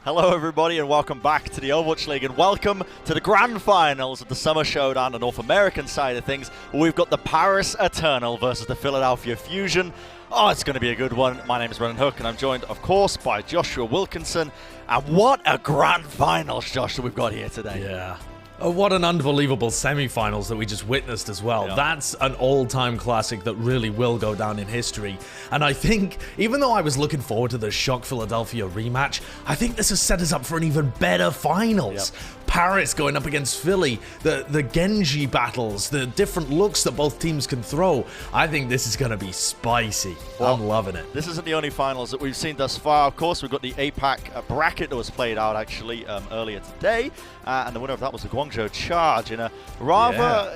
Hello everybody and welcome back to the Overwatch League and welcome to the grand finals of the Summer Showdown, the North American side of things. We've got the Paris Eternal versus the Philadelphia Fusion. Oh, it's going to be a good one. My name is Brennan Hook and I'm joined, of course, by Joshua Wilkinson. And what a grand finals, Josh, that we've got here today. Yeah. What an unbelievable semi-finals that we just witnessed as well. Yeah. That's an all-time classic that really will go down in history. And I think, even though I was looking forward to the Shock Philadelphia rematch, I think this has set us up for an even better finals. Yep. Paris going up against Philly, the Genji battles, the different looks that both teams can throw. I think this is going to be spicy. Well, I'm loving it. This isn't the only finals that we've seen thus far. Of course, we've got the APAC bracket that was played out actually earlier today. And the winner of that was the Guangzhou Charge in a rather,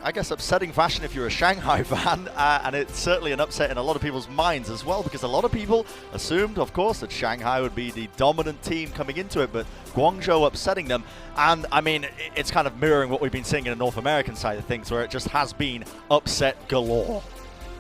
I guess, upsetting fashion if you're a Shanghai fan. And it's certainly an upset in a lot of people's minds as well, because a lot of people assumed, of course, that Shanghai would be the dominant team coming into it, but Guangzhou upsetting them. And, I mean, it's kind of mirroring what we've been seeing in the North American side of things, where it just has been upset galore.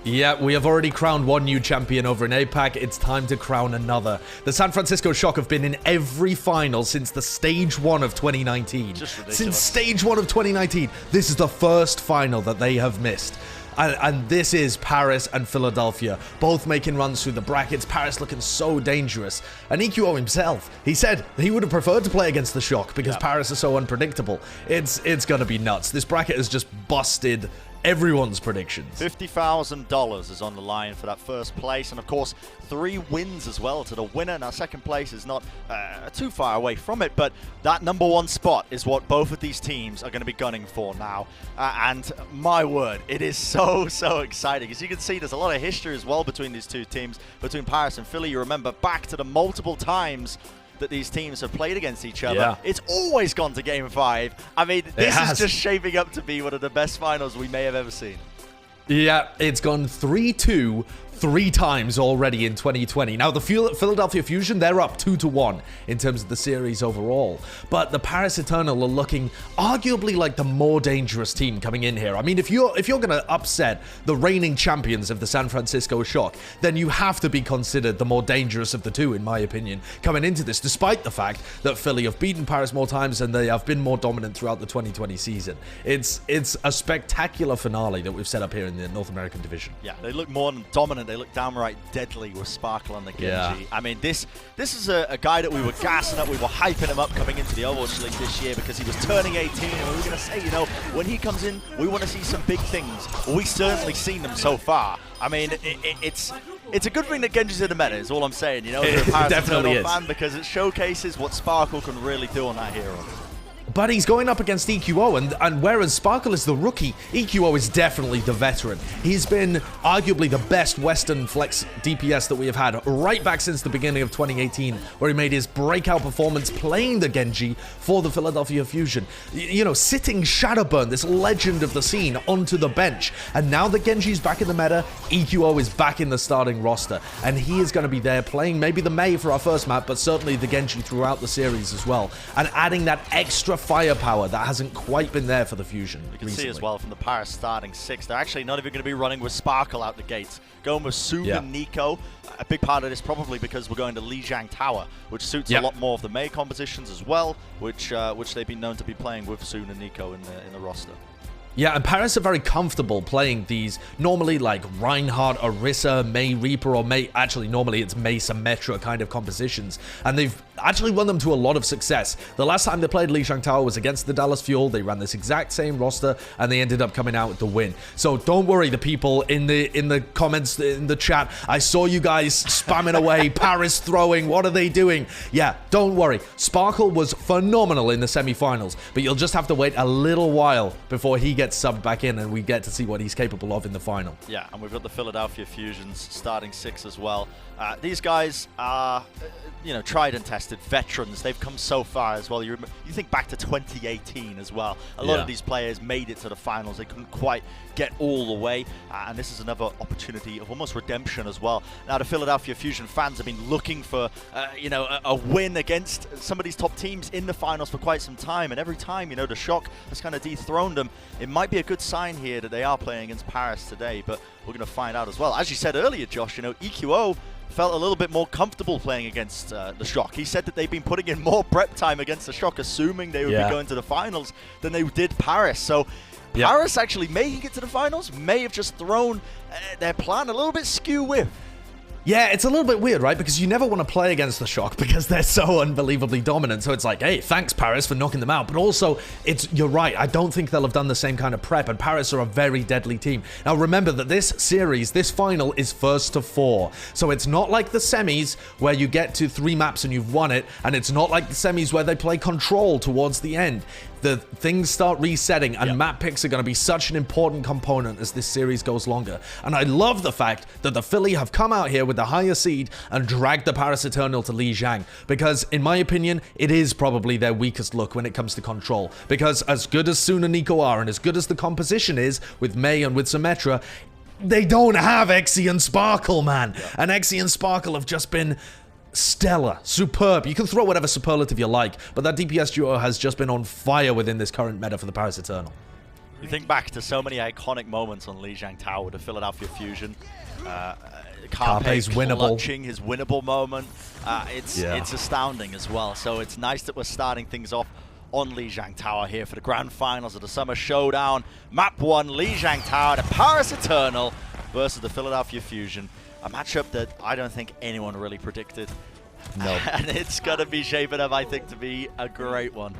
Yeah, we have already crowned one new champion over in APAC. It's time to crown another. The San Francisco Shock have been in every final since the Stage 1 of 2019. Just ridiculous. Since Stage 1 of 2019. This is the first final that they have missed. And this is Paris and Philadelphia, both making runs through the brackets. Paris looking so dangerous. And EQO himself, he said he would have preferred to play against the Shock because Paris is so unpredictable. It's going to be nuts. This bracket has just busted everyone's predictions. $50,000 is on the line for that first place, and of course 3 wins as well to the winner. Now second place is not too far away from it, but that #1 spot is what both of these teams are going to be gunning for now. And my word, it is so exciting. As you can see, there's a lot of history as well between these two teams, between Paris and Philly. You remember back to the multiple times that these teams have played against each other. Yeah. It's always gone to Game 5. I mean, this is just shaping up to be one of the best finals we may have ever seen. Yeah, it's gone 3-2 3 times already in 2020. Now, the Philadelphia Fusion, they're up 2-1 in terms of the series overall. But the Paris Eternal are looking arguably like the more dangerous team coming in here. I mean, if you're going to upset the reigning champions of the San Francisco Shock, then you have to be considered the more dangerous of the two, in my opinion, coming into this, despite the fact that Philly have beaten Paris more times and they have been more dominant throughout the 2020 season. It's a spectacular finale that we've set up here in the North American division. Yeah, they look more than dominant. They look downright deadly with Sparkle and the Genji. Yeah. I mean, this is a guy that we were gassing up, we were hyping him up coming into the Overwatch League this year because he was turning 18, and we were going to say, you know, when he comes in, we want to see some big things. Well, we've certainly seen them so far. I mean, it's a good thing that Genji's in the meta, is all I'm saying, you know, as a Paris definitely Eternal fan, because it showcases what Sparkle can really do on that hero. But he's going up against EQO, and whereas Sparkle is the rookie, EQO is definitely the veteran. He's been arguably the best Western flex DPS that we have had right back since the beginning of 2018, where he made his breakout performance playing the Genji for the Philadelphia Fusion. You know, sitting Shadowburn, this legend of the scene, onto the bench. And now that Genji's back in the meta, EQO is back in the starting roster, and he is going to be there playing maybe the Mei for our first map, but certainly the Genji throughout the series as well, and adding that extra firepower that hasn't quite been there for the Fusion. You can recently see as well from the Paris starting 6, they're actually not even going to be running with Sparkle out the gates. Going with Soon and Nico. A big part of this probably because we're going to Lijiang Tower, which suits a lot more of the Mei compositions as well, which they've been known to be playing with Soon and Nico in the roster. Yeah, and Paris are very comfortable playing these normally like Reinhardt, Orisa, Mei Reaper, or Mei, actually normally it's Mei Symmetra kind of compositions, and they've actually won them to a lot of success. The last time they played Lijiang Tower was against the Dallas Fuel. They ran this exact same roster, and they ended up coming out with the win. So don't worry, the people in the comments, in the chat, I saw you guys spamming away, Paris throwing, what are they doing? Yeah, don't worry. Sparkle was phenomenal in the semifinals, but you'll just have to wait a little while before he gets subbed back in and we get to see what he's capable of in the final. Yeah, and we've got the Philadelphia Fusions starting 6 as well. These guys are, you know, tried and tested veterans. They've come so far as well. You think back to 2018 as well. A lot of these players made it to the finals. They couldn't quite get all the way, and this is another opportunity of almost redemption as well. Now, the Philadelphia Fusion fans have been looking for, you know, a win against some of these top teams in the finals for quite some time, and every time, you know, the Shock has kind of dethroned them. It might be a good sign here that they are playing against Paris today, but we're going to find out as well. As you said earlier, Josh, you know, EQO felt a little bit more comfortable playing against the Shock. He said that they've been putting in more prep time against the Shock, assuming they would be going to the finals, than they did Paris. So Paris actually making it to the finals may have just thrown their plan a little bit skew with. Yeah, it's a little bit weird, right? Because you never want to play against the Shock because they're so unbelievably dominant. So it's like, hey, thanks, Paris, for knocking them out. But also, you're right. I don't think they'll have done the same kind of prep. And Paris are a very deadly team. Now, remember that this series, this final, is 1st to 4. So it's not like the semis where you get to 3 maps and you've won it. And it's not like the semis where they play control towards the end. The things start resetting, and map picks are going to be such an important component as this series goes longer. And I love the fact that the Philly have come out here with the higher seed and dragged the Paris Eternal to Lijiang, because in my opinion, it is probably their weakest look when it comes to control. Because as good as Soon and Nico are, and as good as the composition is with May and with Symmetra, they don't have Exi and Sparkle, man. And Exi and Sparkle have just been stellar, superb. You can throw whatever superlative you like, but that DPS duo has just been on fire within this current meta for the Paris Eternal. You think back to so many iconic moments on Lijiang Tower, the Philadelphia Fusion. Carpe's winnable. Clutching his winnable moment. It's astounding as well. So it's nice that we're starting things off on Lijiang Tower here for the grand finals of the Summer Showdown. Map 1, Lijiang Tower, the Paris Eternal versus the Philadelphia Fusion. A matchup that I don't think anyone really predicted. No. And it's going to be shaping up, I think, to be a great one.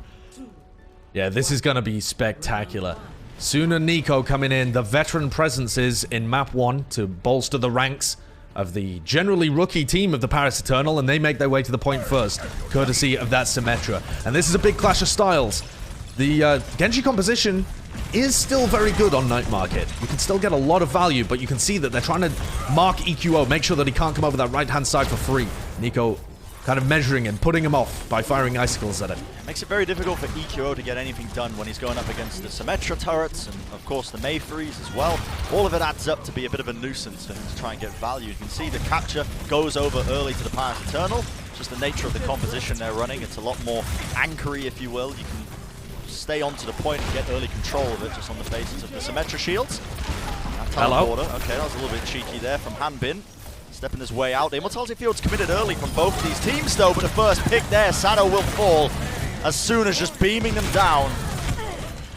Yeah, this is going to be spectacular. Soon and Nico coming in, the veteran presences in map 1 to bolster the ranks of the generally rookie team of the Paris Eternal, and they make their way to the point first, courtesy of that Symmetra. And this is a big clash of styles. The Genji composition is still very good on Night Market. You can still get a lot of value, but you can see that they're trying to mark EQO, make sure that he can't come over that right-hand side for free. Nico kind of measuring him, putting him off by firing icicles at him. Makes it very difficult for EQO to get anything done when he's going up against the Symmetra turrets and, of course, the May Freeze as well. All of it adds up to be a bit of a nuisance for him to try and get value. You can see the capture goes over early to the Paris Eternal. Just the nature of the composition they're running. It's a lot more anchory, if you will. You can stay onto the point and get early control of it just on the basis of the Symmetra shields. Hello. Okay, that was a little bit cheeky there from Hanbin. Stepping his way out. The Immortality Field's committed early from both of these teams, though, but the first pick there, Sado will fall as soon as just beaming them down.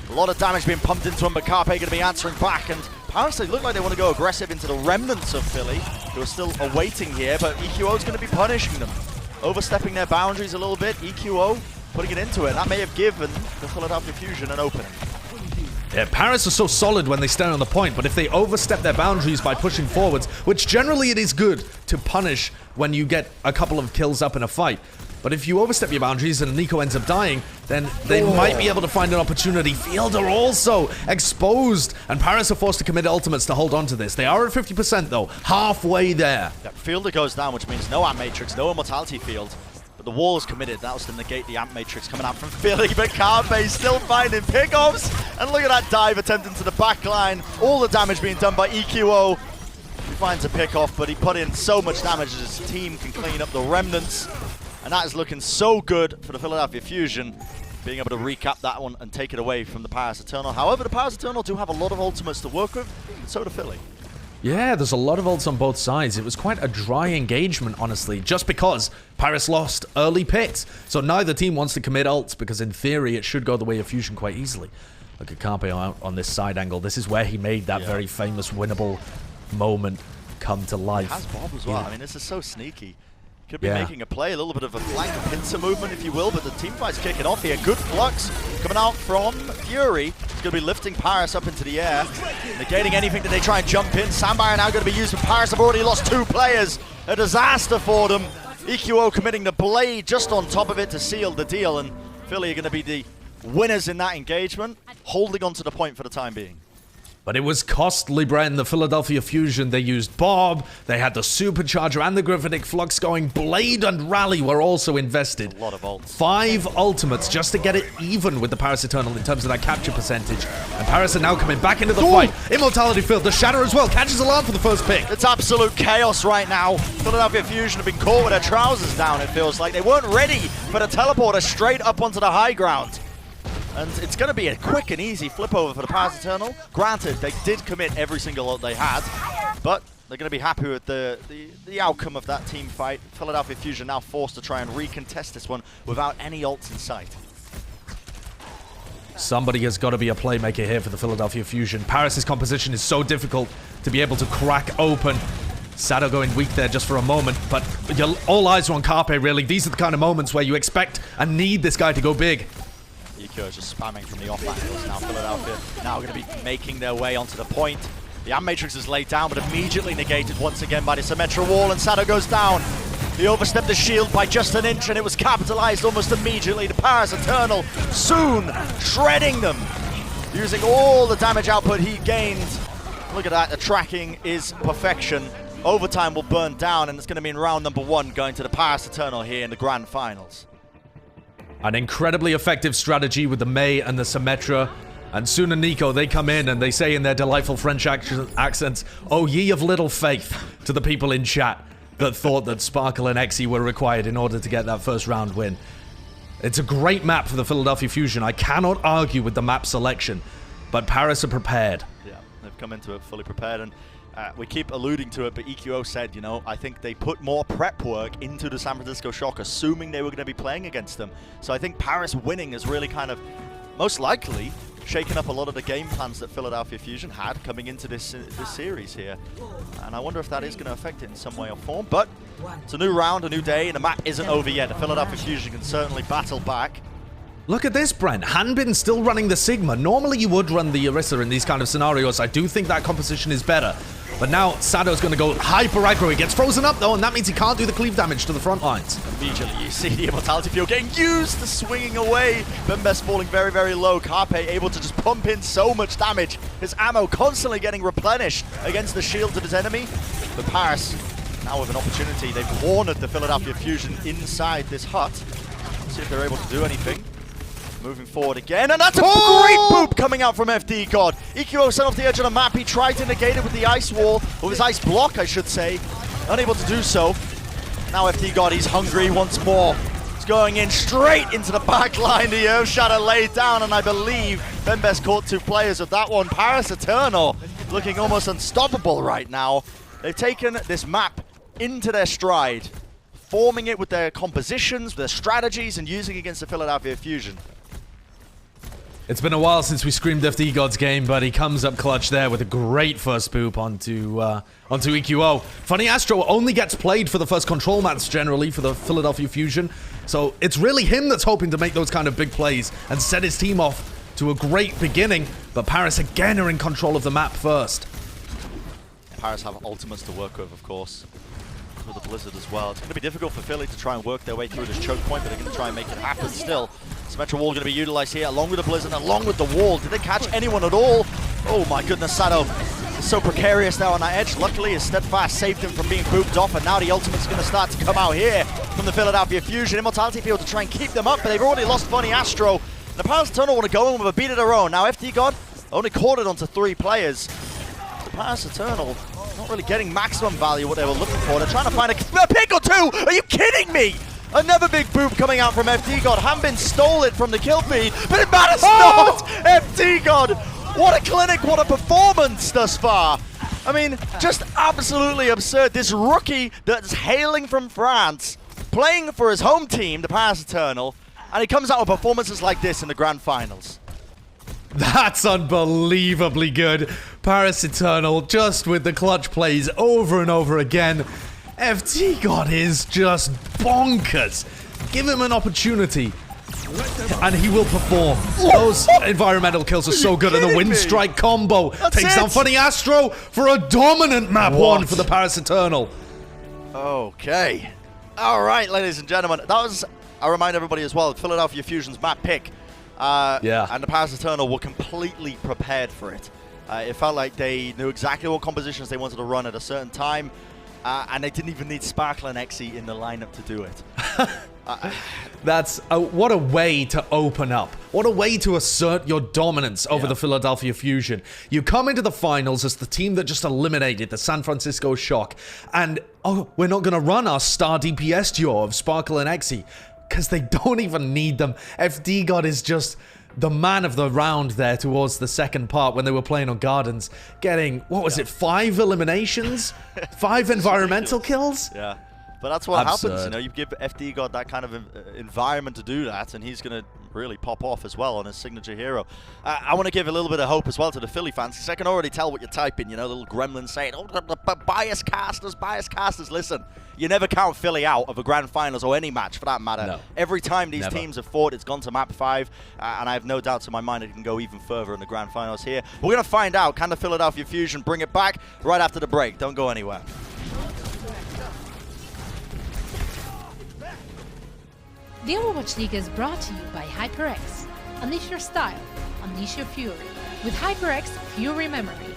A lot of damage being pumped into him, but Carpe going to be answering back, and Paris, they look like they want to go aggressive into the remnants of Philly, who are still awaiting here, but EQO's going to be punishing them. Overstepping their boundaries a little bit, EQO putting it into it. That may have given the Philadelphia Fusion an opening. Yeah, Paris are so solid when they stand on the point, but if they overstep their boundaries by pushing forwards, which generally it is good to punish when you get a couple of kills up in a fight, but if you overstep your boundaries and Nico ends up dying, then they might be able to find an opportunity. Fielder also exposed, and Paris are forced to commit ultimates to hold on to this. They are at 50% though, halfway there. Yeah, Fielder goes down, which means no Amp Matrix, no Immortality Field. But the wall is committed. That was to negate the Amp Matrix coming out from Philly, but Carpe still finding pickoffs. And look at that dive attempt into the back line. All the damage being done by EQO. He finds a pickoff, but he put in so much damage that his team can clean up the remnants. And that is looking so good for the Philadelphia Fusion, being able to recap that one and take it away from the Paris Eternal. However, the Paris Eternal do have a lot of ultimates to work with, and so do Philly. Yeah, there's a lot of ults on both sides. It was quite a dry engagement, honestly, just because Paris lost early picks. So neither team wants to commit ults, because in theory it should go the way of Fusion quite easily. Look at Carpe out on this side angle. This is where he made that very famous winnable moment come to life. He has Bob as well. I mean, this is so sneaky. Could be making a play, a little bit of a flank pincer movement, if you will, but the team fight's kicking off here. Good flux coming out from Fury. He's going to be lifting Paris up into the air, negating anything that they try and jump in. Sandbar now going to be used for Paris. Have already lost 2 players. A disaster for them. EQO committing the blade just on top of it to seal the deal, and Philly are going to be the winners in that engagement, holding on to the point for the time being. But it was costly, Bren. The Philadelphia Fusion, they used Bob, they had the Supercharger and the Gravitic Flux going. Blade and Rally were also invested. A lot of ults. 5 ultimates just to get it even with the Paris Eternal in terms of that capture percentage. And Paris are now coming back into the fight. Immortality Field, the Shatter as well, catches alarm for the first pick. It's absolute chaos right now. Philadelphia Fusion have been caught with their trousers down, it feels like. They weren't ready for the teleporter straight up onto the high ground. And it's going to be a quick and easy flip over for the Paris Eternal. Granted, they did commit every single ult they had, but they're going to be happy with the outcome of that team fight. Philadelphia Fusion now forced to try and recontest this one without any ults in sight. Somebody has got to be a playmaker here for the Philadelphia Fusion. Paris's composition is so difficult to be able to crack open. Sado going weak there just for a moment, but all eyes are on Carpe, really. These are the kind of moments where you expect and need this guy to go big. EQ is just spamming from the off angles now. Philadelphia now going to be making their way onto the point. The Am Matrix is laid down, but immediately negated once again by the Symmetra wall, and Sado goes down. He overstepped the shield by just an inch, and it was capitalized almost immediately. The Paris Eternal soon shredding them, using all the damage output he gained. Look at that, the tracking is perfection. Overtime will burn down, and it's going to be in round number 1 going to the Paris Eternal here in the grand finals. An incredibly effective strategy with the May and the Symmetra. And Soon and Nico, they come in and they say in their delightful French accents, "Oh, ye of little faith," to the people in chat that thought that Sparkle and Exy were required in order to get that first round win. It's a great map for the Philadelphia Fusion. I cannot argue with the map selection, but Paris are prepared. Yeah, they've come into it fully prepared, and we keep alluding to it, but EQO said, you know, I think they put more prep work into the San Francisco Shock, assuming they were going to be playing against them. So I think Paris winning has really kind of, most likely, shaken up a lot of the game plans that Philadelphia Fusion had coming into this series here. And I wonder if that is going to affect it in some way or form. But it's a new round, a new day, and the map isn't over yet. The Philadelphia Fusion can certainly battle back. Look at this, Brent. Hanbin still running the Sigma. Normally you would run the Orisa in these kind of scenarios. I do think that composition is better. But now Sado's going to go hyper aggro. He gets frozen up though, and that means he can't do the cleave damage to the front lines. Immediately you see the Immortality Field getting used, the swinging away. Bembes falling very, very low. Carpe able to just pump in so much damage. His ammo constantly getting replenished against the shields of his enemy. But Paris now with an opportunity. They've cornered the Philadelphia Fusion inside this hut. Let's see if they're able to do anything. Moving forward again, and that's a great boop coming out from FD God. EQO sent off the edge of the map. He tried to negate it with the ice wall, with his ice block, I should say. Unable to do so. Now FD God, he's hungry once more. He's going in straight into the back line. The Earth Shatter laid down, and I believe Bembes caught 2 players with that one. Paris Eternal looking almost unstoppable right now. They've taken this map into their stride, forming it with their compositions, their strategies, and using it against the Philadelphia Fusion. It's been a while since we screamed FD God's game, but he comes up clutch there with a great first boop onto EQO. Funny Astro only gets played for the first control match generally for the Philadelphia Fusion, so it's really him that's hoping to make those kind of big plays and set his team off to a great beginning, but Paris again are in control of the map first. Paris have ultimates to work with, of course, with the Blizzard as well. It's going to be difficult for Philly to try and work their way through this choke point, but they're going to try and make it happen still. Symmetra wall going to be utilized here, along with the Blizzard, along with the wall. Did they catch anyone at all? Oh my goodness, Sado is so precarious now on that edge. Luckily, his Steadfast saved him from being booped off, and now the ultimate's going to start to come out here from the Philadelphia Fusion. Immortality Field to try and keep them up, but they've already lost Funny Astro. And the Paris Eternal want to go in with a beat of their own. Now FD God only caught it onto 3 players. The Paris Eternal not really getting maximum value what they were looking for. They're trying to find a pick or 2. Are you kidding me? Another big boop coming out from FD God. Hanbin stole it from the kill feed, but it matters not! FD God! What a clinic, what a performance thus far! I mean, just absolutely absurd. This rookie that's hailing from France, playing for his home team, the Paris Eternal, and he comes out with performances like this in the grand finals. That's unbelievably good. Paris Eternal just with the clutch plays over and over again. FD God is just bonkers. Give him an opportunity and he will perform. Those environmental kills are so good, and the Wind Strike combo takes down Funny Astro for a dominant map 1 for the Paris Eternal. Okay. All right, ladies and gentlemen. That was, I remind everybody as well, Philadelphia Fusion's map pick. And the Paris Eternal were completely prepared for it. It felt like they knew exactly what compositions they wanted to run at a certain time, and they didn't even need Sparkle and Exy in the lineup to do it. That's what a way to open up. What a way to assert your dominance over the Philadelphia Fusion. You come into the finals as the team that just eliminated the San Francisco Shock, and we're not going to run our star DPS duo of Sparkle and Exy. because they don't even need them. FD God is just the man of the round there towards the second part when they were playing on Gardens, getting, what was it, 5 eliminations? 5 environmental kills? Yeah. But that's what Absurd. happens, you know, you give FD God that kind of environment to do that, and he's going to really pop off as well on his signature hero. I want to give a little bit of hope as well to the Philly fans, because I can already tell what you're typing, you know, little gremlins saying, oh, bias casters, listen, you never count Philly out of a grand finals or any match for that matter. No. Every time these Never. teams have fought, it's gone to map 5, and I have no doubts in my mind it can go even further in the grand finals here. We're going to find out, can the Philadelphia Fusion bring it back right after the break? Don't go anywhere. The Overwatch League is brought to you by HyperX. Unleash your style, unleash your fury. With HyperX Fury Memory.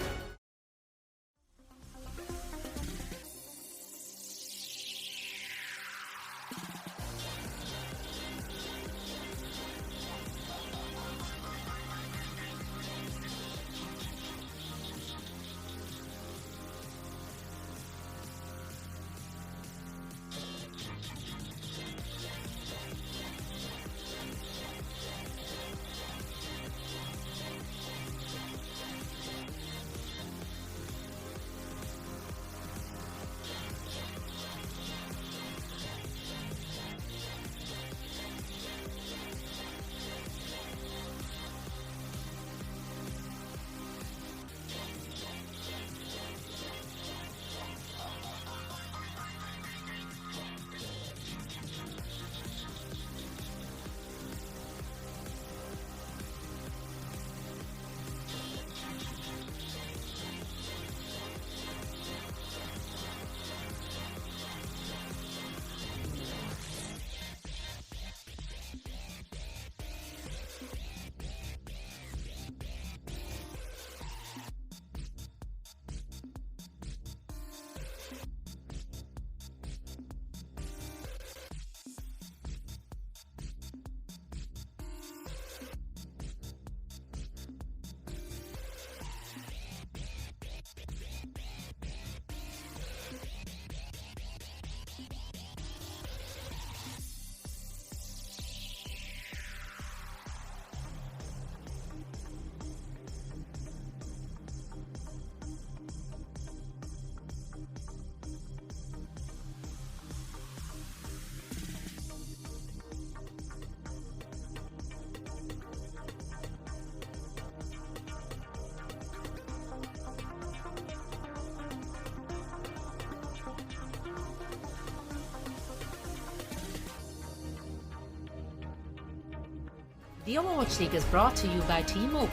The Overwatch League is brought to you by T-Mobile.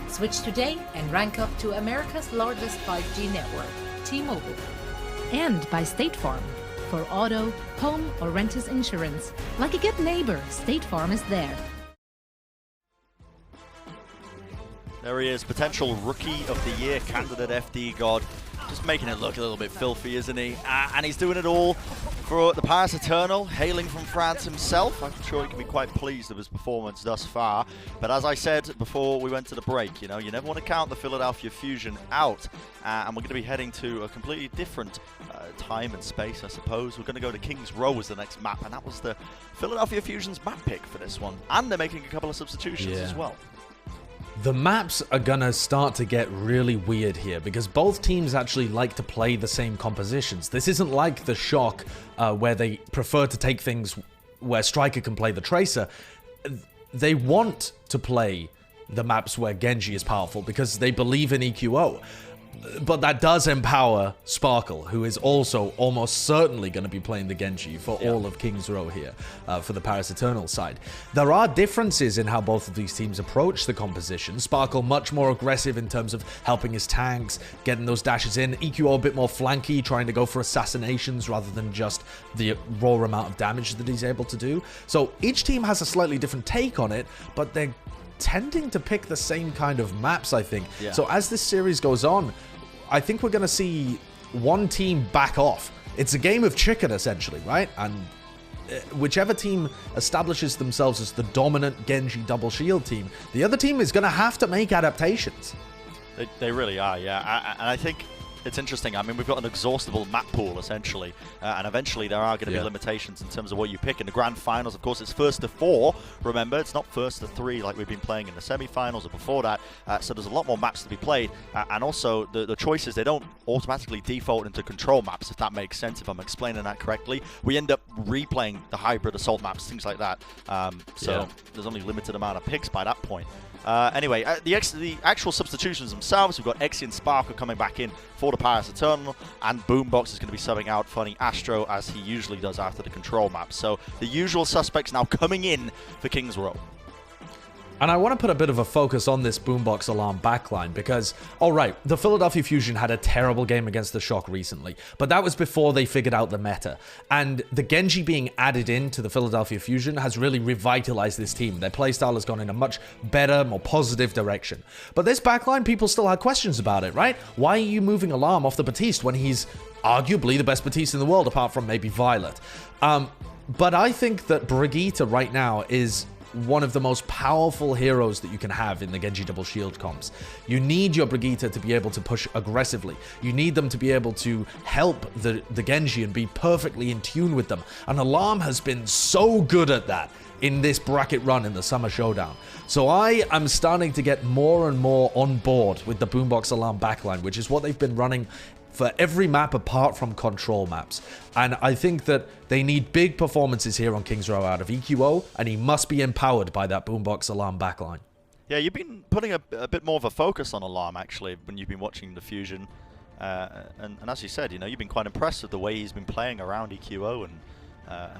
Switch today and rank up to America's largest 5G network, T-Mobile. And by State Farm. For auto, home, or renters insurance, like a good neighbor, State Farm is there. There he is, potential Rookie of the Year candidate FD God. Just making it look a little bit filthy, isn't he? And he's doing it all for the Paris Eternal, hailing from France himself. I'm sure he can be quite pleased with his performance thus far. But as I said before we went to the break, you know, you never want to count the Philadelphia Fusion out. And we're going to be heading to a completely different time and space, I suppose. We're going to go to King's Row as the next map, and that was the Philadelphia Fusion's map pick for this one. And they're making a couple of substitutions as well. The maps are gonna start to get really weird here because both teams actually like to play the same compositions. This isn't like the Shock where they prefer to take things where Striker can play the Tracer. They want to play the maps where Genji is powerful because they believe in EQO. But that does empower Sparkle, who is also almost certainly going to be playing the Genji for all of King's Row here for the Paris Eternal side. There are differences in how both of these teams approach the composition. Sparkle much more aggressive in terms of helping his tanks, getting those dashes in. EQO a bit more flanky, trying to go for assassinations rather than just the raw amount of damage that he's able to do. So each team has a slightly different take on it, but they're tending to pick the same kind of maps, I think. Yeah. So as this series goes on, I think we're going to see one team back off. It's a game of chicken, essentially, right? And whichever team establishes themselves as the dominant Genji double shield team, the other team is going to have to make adaptations. They really are, yeah. And I think it's interesting. I mean, we've got an exhaustible map pool, essentially, and eventually there are going to be limitations in terms of what you pick. In the grand finals, of course, it's first to 4. Remember, it's not first to 3 like we've been playing in the semi-finals or before that, so there's a lot more maps to be played, and also the choices, they don't automatically default into control maps, if that makes sense, if I'm explaining that correctly. We end up replaying the hybrid assault maps, things like that, so there's only limited amount of picks by that point. Anyway, the actual substitutions themselves, we've got Exi and Spark coming back in for the Paris Eternal, and Boombox is going to be subbing out Funny Astro as he usually does after the control map. So the usual suspects now coming in for Kings Row. And I want to put a bit of a focus on this Boombox Alarm backline because, alright, the Philadelphia Fusion had a terrible game against the Shock recently, but that was before they figured out the meta. And the Genji being added into the Philadelphia Fusion has really revitalized this team. Their playstyle has gone in a much better, more positive direction. But this backline, people still had questions about it, right? Why are you moving Alarm off the Batiste when he's arguably the best Batiste in the world, apart from maybe Violet? But I think that Brigitte right now is one of the most powerful heroes that you can have in the Genji double shield comps. You need your Brigitte to be able to push aggressively. You need them to be able to help the Genji and be perfectly in tune with them. And Alarm has been so good at that in this bracket run in the Summer Showdown. So I am starting to get more and more on board with the Boombox Alarm backline, which is what they've been running for every map apart from control maps. And I think that they need big performances here on Kings Row out of EQO, and he must be empowered by that Boombox Alarm backline. Yeah, you've been putting a bit more of a focus on Alarm, actually, when you've been watching the Fusion. And as you said, you know, you've been quite impressed with the way he's been playing around EQO and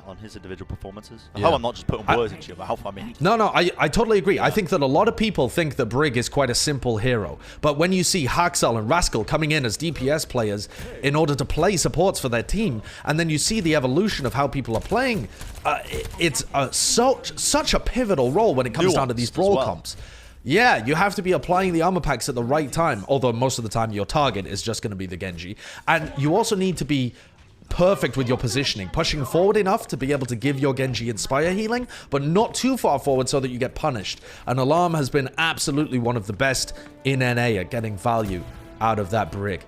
on his individual performances. I hope I'm not just putting words into your mouth. I mean, no, I totally agree. Yeah. I think that a lot of people think that Brig is quite a simple hero, but when you see Haxel and Rascal coming in as DPS players in order to play supports for their team, and then you see the evolution of how people are playing, it's such a pivotal role when it comes down to these brawl comps. Yeah, you have to be applying the armor packs at the right time, although most of the time your target is just going to be the Genji, and you also need to be perfect with your positioning, pushing forward enough to be able to give your Genji Inspire healing, but not too far forward so that you get punished. And Alarm has been absolutely one of the best in NA at getting value out of that Brig.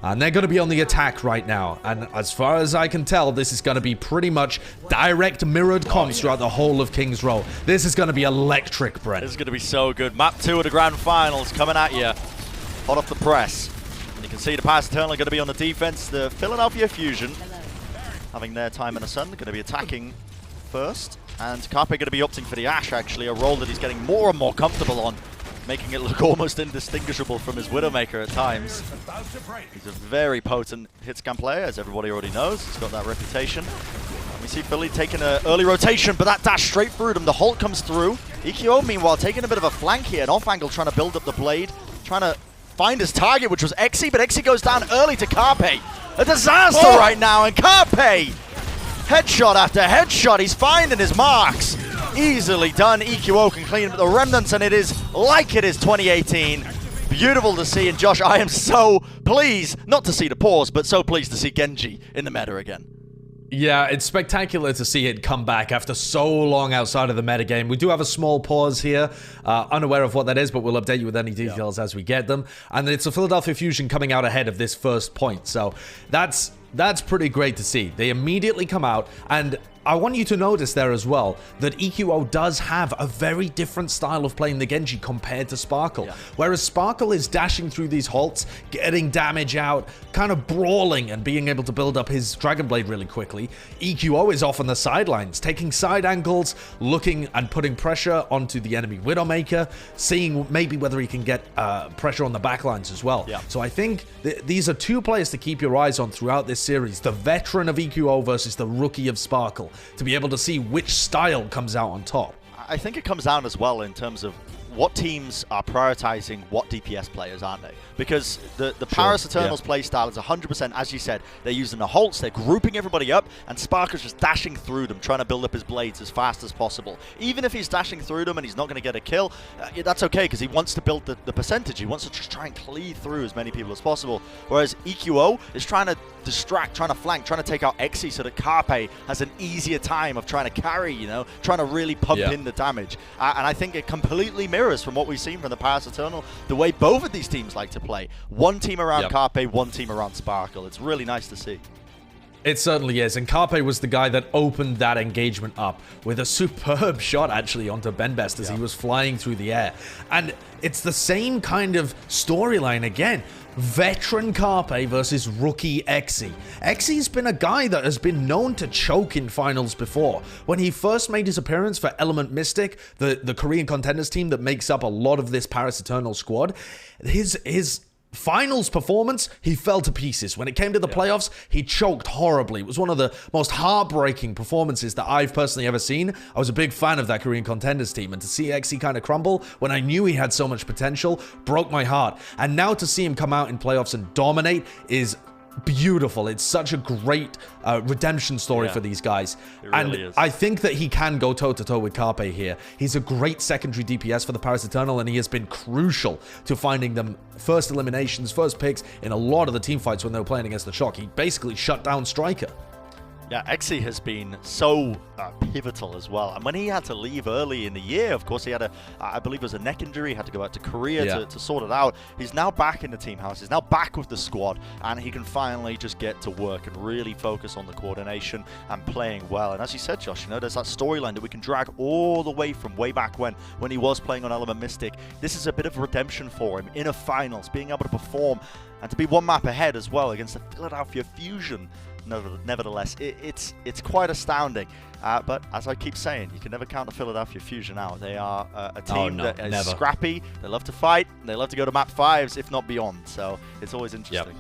And they're going to be on the attack right now. And as far as I can tell, this is going to be pretty much direct mirrored comps throughout the whole of Kings Row. This is going to be electric, Brent. This is going to be so good. Map 2 of the grand finals coming at you. Hot off the press. You can see the Paris Eternal are going to be on the defense. The Philadelphia Fusion, having their time in the sun, going to be attacking first. And Carpe going to be opting for the Ashe, actually, a role that he's getting more and more comfortable on, making it look almost indistinguishable from his Widowmaker at times. He's a very potent hit-scan player, as everybody already knows. He's got that reputation. We see Philly taking an early rotation, but that dash straight through them. The Halt comes through. EQO, meanwhile, taking a bit of a flank here, an off-angle, trying to build up the blade, trying to find his target, which was Exi, but Exi goes down early to Carpe. A disaster right now, and Carpe, headshot after headshot, he's finding his marks. Easily done. EQO can clean up the remnants, and it is like it is 2018. Beautiful to see, and Josh, I am so pleased, not to see the pause, but so pleased to see Genji in the meta again. Yeah, it's spectacular to see it come back after so long outside of the metagame. We do have a small pause here, unaware of what that is, but we'll update you with any details as we get them. And it's a Philadelphia Fusion coming out ahead of this first point, so that's pretty great to see. They immediately come out, and I want you to notice there as well that EQO does have a very different style of playing the Genji compared to Sparkle. Yeah. Whereas Sparkle is dashing through these halts, getting damage out, kind of brawling and being able to build up his Dragon Blade really quickly, EQO is off on the sidelines, taking side angles, looking and putting pressure onto the enemy Widowmaker, seeing maybe whether he can get pressure on the backlines as well. Yeah. So I think these are two players to keep your eyes on throughout this series, the veteran of EQO versus the rookie of Sparkle, to be able to see which style comes out on top. I think it comes down as well in terms of what teams are prioritizing what DPS players, aren't they? Because the Paris Eternals play style is 100%, as you said, they're using the halts, they're grouping everybody up, and Sparker's just dashing through them, trying to build up his blades as fast as possible. Even if he's dashing through them and he's not going to get a kill, that's okay, because he wants to build the percentage. He wants to just try and cleave through as many people as possible. Whereas EQO is trying to distract, trying to flank, trying to take out Exi so that Carpe has an easier time of trying to carry, you know, trying to really pump in the damage. And I think it completely mirrors from what we've seen from the Paris Eternal, the way both of these teams like to play. One team around Carpe, one team around Sparkle. It's really nice to see. It certainly is, and Carpe was the guy that opened that engagement up with a superb shot, actually, onto Benbest as he was flying through the air. And it's the same kind of storyline again. Veteran Carpe versus rookie Exi. Exi's been a guy that has been known to choke in finals before. When he first made his appearance for Element Mystic, the Korean contenders team that makes up a lot of this Paris Eternal squad, his finals performance, he fell to pieces. When it came to the playoffs, he choked horribly. It was one of the most heartbreaking performances that I've personally ever seen. I was a big fan of that Korean contenders team, and to see Exi kind of crumble when I knew he had so much potential broke my heart. And now to see him come out in playoffs and dominate is beautiful. It's such a great redemption story for these guys. It really is. I think that he can go toe-to-toe with Carpe here. He's a great secondary DPS for the Paris Eternal, and he has been crucial to finding them first eliminations, first picks in a lot of the team fights when they were playing against the Shock. He basically shut down Striker. Yeah, Exi has been so pivotal as well. And when he had to leave early in the year, of course, he had I believe it was a neck injury. He had to go out to Korea to sort it out. He's now back in the team house. He's now back with the squad, and he can finally just get to work and really focus on the coordination and playing well. And as you said, Josh, you know, there's that storyline that we can drag all the way from way back when he was playing on Element Mystic. This is a bit of redemption for him in a finals, being able to perform and to be one map ahead as well against the Philadelphia Fusion. Nevertheless, it's quite astounding. But as I keep saying, you can never count the Philadelphia Fusion out. They are a team that is scrappy. They love to fight. They love to go to map 5s, if not beyond. So it's always interesting.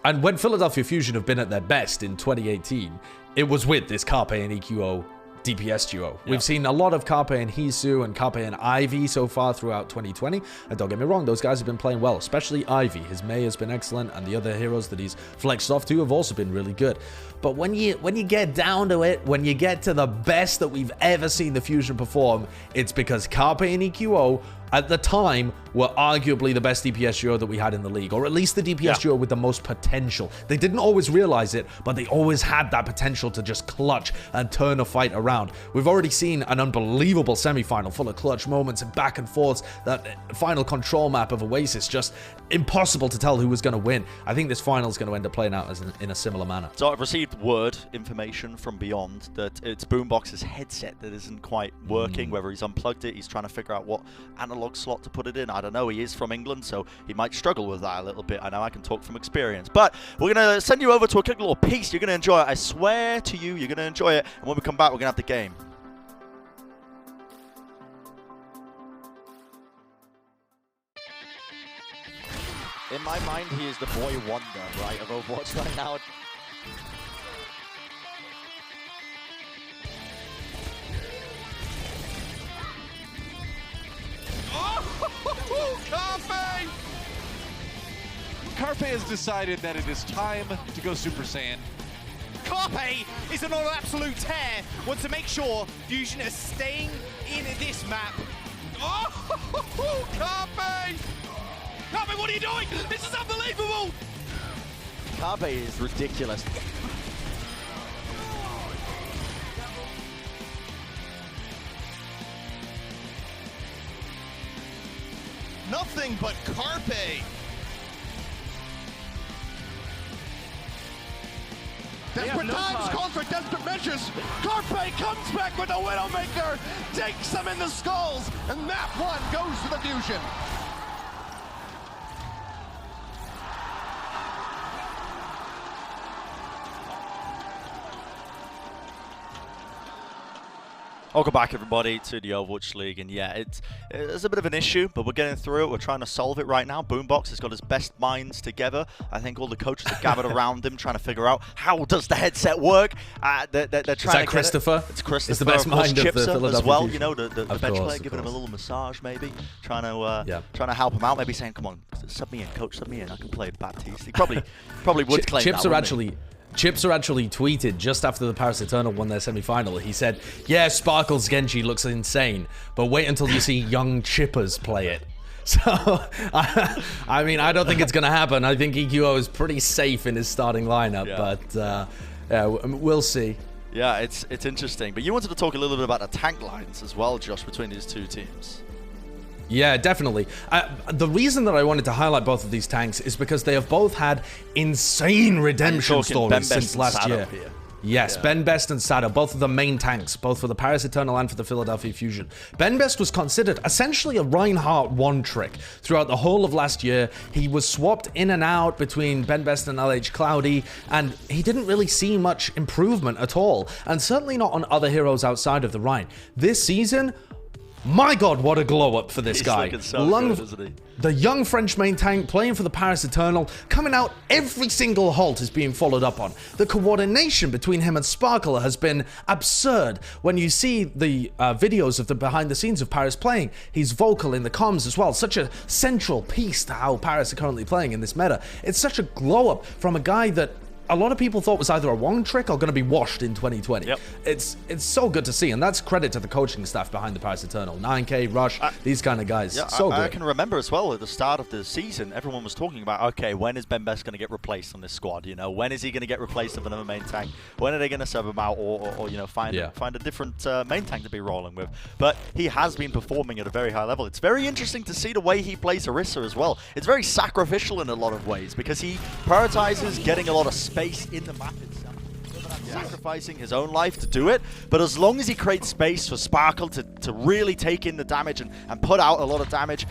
And when Philadelphia Fusion have been at their best in 2018, it was with this Carpe and EQO DPS duo. We've seen a lot of Carpe and Hisu and Carpe and Ivy so far throughout 2020. And don't get me wrong, those guys have been playing well, especially Ivy. His May has been excellent, and the other heroes that he's flexed off to have also been really good. But when you get down to it, when you get to the best that we've ever seen the Fusion perform, it's because Carpe and EQO at the time were arguably the best DPS duo that we had in the league, or at least the DPS duo with the most potential. They didn't always realize it, but they always had that potential to just clutch and turn a fight around. We've already seen an unbelievable semifinal full of clutch moments and back and forths. That final control map of Oasis, just impossible to tell who was going to win. I think this final is going to end up playing out in a similar manner. So I've received information from Beyond that it's Boombox's headset that isn't quite working, whether he's unplugged it, he's trying to figure out what analog slot to put it in. I don't know. He is from England, so he might struggle with that a little bit. I know I can talk from experience. But we're going to send you over to a quick little piece. You're going to enjoy it. I swear to you, you're going to enjoy it. And when we come back, we're going to have the game. In my mind, he is the boy wonder, right, of Overwatch right now. Carpe! Carpe has decided that it is time to go Super Saiyan. Carpe is on an absolute tear. Wants to make sure Fusion is staying in this map. Oh, Carpe! Carpe, what are you doing? This is unbelievable! Carpe is ridiculous. Nothing but Carpe. Desperate times call for desperate measures. Carpe comes back with a Widowmaker, takes them in the skulls, and map 1 goes to the Fusion. Welcome back, everybody, to the Overwatch League. And yeah, it's a bit of an issue, but we're getting through it. We're trying to solve it right now. Boombox has got his best minds together. I think all the coaches are gathered around him, trying to figure out how does the headset work. They're trying Is that Christopher? It's Christopher. It's the best mind of the Philadelphia as well. Fusion. You know, the bench player giving him a little massage, maybe trying to help him out. Maybe saying, "Come on, sub me in, coach, sub me in. I can play Baptiste." He probably would claim Chips that, are actually. Chipser actually tweeted just after the Paris Eternal won their semi-final. He said, yeah, Sparkle's Genji looks insane, but wait until you see young Chippers play it. So, I mean, I don't think it's going to happen. I think EQO is pretty safe in his starting lineup, but yeah, we'll see. Yeah, it's interesting. But you wanted to talk a little bit about the tank lines as well, Josh, between these two teams. Yeah, definitely. The reason that I wanted to highlight both of these tanks is because they have both had insane redemption stories since last year. Here. Yes, yeah. Ben Best and Sado, both of the main tanks, both for the Paris Eternal and for the Philadelphia Fusion. Ben Best was considered essentially a Reinhardt one-trick throughout the whole of last year. He was swapped in and out between Ben Best and LH Cloudy, and he didn't really see much improvement at all, and certainly not on other heroes outside of the Rhine. This season, my God, what a glow up for this guy. He's looking so good, isn't he? The young French main tank playing for the Paris Eternal, coming out every single halt is being followed up on. The coordination between him and Sparkle has been absurd. When you see the videos of the behind the scenes of Paris playing, he's vocal in the comms as well. Such a central piece to how Paris are currently playing in this meta. It's such a glow up from a guy that a lot of people thought was either a one trick or going to be washed in 2020. Yep. It's so good to see, and that's credit to the coaching staff behind the Paris Eternal. 9K, Rush, these kind of guys. Yeah, so good. I can remember as well at the start of the season, everyone was talking about, okay, when is Ben Best going to get replaced on this squad? You know, when is he going to get replaced with another main tank? When are they going to sub him out, or you know, find a different main tank to be rolling with? But he has been performing at a very high level. It's very interesting to see the way he plays Orisa as well. It's very sacrificial in a lot of ways because he prioritizes getting a lot of space in the map itself. Sacrificing his own life to do it, but as long as he creates space for Sparkle to really take in the damage and put out a lot of damage,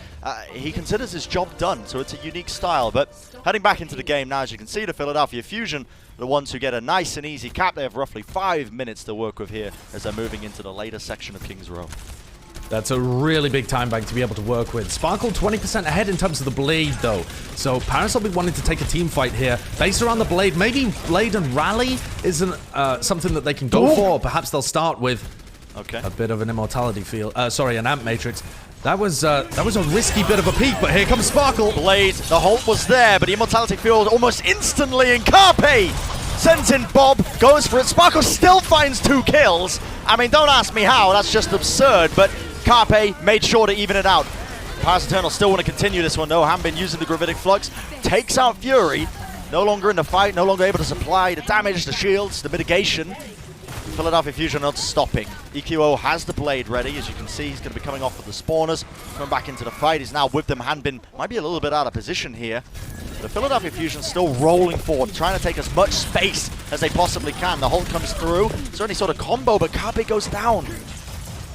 he considers his job done, so it's a unique style. But heading back into the game now, as you can see, the Philadelphia Fusion, the ones who get a nice and easy cap. They have roughly 5 minutes to work with here as they're moving into the later section of King's Row. That's a really big time bank to be able to work with. Sparkle 20% ahead in terms of the Blade, though. So Paris will be wanting to take a team fight here. Based around the Blade, maybe Blade and Rally isn't something that they can go for. Perhaps they'll start with a bit of an Immortality field. Sorry, an Amp Matrix. That was a risky bit of a peek, but here comes Sparkle. Blade, the halt was there, but the Immortality field almost instantly, and Carpe sends in Bob, goes for it. Sparkle still finds 2 kills. I mean, don't ask me how, that's just absurd, but Carpe made sure to even it out. Paris Eternal still want to continue this one though. Hanbin using the Gravitic Flux, takes out Fury. No longer in the fight, no longer able to supply the damage, the shields, the mitigation. Philadelphia Fusion not stopping. EQO has the Blade ready. As you can see, he's going to be coming off with the spawners. Coming back into the fight. He's now with them. Hanbin might be a little bit out of position here. The Philadelphia Fusion still rolling forward, trying to take as much space as they possibly can. The hold comes through. Certainly sort of combo, but Carpe goes down.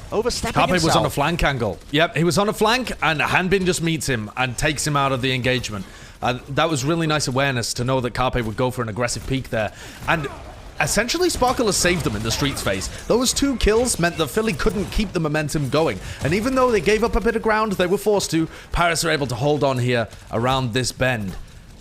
Overstepping Carpe himself. was on a flank angle. Yep, he was on a flank, and Hanbin just meets him and takes him out of the engagement. That was really nice awareness to know that Carpe would go for an aggressive peek there. And essentially, Sparkle has saved them in the streets phase. Those 2 kills meant that Philly couldn't keep the momentum going. And even though they gave up a bit of ground, they were forced to. Paris are able to hold on here around this bend.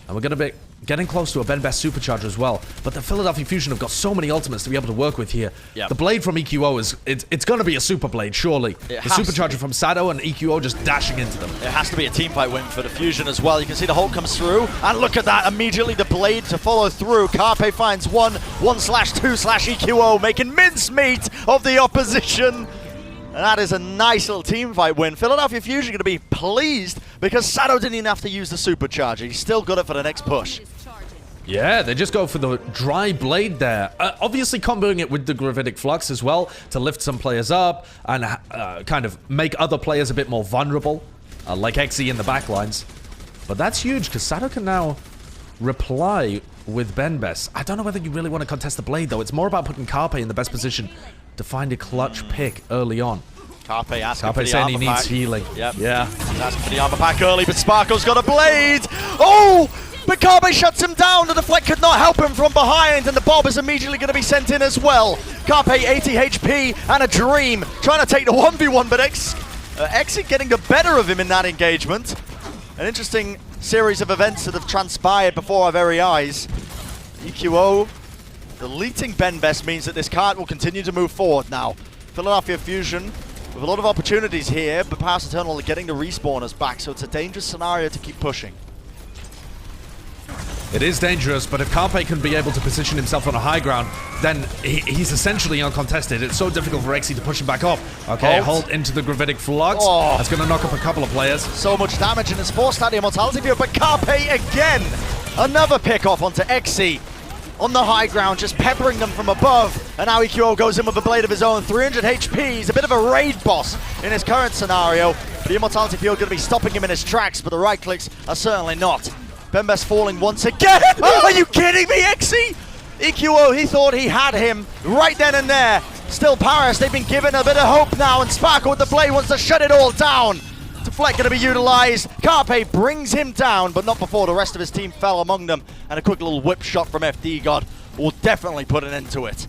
And we're going to be getting close to a Ben Best Supercharger as well. But the Philadelphia Fusion have got so many ultimates to be able to work with here. Yep. The Blade from EQO it's going to be a Super Blade, surely. The Supercharger from Sado and EQO just dashing into them. It has to be a team fight win for the Fusion as well. You can see the hold comes through, and look at that, immediately the Blade to follow through. Carpe finds 1/2/EQO, making mincemeat of the opposition. And that is a nice little team fight win. Philadelphia Fusion going to be pleased because Sado didn't even have to use the Supercharger. He's still got it for the next push. Yeah, they just go for the dry Blade there. Obviously comboing it with the Gravitic Flux as well to lift some players up and kind of make other players a bit more vulnerable, like Xe in the backlines. But that's huge because Sado can now reply with Ben Best. I don't know whether you really want to contest the Blade, though. It's more about putting Carpe in the best position to find a clutch pick early on. Carpe asking for the saying armor he pack. needs healing. Yep. Yeah. He's asking for the armor pack early, but Sparkle's got a Blade. Oh! But Carpe shuts him down. The deflect could not help him from behind, and the Bob is immediately going to be sent in as well. Carpe 80 HP and a Dream, trying to take the 1v1, but Xe getting the better of him in that engagement. An interesting series of events that have transpired before our very eyes. EQO deleting Ben Best means that this card will continue to move forward now. Philadelphia Fusion with a lot of opportunities here, but Paris Eternal are getting the respawners back, so it's a dangerous scenario to keep pushing. It is dangerous, but if Carpe can be able to position himself on a high ground, then he's essentially uncontested. It's so difficult for Exi to push him back off. Okay, hold into the Gravitic Flux. Oh. That's going to knock up a couple of players. So much damage in his forced out immortality view, but Carpe again! Another pick off onto Exi on the high ground, just peppering them from above. And now EQO goes in with a blade of his own. 300 HP. He's a bit of a raid boss in his current scenario. The immortality field going to be stopping him in his tracks, but the right clicks are certainly not. Bembes falling once again. Are you kidding me, Exi? EQO, he thought he had him right then and there. Still Paris, they've been given a bit of hope now, and Sparkle with the blade wants to shut it all down. Deflect going to be utilized. Carpe brings him down, but not before the rest of his team fell among them. And a quick little whip shot from FD God will definitely put an end to it.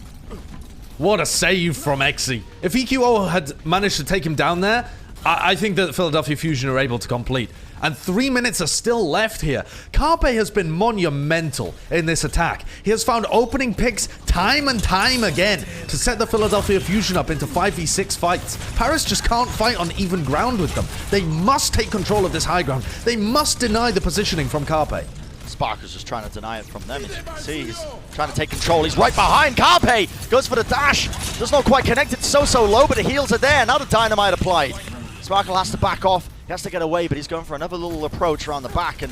What a save from Exi. If EQO had managed to take him down there, I think that Philadelphia Fusion are able to complete. And 3 minutes are still left here. Carpe has been monumental in this attack. He has found opening picks time and time again to set the Philadelphia Fusion up into 5v6 fights. Paris just can't fight on even ground with them. They must take control of this high ground. They must deny the positioning from Carpe. Spark is just trying to deny it from them. As you can see, he's trying to take control. He's right behind Carpe. Goes for the dash. Does not quite connect it so low, but the heals are there. Now the dynamite applied. Sparkle has to back off. He has to get away, but he's going for another little approach around the back, and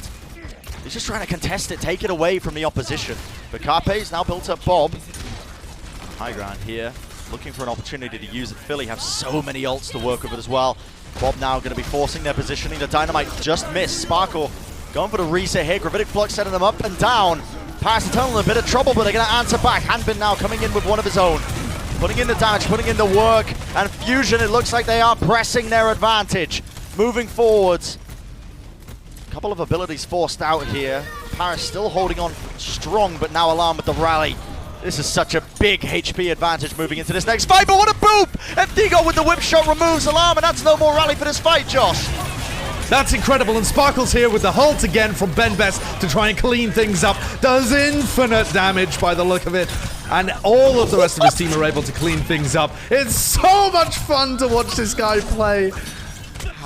he's just trying to contest it, take it away from the opposition. But Carpe's now built up Bob. High ground here, looking for an opportunity to use it. Philly have so many ults to work with it as well. Bob now going to be forcing their positioning. The dynamite just missed. Sparkle going for the reset here. Gravitic Flux setting them up and down. Paris Eternal in a bit of trouble, but they're going to answer back. Hanbin now coming in with one of his own. Putting in the damage, putting in the work, and Fusion, it looks like they are pressing their advantage. Moving forwards. A couple of abilities forced out here. Paris still holding on strong, but now alarmed with the rally. This is such a big HP advantage moving into this next fight, but what a boop! FDGO with the whip shot removes alarm, and that's no more rally for this fight, Josh. That's incredible, and Sparkle's here with the halt again from Bembes to try and clean things up. Does infinite damage by the look of it. And all of the rest of his team are able to clean things up. It's so much fun to watch this guy play.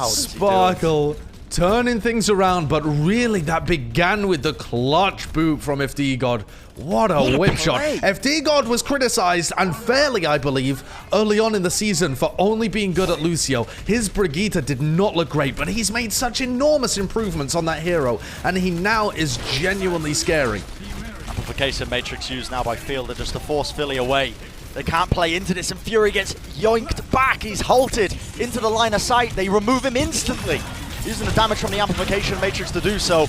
Sparkle turning things around, but really that began with the clutch boot from FD God. What a whip shot. FD God was criticized unfairly, I believe, early on in the season for only being good at Lucio. His Brigitte did not look great, but he's made such enormous improvements on that hero, and he now is genuinely scary. Amplification matrix used now by Fielder just to force Philly away. They can't play into this, and Fury gets yoinked back. He's halted into the line of sight. They remove him instantly, using the damage from the amplification matrix to do so.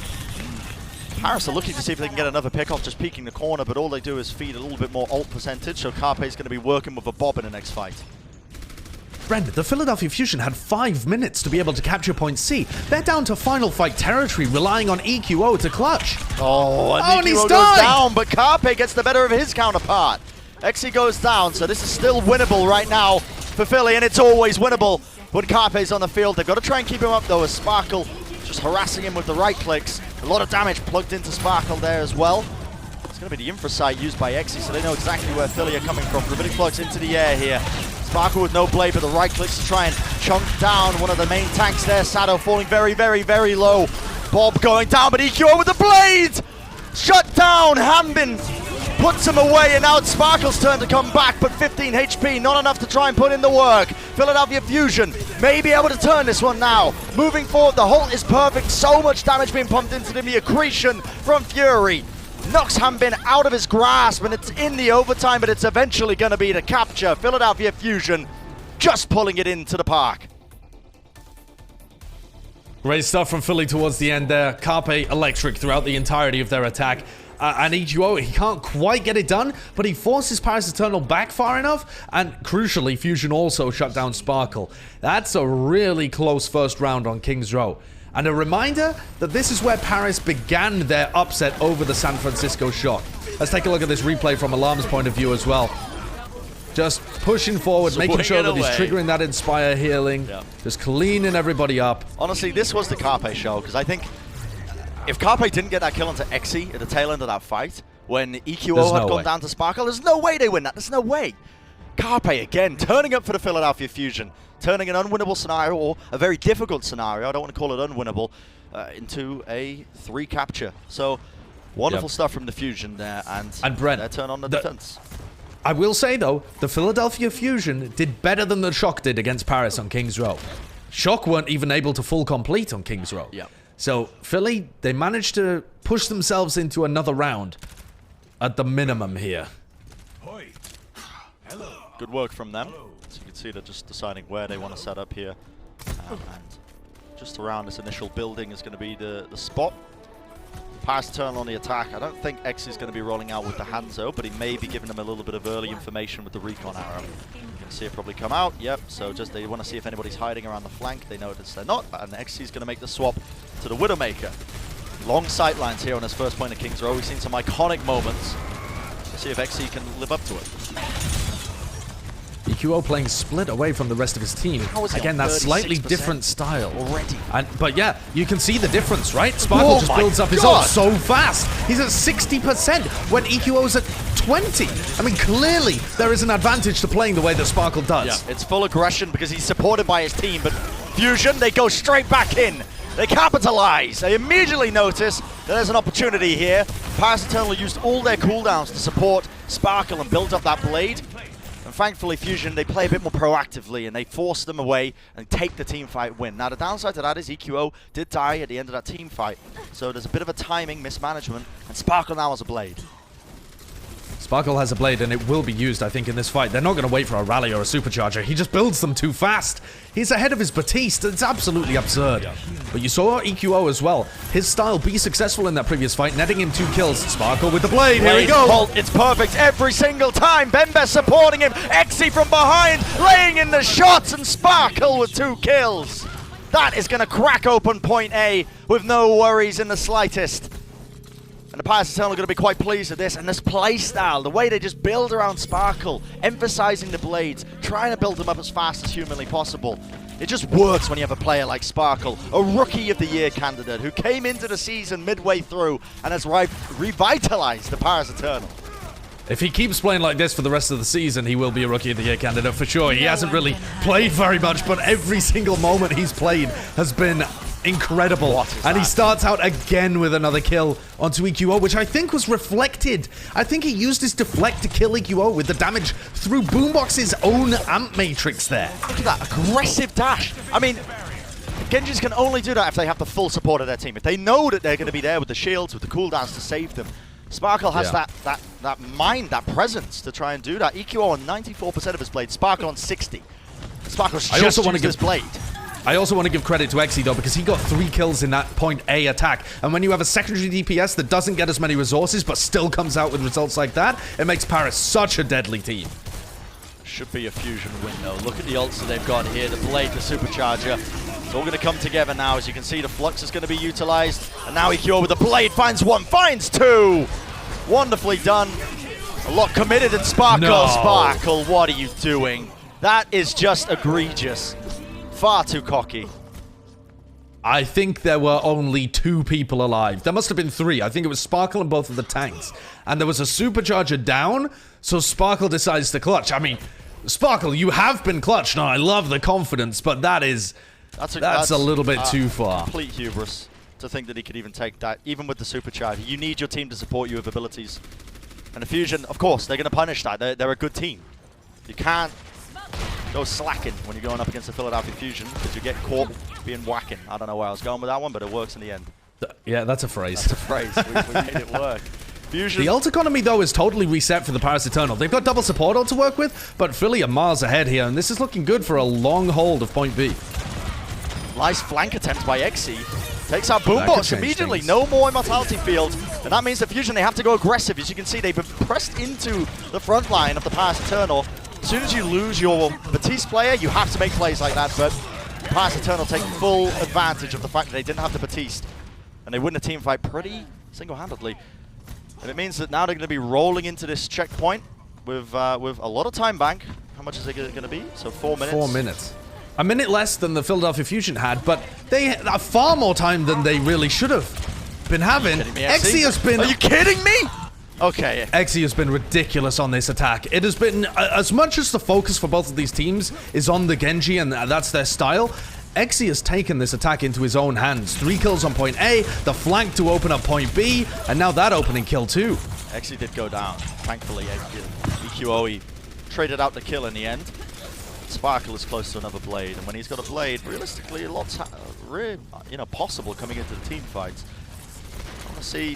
Paris are looking to see if they can get another pick off, just peeking the corner, but all they do is feed a little bit more ult percentage, so Carpe's going to be working with a Bob in the next fight. Brendan, the Philadelphia Fusion had 5 minutes to be able to capture point C. They're down to final fight territory, relying on EQO to clutch. Oh, and EQO goes down, but Carpe gets the better of his counterpart. Exi goes down, so this is still winnable right now for Philly, and it's always winnable when Carpe's on the field. They've got to try and keep him up, though, as Sparkle just harassing him with the right clicks. A lot of damage plugged into Sparkle there as well. It's going to be the infra site used by Exi, so they know exactly where Philly are coming from. Gravitic Flux into the air here. Sparkle with no blade, but the right clicks to try and chunk down one of the main tanks there. Sado falling very, very, very low. Bob going down, but EQO with the blade! Shut down! Hanbin puts him away, and now it's Sparkle's turn to come back, but 15 HP, not enough to try and put in the work. Philadelphia Fusion may be able to turn this one now. Moving forward, the halt is perfect. So much damage being pumped into them. The accretion from Fury knocks Hanbin out of his grasp, and it's in the overtime, but it's eventually going to be the capture. Philadelphia Fusion just pulling it into the park. Great stuff from Philly towards the end there. Carpe electric throughout the entirety of their attack. And EQO, he can't quite get it done, but he forces Paris Eternal back far enough, and crucially, Fusion also shut down Sparkle. That's a really close first round on King's Row. And a reminder that this is where Paris began their upset over the San Francisco Shock. Let's take a look at this replay from Alarm's point of view as well. Just pushing forward, making sure that he's triggering that Inspire healing, just cleaning everybody up. Honestly, this was the Carpe show, because I think if Carpe didn't get that kill onto Exi at the tail end of that fight, when EQO had gone down to Sparkle, there's no way they win that. There's no way. Carpe, again, turning up for the Philadelphia Fusion, turning an unwinnable scenario, or a very difficult scenario, I don't want to call it unwinnable, into a 3 capture. So Wonderful stuff from the Fusion there, and Brent, their turn on the defense. I will say, though, the Philadelphia Fusion did better than the Shock did against Paris on King's Row. Shock weren't even able to full complete on King's Row. Yeah. So, Philly, they managed to push themselves into another round at the minimum here. Good work from them. So you can see they're just deciding where they want to set up here. And just around this initial building is going to be the spot. Pass turn on the attack. I don't think X is going to be rolling out with the Hangzhou, but he may be giving them a little bit of early information with the recon arrow. You can see it probably come out. Yep, so just they want to see if anybody's hiding around the flank. They notice they're not, and XC is going to make the swap to the Widowmaker. Long sight lines here on his first point of King's Row. We've seen some iconic moments. Let's see if XC can live up to it. EQO playing split away from the rest of his team. Again, that slightly different style. Already. But yeah, you can see the difference, right? Sparkle just builds up his ult so fast. He's at 60% when EQO's at 20. I mean, clearly there is an advantage to playing the way that Sparkle does. Yeah, it's full aggression because he's supported by his team, but Fusion, they go straight back in. They capitalize. They immediately notice that there's an opportunity here. Paris Eternal used all their cooldowns to support Sparkle and build up that blade. And thankfully, Fusion, they play a bit more proactively and they force them away and take the team fight win. Now, the downside to that is EQO did die at the end of that team fight. So there's a bit of a timing mismanagement, and Sparkle now has a blade. Sparkle has a blade, and it will be used, I think, in this fight. They're not going to wait for a rally or a supercharger. He just builds them too fast. He's ahead of his Batiste. It's absolutely absurd. Yeah. But you saw EQO as well. His style be successful in that previous fight, netting him 2 kills. Sparkle with the blade. Here we go. Bolt, it's perfect every single time. Bembe supporting him. Exi from behind, laying in the shots, and Sparkle with 2 kills. That is going to crack open point A with no worries in the slightest. And the Paris Eternal are going to be quite pleased with this, and this play style, the way they just build around Sparkle, emphasizing the blades, trying to build them up as fast as humanly possible. It just works when you have a player like Sparkle, a Rookie of the Year candidate who came into the season midway through and has revitalized the Paris Eternal. If he keeps playing like this for the rest of the season, he will be a Rookie of the Year candidate for sure. He hasn't really played very much, but every single moment he's played has been incredible. And he starts out again with another kill onto EQO, which I think was reflected. I think he used his deflect to kill EQO with the damage through Boombox's own amp matrix there. Look at that aggressive dash. I mean, Genjis can only do that if they have the full support of their team. If they know that they're going to be there with the shields, with the cooldowns to save them. Sparkle has that mind, that presence to try and do that. EQO on 94% of his blade, Sparkle on 60. Sparkle's just used his blade. I also want to give credit to Exi though, because he got 3 kills in that point A attack. And when you have a secondary DPS that doesn't get as many resources but still comes out with results like that, it makes Paris such a deadly team. Should be a Fusion win though. Look at the ults that they've got here, the blade, the supercharger. It's all going to come together now. As you can see, the flux is going to be utilized. And now EQO with the blade finds 1, finds 2. Wonderfully done. A lot committed in Sparkle. No. Sparkle, what are you doing? That is just egregious. Far too cocky. I think there were only 2 people alive. There must have been 3. I think it was Sparkle and both of the tanks. And there was a supercharger down, so Sparkle decides to clutch. I mean, Sparkle, you have been clutched. Now, I love the confidence, but that's a little bit too far. Complete hubris to think that he could even take that, even with the supercharger. You need your team to support you with abilities. And the Fusion, of course, they're going to punish that. They're a good team. You can't go slacking when you're going up against the Philadelphia Fusion, because you get caught being whacking. I don't know where I was going with that one, but it works in the end. Yeah, that's a phrase. That's a phrase. we made it work. Fusion. The ult economy, though, is totally reset for the Paris Eternal. They've got double support ult to work with, but Philly are miles ahead here, and this is looking good for a long hold of point B. Nice flank attempt by Exi. Takes out Boombox immediately. No more Immortality Field. And that means the Fusion, they have to go aggressive. As you can see, they've been pressed into the front line of the Paris Eternal. As soon as you lose your Batiste player, you have to make plays like that, but Paris Eternal take full advantage of the fact that they didn't have the Batiste. And they win the team fight pretty single-handedly. And it means that now they're going to be rolling into this checkpoint with a lot of time bank. How much is it going to be? So 4 minutes? 4 minutes. A minute less than the Philadelphia Fusion had, but they have far more time than they really should have been having. Exi has been... Are you kidding me? Okay. Exi has been ridiculous on this attack. It has been, as much as the focus for both of these teams is on the Genji and that's their style, Exi has taken this attack into his own hands. 3 kills on point A, the flank to open up point B, and now that opening kill too. Exi did go down, thankfully. EQO, he traded out the kill in the end. Sparkle is close to another blade, and when he's got a blade, realistically, a lot's possible coming into the team fights. I want to see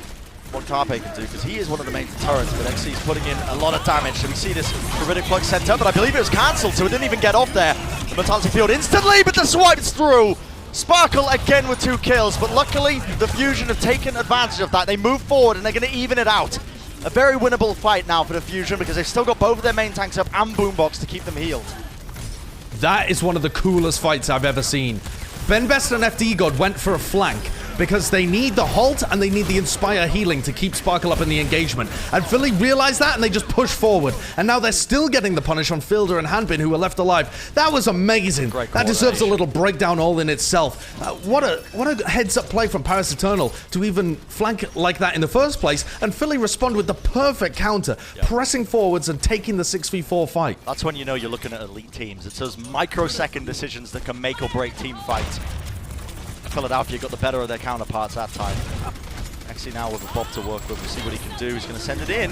what Carpe can do, because he is one of the main deterrents, but Exi's putting in a lot of damage. So we see this Gravitic Plug sent up, but I believe it was cancelled, so it didn't even get off there. The Mortality Field instantly, but the swipe's through! Sparkle again with 2 kills, but luckily the Fusion have taken advantage of that. They move forward and they're going to even it out. A very winnable fight now for the Fusion, because they've still got both of their main tanks up and Boombox to keep them healed. That is one of the coolest fights I've ever seen. Ben Best and FD God went for a flank because they need the halt and they need the Inspire healing to keep Sparkle up in the engagement. And Philly realized that and they just pushed forward. And now they're still getting the punish on Fielder and Hanbin, who were left alive. That was amazing. That deserves a little breakdown all in itself. What a heads-up play from Paris Eternal to even flank like that in the first place. And Philly respond with the perfect counter, pressing forwards and taking the 6v4 fight. That's when you know you're looking at elite teams. It's those microsecond decisions that can make or break team fights. Philadelphia got the better of their counterparts that time. Exi now with a Bob to work with. We'll see what he can do. He's going to send it in.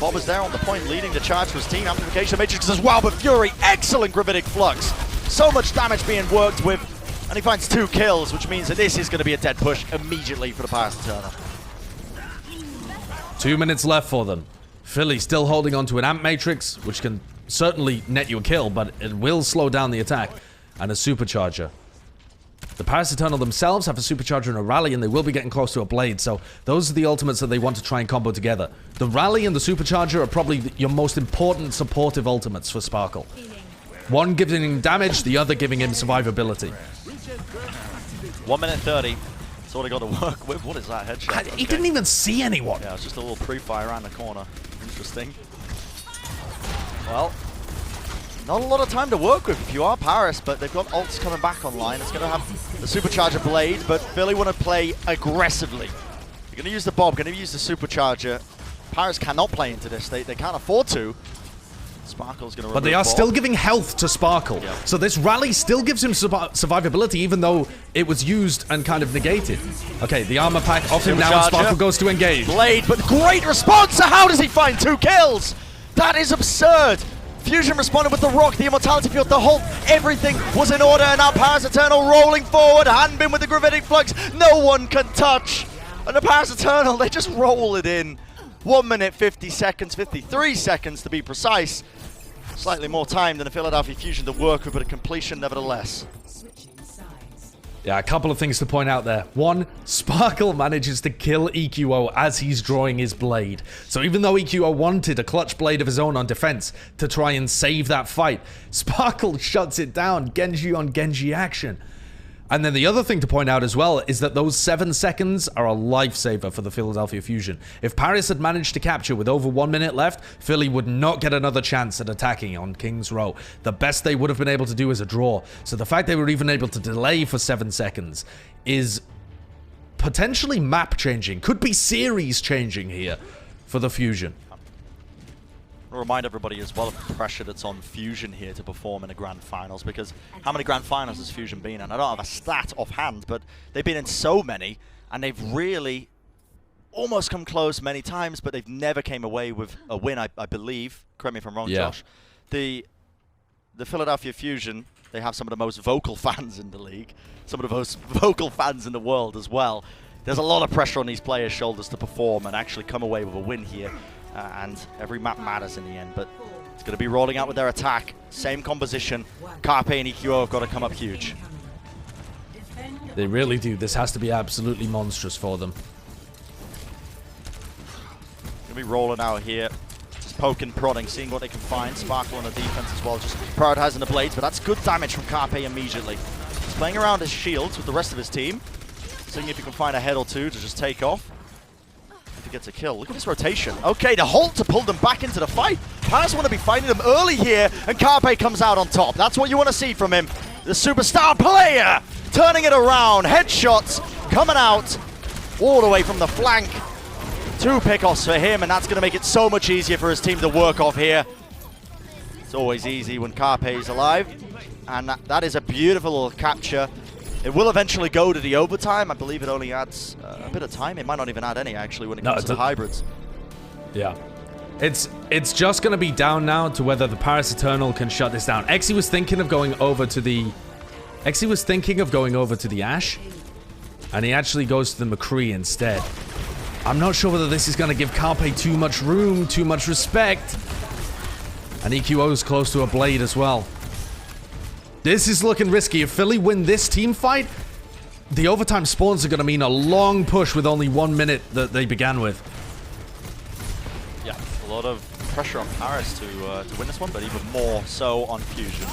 Bob is there on the point, leading the charge for his team. Amplification Matrix as well, but Fury, excellent Gravitic Flux. So much damage being worked with, and he finds 2 kills, which means that this is going to be a dead push immediately for the Paris Eternal. 2 minutes left for them. Philly still holding on to an Amp Matrix, which can certainly net you a kill, but it will slow down the attack, and a Supercharger. The Paris Eternal themselves have a Supercharger and a Rally, and they will be getting close to a Blade, so those are the ultimates that they want to try and combo together. The Rally and the Supercharger are probably your most important supportive ultimates for Sparkle. One giving him damage, the other giving him survivability. 1 minute 30. That's all they got to work with. What is that headshot? He didn't even see anyone. Yeah, it's just a little pre-fire around the corner. Interesting. Well, not a lot of time to work with if you are Paris, but they've got ults coming back online. It's going to have the Supercharger Blade, but Philly want to play aggressively. They're going to use the Bob, going to use the Supercharger. Paris cannot play into this. They can't afford to. Sparkle's going to But they are still giving health to Sparkle. Yeah. So this Rally still gives him survivability, even though it was used and kind of negated. Okay, the armor pack off him now, and Sparkle goes to engage. Blade, but great response! So how does he find 2 kills? That is absurd! Fusion responded with the rock, the immortality field, the halt, everything was in order, and now Paris Eternal rolling forward, Hanbin with the Gravitic Flux, no one can touch! And the Paris Eternal, they just roll it in. 1 minute 50 seconds, 53 seconds to be precise. Slightly more time than the Philadelphia Fusion to work with, but a completion nevertheless. Yeah, a couple of things to point out there. One, Sparkle manages to kill EQO as he's drawing his blade. So even though EQO wanted a clutch blade of his own on defense to try and save that fight, Sparkle shuts it down. Genji on Genji action. And then the other thing to point out as well is that those 7 seconds are a lifesaver for the Philadelphia Fusion. If Paris had managed to capture with over 1 minute left, Philly would not get another chance at attacking on King's Row. The best they would have been able to do is a draw. So the fact they were even able to delay for 7 seconds is potentially map changing. Could be series changing here for the Fusion. I'll remind everybody as well of the pressure that's on Fusion here to perform in the Grand Finals, because how many Grand Finals has Fusion been in? I don't have a stat offhand, but they've been in so many, and they've really almost come close many times, but they've never came away with a win, I believe. Correct me if I'm wrong, Josh. The Philadelphia Fusion, they have some of the most vocal fans in the league, some of the most vocal fans in the world as well. There's a lot of pressure on these players' shoulders to perform and actually come away with a win here. And every map matters in the end, but it's going to be rolling out with their attack. Same composition. Carpe and EQO have got to come up huge. They really do. This has to be absolutely monstrous for them. Going to be rolling out here. Just poking, prodding, seeing what they can find. Sparkle on the defense as well, just prioritizing the blades, but that's good damage from Carpe immediately. He's playing around his shields with the rest of his team, seeing if he can find a head or two to just take off. He gets a kill. Look at this rotation. Okay, the halt to pull them back into the fight. Paris want to be fighting them early here, and Carpe comes out on top. That's what you want to see from him. The superstar player turning it around. Headshots coming out all the way from the flank. 2 pickoffs for him, and that's going to make it so much easier for his team to work off here. It's always easy when Carpe is alive. and that is a beautiful little capture. It will eventually go to the overtime. I believe it only adds a bit of time. It might not even add any, actually, when it comes to the hybrids. Yeah. It's just going to be down now to whether the Paris Eternal can shut this down. Exi was thinking of going over to the... Ash, and he actually goes to the McCree instead. I'm not sure whether this is going to give Carpe too much room, too much respect. And EQO's close to a blade as well. This is looking risky. If Philly win this team fight, the overtime spawns are going to mean a long push with only 1 minute that they began with. Yeah, a lot of pressure on Paris to win this one, but even more so on Fusion.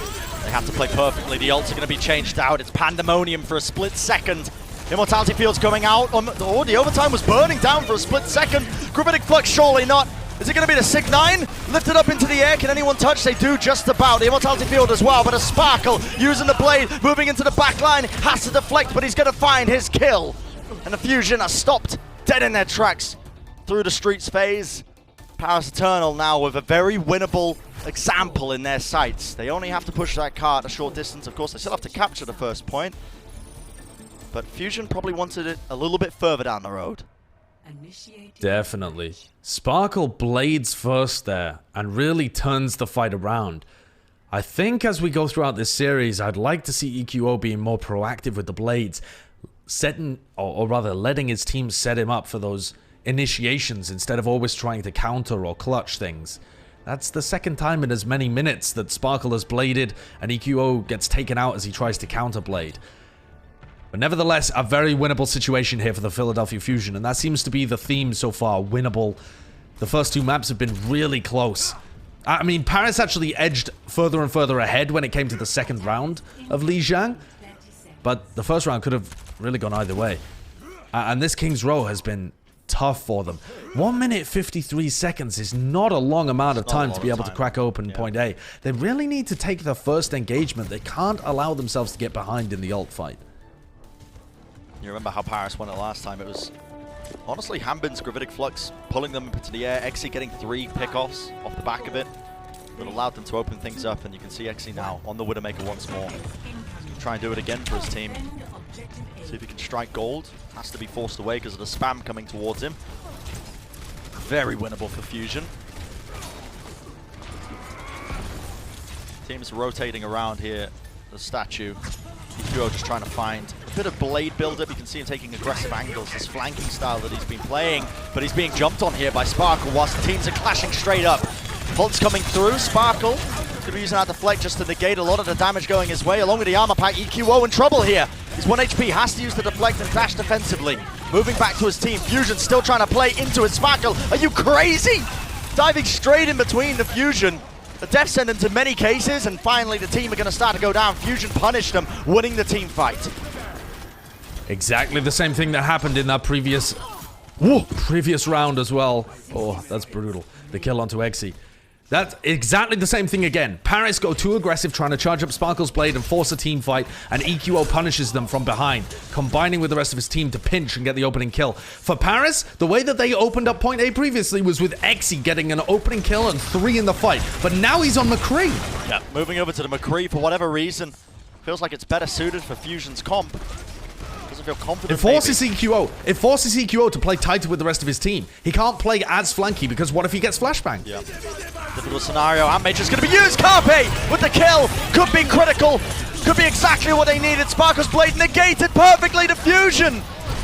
They have to play perfectly. The ults are going to be changed out. It's pandemonium for a split second. Immortality Field's going out. Oh, the overtime was burning down for a split second. Gravitic Flux, surely not. Is it going to be the Sig 9? Lifted up into the air. Can anyone touch? They do just about. The Immortality Field as well, but a Sparkle using the blade, moving into the back line. Has to deflect, but he's going to find his kill. And the Fusion are stopped dead in their tracks through the Streets phase. Paris Eternal now with a very winnable example in their sights. They only have to push that cart a short distance. Of course, they still have to capture the first point. But Fusion probably wanted it a little bit further down the road. Definitely. Sparkle blades first there and really turns the fight around. I think as we go throughout this series, I'd like to see EQO being more proactive with the blades, setting, or rather letting his team set him up for those initiations instead of always trying to counter or clutch things. That's the second time in as many minutes that Sparkle has bladed and EQO gets taken out as he tries to counterblade. But nevertheless, a very winnable situation here for the Philadelphia Fusion, and that seems to be the theme so far, winnable. The first two maps have been really close. I mean, Paris actually edged further and further ahead when it came to the second round of Lijiang, but the first round could have really gone either way. And this King's Row has been tough for them. 1 minute 53 seconds is not a long amount of time to be able to crack open point A. They really need to take the first engagement. They can't allow themselves to get behind in the ult fight. You remember how Paris won it last time? It was honestly Hambin's Gravitic Flux pulling them into the air. Exi getting 3 pickoffs off the back of it that allowed them to open things up, and you can see Exi now on the Widowmaker once more. He's going to try and do it again for his team. See if he can strike gold. Has to be forced away because of the spam coming towards him. Very winnable for Fusion. Teams rotating around here. The statue. EQO just trying to find a bit of blade build-up. You can see him taking aggressive angles, this flanking style that he's been playing, but he's being jumped on here by Sparkle whilst the teams are clashing straight up. Pulse coming through. Sparkle going to be using that deflect just to negate a lot of the damage going his way, along with the armor pack. EQO in trouble here. He's 1 HP, has to use the deflect and dash defensively. Moving back to his team. Fusion still trying to play into it. Sparkle, are you crazy? Diving straight in between the Fusion. The death sentence in many cases, and finally the team are going to start to go down. Fusion punished them, winning the team fight. Exactly the same thing that happened in that previous round as well. Oh, that's brutal. The kill onto Exi. That's exactly the same thing again. Paris go too aggressive trying to charge up Sparkle's blade and force a team fight, and EQO punishes them from behind, combining with the rest of his team to pinch and get the opening kill. For Paris, the way that they opened up point A previously was with Exi getting an opening kill and 3 in the fight, but now he's on McCree. Yeah, moving over to the McCree for whatever reason. Feels like it's better suited for Fusion's comp. Doesn't feel confident. It forces EQO to play tighter with the rest of his team. He can't play as flanky because what if he gets flashbang? Yeah. Difficult scenario. Antmage is going to be used. Carpe with the kill. Could be critical. Could be exactly what they needed. Sparkle's blade negated perfectly to Fusion.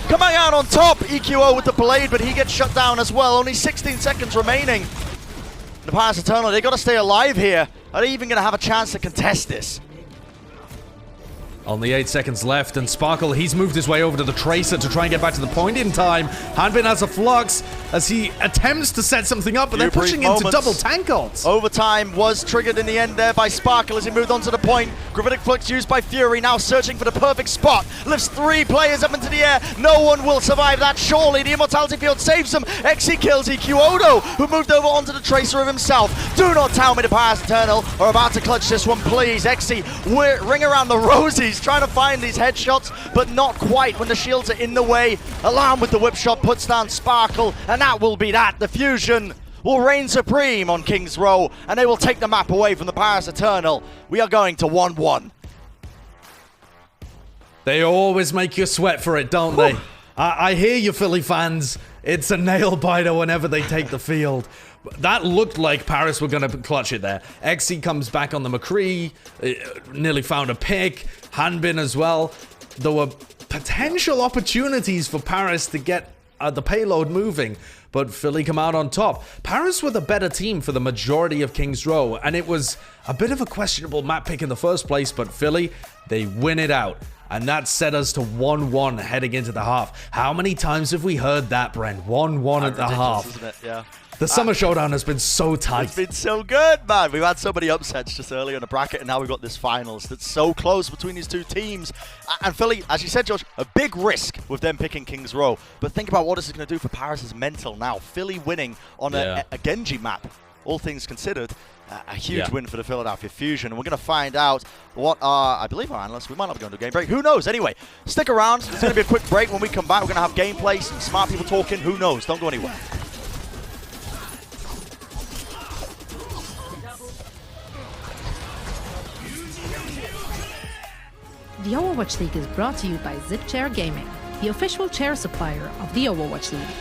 Coming out on top. EQO with the blade, but he gets shut down as well. Only 16 seconds remaining. The Paris Eternal, they got to stay alive here. Are they even going to have a chance to contest this? Only 8 seconds left, and Sparkle, he's moved his way over to the Tracer to try and get back to the point in time. Hanbin has a flux as he attempts to set something up, but they're pushing into double tank ults. Overtime was triggered in the end there by Sparkle as he moved on to the point. Gravitic Flux used by Fury, now searching for the perfect spot. Lifts 3 players up into the air. No one will survive that, surely. The Immortality Field saves him. Exi kills EQO, who moved over onto the Tracer of himself. Do not tell me the Paris Eternal are about to clutch this one, please. Exi, ring around the rosies, trying to find these headshots, but not quite when the shields are in the way. Alarm with the whip shot puts down Sparkle, and that will be that. The Fusion will reign supreme on King's Row, and they will take the map away from the Paris Eternal. We are going to 1-1. They always make you sweat for it, don't they? I hear you, Philly fans. It's a nail-biter whenever they take the field. That looked like Paris were going to clutch it there. XC comes back on the McCree. Nearly found a pick. Hanbin as well. There were potential opportunities for Paris to get the payload moving, but Philly come out on top. Paris were the better team for the majority of King's Row, and it was a bit of a questionable map pick in the first place, but Philly, they win it out. And that set us to 1-1 heading into the half. How many times have we heard that, Brent? 1-1 at the half. Isn't it? Yeah. The Summer Showdown has been so tight. It's been so good, man. We've had so many upsets just earlier in the bracket, and now we've got this finals that's so close between these two teams. And Philly, as you said, Josh, a big risk with them picking King's Row. But think about what this is going to do for Paris' mental now. Philly winning on a Genji map, all things considered. A huge win for the Philadelphia Fusion. And we're going to find out what I believe our analysts, we might not be going to a game break. Who knows? Anyway, stick around. It's going to be a quick break. When we come back, we're going to have gameplay, some smart people talking. Who knows? Don't go anywhere. The Overwatch League is brought to you by ZipChair Gaming, the official chair supplier of the Overwatch League.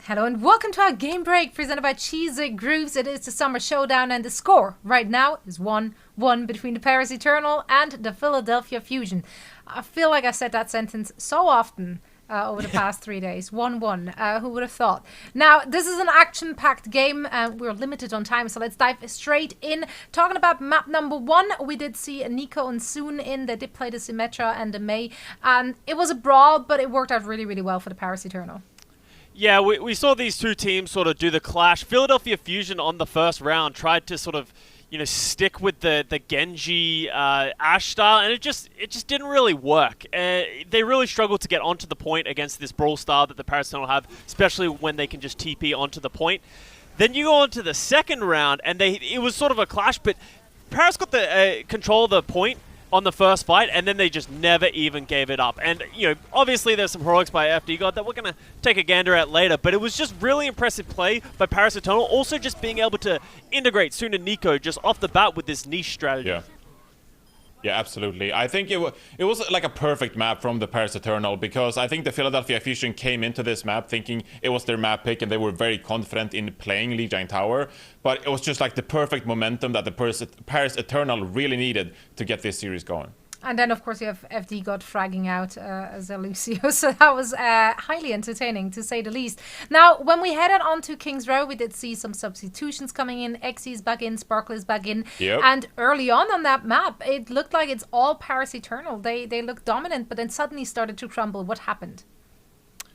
Hello and welcome to our game break presented by Cheese Grooves. It is the Summer Showdown and the score right now is 1-1 between the Paris Eternal and the Philadelphia Fusion. I feel like I said that sentence so often over the past 3 days. 1-1. Who would have thought? Now, this is an action-packed game. We're limited on time, so let's dive straight in. Talking about map number 1, we did see Nico and Soon in. They did play the Symmetra and the May. And it was a brawl, but it worked out really, really well for the Paris Eternal. Yeah, we saw these two teams sort of do the clash. Philadelphia Fusion on the first round tried to sort of, stick with the Genji Ashe style, and it just didn't really work. They really struggled to get onto the point against this Brawl style that the Paris Eternal have, especially when they can just TP onto the point. Then you go on to the second round, and it was sort of a clash, but Paris got the control of the point on the first fight, and then they just never even gave it up. And, obviously there's some heroics by FD God that we're going to take a gander at later, but it was just really impressive play by Paris Eternal. Also just being able to integrate Sun and Nico just off the bat with this niche strategy. Yeah, absolutely. I think it was like a perfect map from the Paris Eternal, because I think the Philadelphia Fusion came into this map thinking it was their map pick and they were very confident in playing Lijiang Tower, but it was just like the perfect momentum that the Paris Eternal really needed to get this series going. And then, of course, you have FD God fragging out as a Lucio. So that was highly entertaining, to say the least. Now, when we headed on to King's Row, we did see some substitutions coming in. Xy's back in, Sparkle is back in. Yep. And early on that map, it looked like it's all Paris Eternal. They looked dominant, but then suddenly started to crumble. What happened?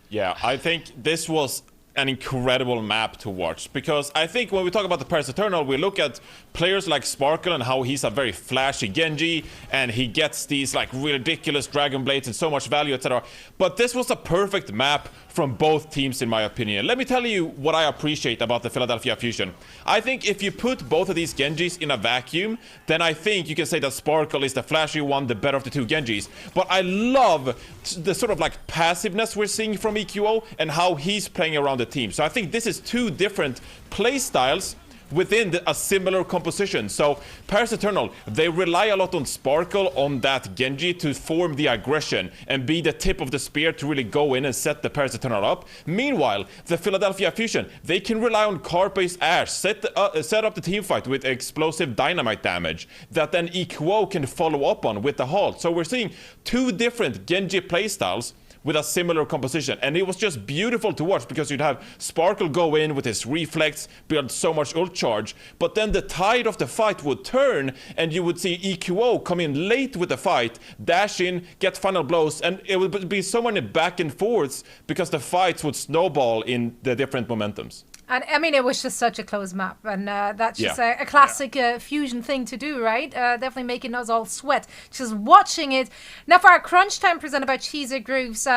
Yeah, I think this was an incredible map to watch, because I think when we talk about the Paris Eternal, we look at players like Sparkle and how he's a very flashy Genji and he gets these like ridiculous Dragon Blades and so much value, etc. But this was a perfect map from both teams, in my opinion. Let me tell you what I appreciate about the Philadelphia Fusion. I think if you put both of these Genjis in a vacuum, then I think you can say that Sparkle is the flashy one, the better of the two Genjis. But I love the sort of like passiveness we're seeing from EQO and how he's playing around the team. So I think this is two different play styles within a similar composition. So Paris Eternal, they rely a lot on Sparkle, on that Genji, to form the aggression and be the tip of the spear to really go in and set the Paris Eternal up. Meanwhile, the Philadelphia Fusion, they can rely on Carpe's Ashe, set up the team fight with explosive dynamite damage that then EQO can follow up on with the halt. So we're seeing two different Genji playstyles with a similar composition, and it was just beautiful to watch, because you'd have Sparkle go in with his reflex, build so much ult charge, but then the tide of the fight would turn and you would see EQO come in late with the fight, dash in, get final blows, and it would be so many back and forths because the fights would snowball in the different momentums. And I mean, it was just such a close map, and that's just a classic Fusion thing to do, right? Definitely making us all sweat just watching it. Now, for our crunch time presented by Cheezer Grooves,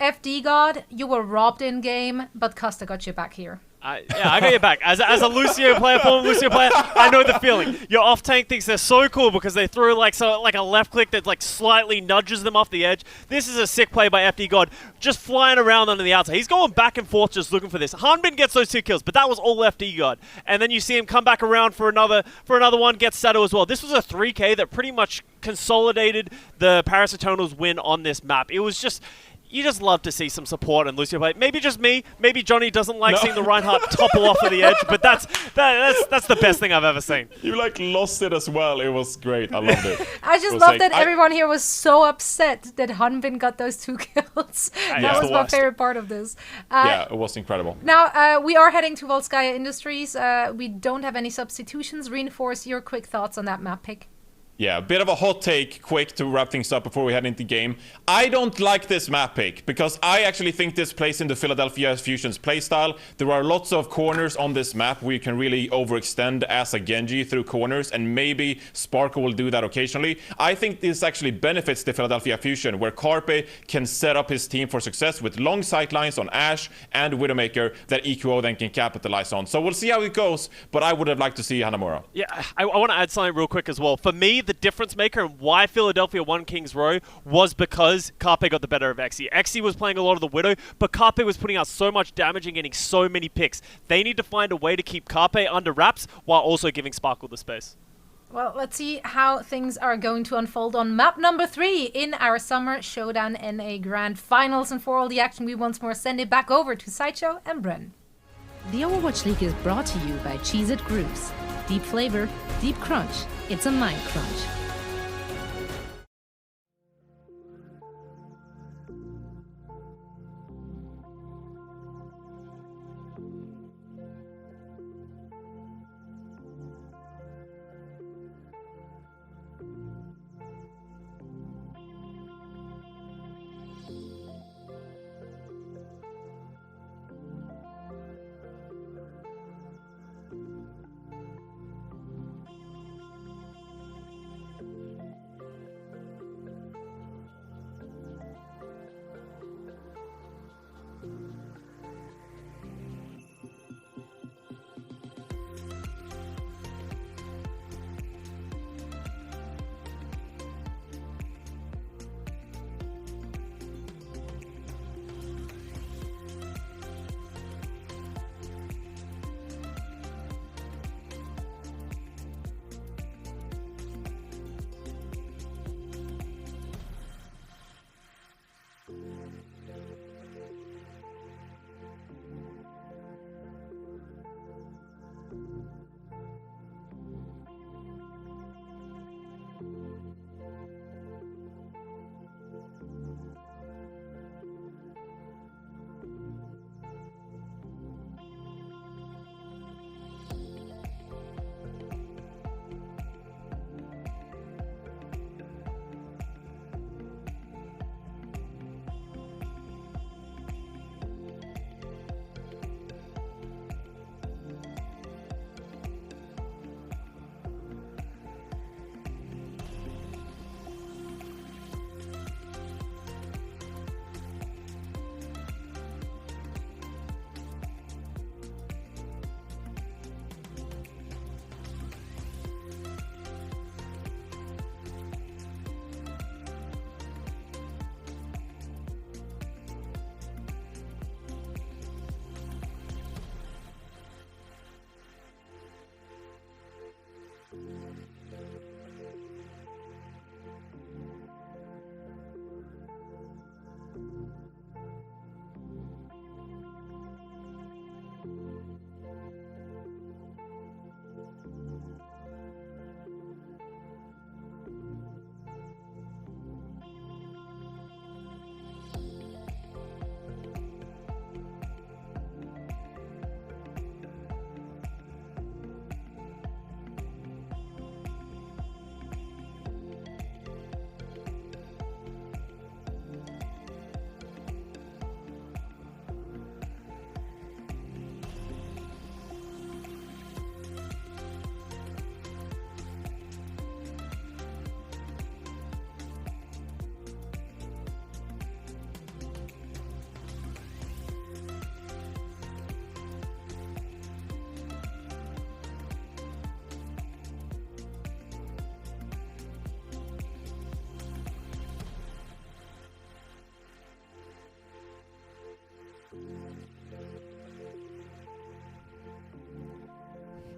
FD God, you were robbed in game, but Costa got you back here. I got you back. As a Lucio player, former Lucio player, I know the feeling. Your off-tank thinks they're so cool because they throw like a left click that like slightly nudges them off the edge. This is a sick play by FD God, just flying around under the outside. He's going back and forth just looking for this. Hanbin gets those 2 kills, but that was all FD God. And then you see him come back around for another one, gets Sato as well. This was a 3K that pretty much consolidated the Paris Eternals win on this map. It was just... You just love to see some support and Lucio play. Maybe just me. Maybe Johnny doesn't like seeing the Reinhardt topple off of the edge, but that's the best thing I've ever seen. You like lost it as well. It was great. I loved it. I just love that everyone here was so upset that Hanbin got those 2 kills. That was my favorite part of this. Yeah, it was incredible. Now, we are heading to Volskaya Industries. We don't have any substitutions. Reinforce your quick thoughts on that map pick. Yeah, a bit of a hot take, quick, to wrap things up before we head into game. I don't like this map pick, because I actually think this plays into Philadelphia Fusion's playstyle. There are lots of corners on this map where you can really overextend as a Genji through corners, and maybe Sparkle will do that occasionally. I think this actually benefits the Philadelphia Fusion, where Carpe can set up his team for success with long sightlines on Ashe and Widowmaker that EQO then can capitalize on. So we'll see how it goes, but I would have liked to see Hanamura. Yeah, I want to add something real quick as well. For me, the difference maker and why Philadelphia won King's Row was because Carpe got the better of Xy. Xy was playing a lot of the Widow, but Carpe was putting out so much damage and getting so many picks. They need to find a way to keep Carpe under wraps while also giving Sparkle the space. Well, let's see how things are going to unfold on map number 3 in our Summer Showdown NA Grand Finals. And for all the action, we once more send it back over to Sideshow and Bren. The Overwatch League is brought to you by Cheez-It Groups. Deep flavor, deep crunch. It's a mind crunch.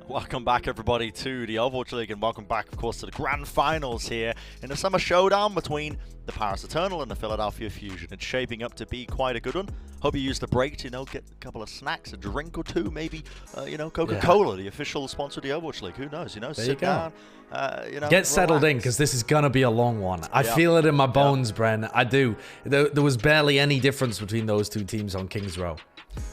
Welcome back, everybody, to the Overwatch League, and welcome back, of course, to the grand finals here in the Summer Showdown between the Paris Eternal and the Philadelphia Fusion. It's shaping up to be quite a good one. Hope you use the break to, get a couple of snacks, a drink or two, maybe, Coca-Cola, the official sponsor of the Overwatch League. Who knows, sit down, Get settled in, because this is going to be a long one. I feel it in my bones, Bren. I do. There was barely any difference between those two teams on King's Row.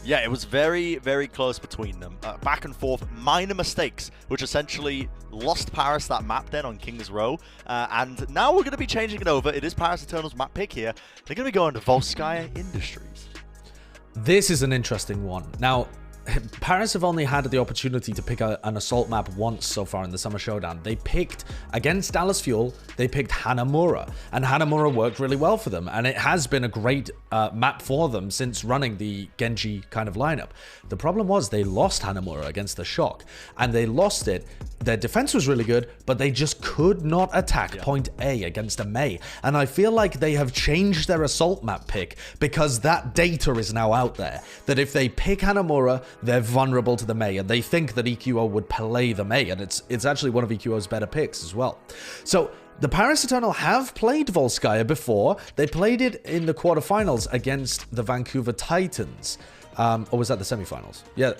Yeah, it was very, very close between them. Back and forth, minor mistakes, which essentially lost Paris that map then on King's Row. And now we're going to be changing it over. It is Paris Eternal's map pick here. They're going to be going to Volskaya Industries. This is an interesting one. Now, Paris have only had the opportunity to pick an assault map once so far in the Summer Showdown. They picked, against Dallas Fuel, they picked Hanamura, and Hanamura worked really well for them, and it has been a great map for them since running the Genji kind of lineup. The problem was they lost Hanamura against the Shock, and they lost it. Their defense was really good, but they just could not attack point A against a Mei, and I feel like they have changed their assault map pick because that data is now out there, that if they pick Hanamura, they're vulnerable to the Mei, and they think that EQO would play the Mei, and it's actually one of EQO's better picks as well. So the Paris Eternal have played Volskaya before. They played it in the quarterfinals against the Vancouver Titans. Or was that the semifinals? Yeah.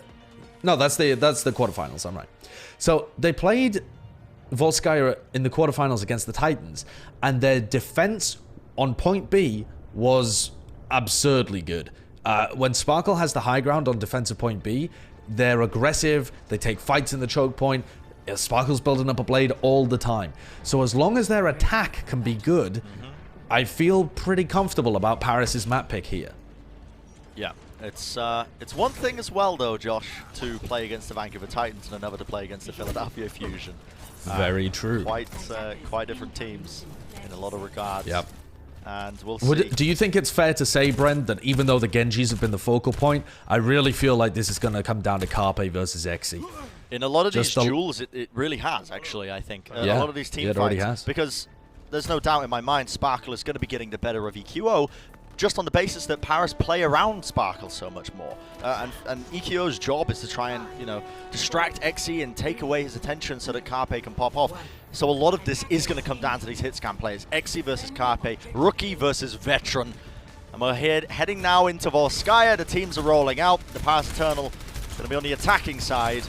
No, that's the quarterfinals, I'm right. So they played Volskaya in the quarterfinals against the Titans, and their defense on point B was absurdly good. When Sparkle has the high ground on defensive point B, they're aggressive, they take fights in the choke point, Sparkle's building up a blade all the time. So as long as their attack can be good, I feel pretty comfortable about Paris's map pick here. Yeah, it's one thing as well, though, Josh, to play against the Vancouver Titans and another to play against the Philadelphia Fusion. Very true. Quite different teams in a lot of regards. Yep. And we'll see. Do you think it's fair to say, Brent, that even though the Genjis have been the focal point, I really feel like this is going to come down to Carpe versus Exi? In a lot of these duels, it really has, actually, I think. A lot of these team fights. Already has. Because there's no doubt in my mind Sparkle is going to be getting the better of EQO, just on the basis that Paris play around Sparkle so much more. And EQO's job is to try and, distract Exi and take away his attention so that Carpe can pop off. So a lot of this is going to come down to these hit scan players. Exi versus Carpe, rookie versus veteran. And we're heading now into Volskaya. The teams are rolling out. The Paris Eternal going to be on the attacking side,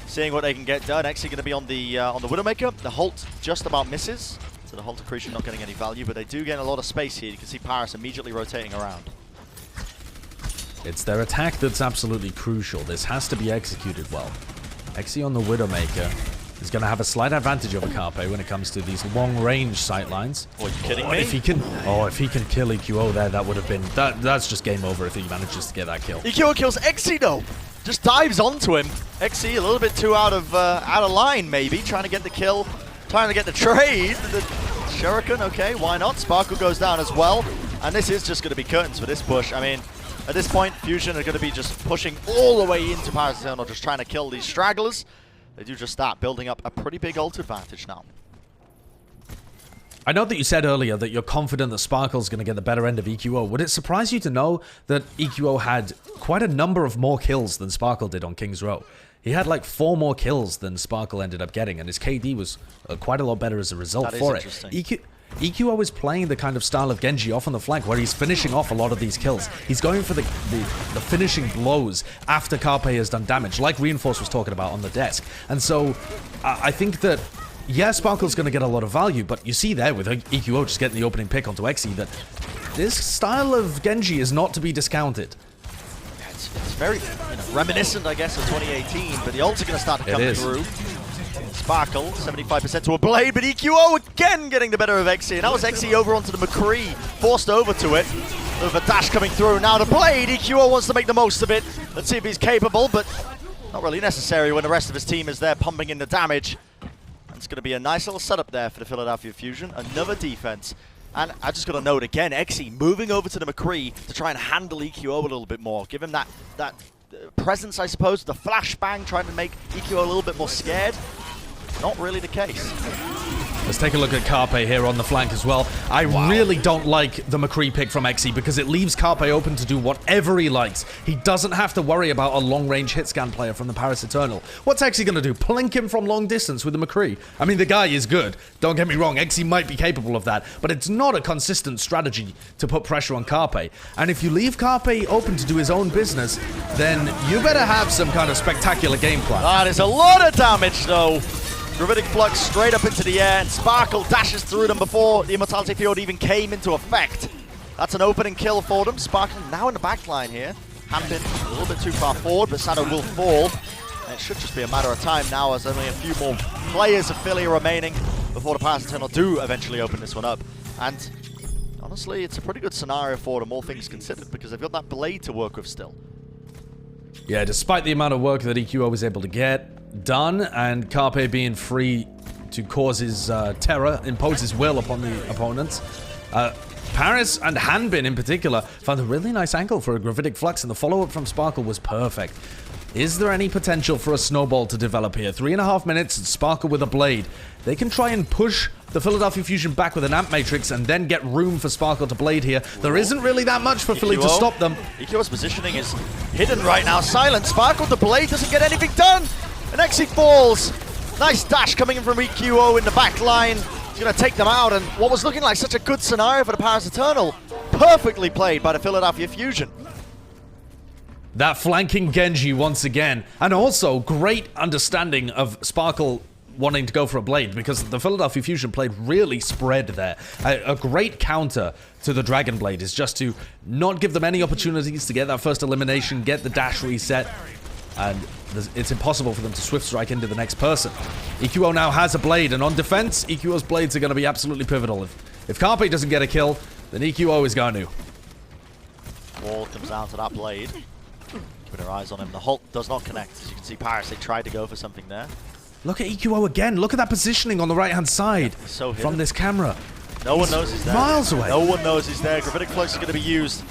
seeing what they can get done. Exi going to be on the Widowmaker. The Halt just about misses. So the Halt accretion not getting any value, but they do get a lot of space here. You can see Paris immediately rotating around. It's their attack that's absolutely crucial. This has to be executed well. Exi on the Widowmaker is going to have a slight advantage over Carpe when it comes to these long-range sightlines. Are you kidding me? If he can kill EQO there, that would have been... That's just game over if he manages to get that kill. EQO kills Exi, though. Just dives onto him. Exi a little bit too out of line, maybe, trying to get the kill. Trying to get the trade. The Shuriken, okay, why not? Sparkle goes down as well. And this is just going to be curtains for this push. I mean, at this point, Fusion are going to be just pushing all the way into Paris Eternal, just trying to kill these stragglers. They do just start building up a pretty big ult advantage now. I know that you said earlier that you're confident that Sparkle's going to get the better end of EQO. Would it surprise you to know that EQO had quite a number of more kills than Sparkle did on King's Row? He had like 4 more kills than Sparkle ended up getting, and his KD was quite a lot better as a result for it. EQO is playing the kind of style of Genji off on the flank where he's finishing off a lot of these kills. He's going for the finishing blows after Carpe has done damage, like Reinforce was talking about on the desk. And so I think that, yeah, Sparkle's going to get a lot of value, but you see there with EQO just getting the opening pick onto Exi that this style of Genji is not to be discounted. It's very reminiscent, I guess, of 2018, but the ults are going to start to come through. Sparkle, 75% to a blade, but EQO again getting the better of Exi. And that was Exi over onto the McCree, forced over to it. With a dash coming through. Now the blade, EQO wants to make the most of it. Let's see if he's capable, but not really necessary when the rest of his team is there pumping in the damage. And it's going to be a nice little setup there for the Philadelphia Fusion. Another defense. And I just got to note again, Exi moving over to the McCree to try and handle EQO a little bit more. Give him that presence, I suppose, the flashbang, trying to make EQO a little bit more scared. Not really the case. Let's take a look at Carpe here on the flank as well. I really don't like the McCree pick from Exy because it leaves Carpe open to do whatever he likes. He doesn't have to worry about a long-range hit scan player from the Paris Eternal. What's Exy going to do? Plink him from long distance with the McCree? I mean, the guy is good. Don't get me wrong. Exy might be capable of that, but it's not a consistent strategy to put pressure on Carpe. And if you leave Carpe open to do his own business, then you better have some kind of spectacular game plan. That is a lot of damage, though. Gravitic Flux straight up into the air, and Sparkle dashes through them before the Immortality Field even came into effect. That's an opening kill for them. Sparkle now in the back line here. Hanbin a little bit too far forward, but Sado will fall. And it should just be a matter of time now, as only a few more players of Philly are remaining before the Paris Eternal do eventually open this one up. And honestly, it's a pretty good scenario for them, all things considered, because they've got that blade to work with still. Yeah, despite the amount of work that EQO was able to get done, and Carpe being free to cause his terror, impose his will upon the opponents, Paris and Hanbin in particular found a really nice angle for a Gravitic Flux, and the follow-up from Sparkle was perfect. Is there any potential for a snowball to develop here? 3.5 minutes, and Sparkle with a blade. They can try and push the Philadelphia Fusion back with an Amp Matrix and then get room for Sparkle to blade here. There isn't really that much for Philly to stop them. EQO's positioning is hidden right now. Silent. Sparkle, the blade doesn't get anything done. And Exy falls. Nice dash coming in from EQO in the back line. He's going to take them out. And what was looking like such a good scenario for the Paris Eternal, perfectly played by the Philadelphia Fusion. That flanking Genji once again. And also great understanding of Sparkle wanting to go for a blade, because the Philadelphia Fusion played really spread there. A great counter to the Dragon Blade is just to not give them any opportunities to get that first elimination, get the dash reset, and it's impossible for them to swift strike into the next person. EQO now has a blade, and on defense, EQO's blades are going to be absolutely pivotal. If Carpe doesn't get a kill, then EQO is going to. Wall comes down to that blade. Keeping their eyes on him. The Halt does not connect. As you can see, Paris, they tried to go for something there. Look at EQO again. Look at that positioning on the right-hand side from this camera. No one knows he's there. Miles away. No one knows he's there. Gravitic Flux is going to be used.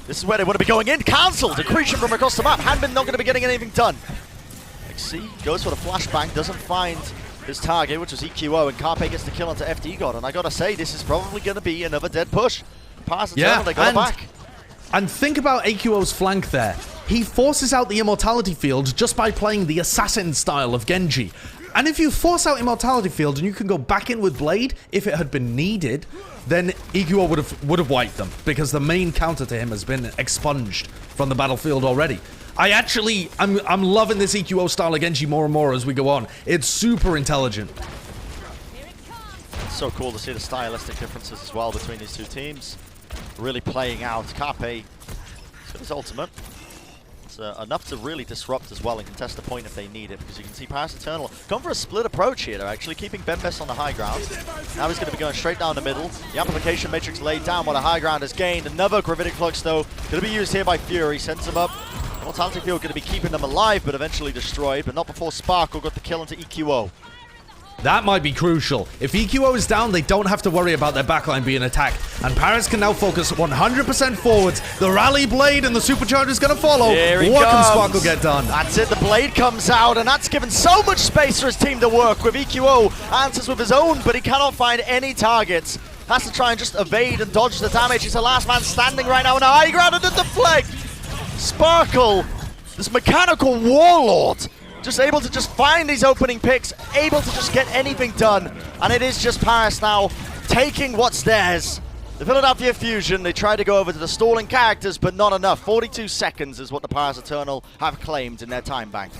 This is where they want to be going in. Cancelled. Accretion from across the map. Hanbin not going to be getting anything done. XC goes for the flashbang. Doesn't find his target, which was EQO, and Carpe gets the kill onto FD God. And I got to say, this is probably going to be another dead push. Pass the turn, they got it back. And think about AQO's flank there. He forces out the Immortality Field just by playing the Assassin style of Genji. And if you force out Immortality Field and you can go back in with Blade, if it had been needed, then EQO would have wiped them, because the main counter to him has been expunged from the battlefield already. I'm loving this EQO style of Genji more and more as we go on. It's super intelligent. It's so cool to see the stylistic differences as well between these two teams. Really playing out. Carpe, he's got his ultimate. It's enough to really disrupt as well and contest the point if they need it, because you can see Paris Eternal going for a split approach here. They're actually keeping Bembes on the high ground. Now he's going to be going straight down the middle. The amplification matrix laid down while the high ground has gained. Another Gravitic Flux though, going to be used here by Fury. Sends him up. Mortality Field going to be keeping them alive, but eventually destroyed, but not before Sparkle got the kill into EQO. That might be crucial. If EQO is down, they don't have to worry about their backline being attacked. And Paris can now focus 100% forwards. The Rally Blade and the Supercharger is going to follow. What can Sparkle get done? That's it. The Blade comes out, and that's given so much space for his team to work with. EQO answers with his own, but he cannot find any targets. Has to try and just evade and dodge the damage. He's the last man standing right now on the high ground and the deflect. Sparkle, this mechanical warlord, just able to just find these opening picks, able to just get anything done. And it is just Paris now taking what's theirs. The Philadelphia Fusion, they try to go over to the stalling characters, but not enough. 42 seconds is what the Paris Eternal have claimed in their time bank.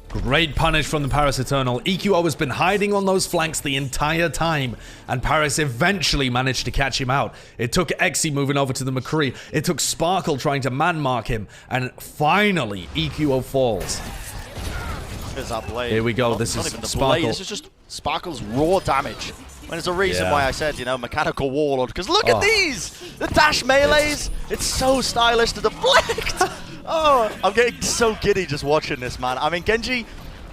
Great punish from the Paris Eternal. EQO has been hiding on those flanks the entire time, and Paris eventually managed to catch him out. It took Exy moving over to the McCree. It took Sparkle trying to man-mark him, and finally, EQO falls. Here's our blade. Here we go. This is Sparkle. This is just Sparkle's raw damage. And there's a reason why I said, you know, mechanical warlord, because look at these! The dash melees! It's so stylish to deflect! Oh, I'm getting so giddy just watching this, man. I mean, Genji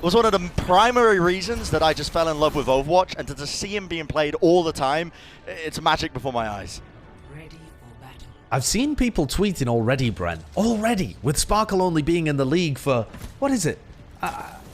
was one of the primary reasons that I just fell in love with Overwatch, and to see him being played all the time, it's magic before my eyes. I've seen people tweeting already, Brent. Already, with Sparkle only being in the league for, what is it?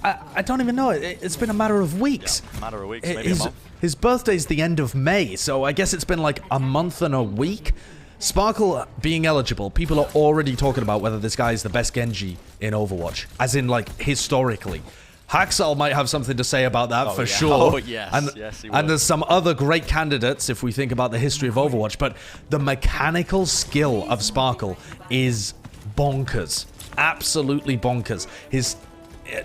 I don't even know. It's been a matter of weeks. Yeah, a matter of weeks, maybe a month. His birthday's the end of May, so I guess it's been like a month and a week. Sparkle being eligible, people are already talking about whether this guy is the best Genji in Overwatch, as in like historically. Haxal might have something to say about that for sure. Oh, yes. And there's some other great candidates if we think about the history of Overwatch, but the mechanical skill of Sparkle is bonkers. Absolutely bonkers. His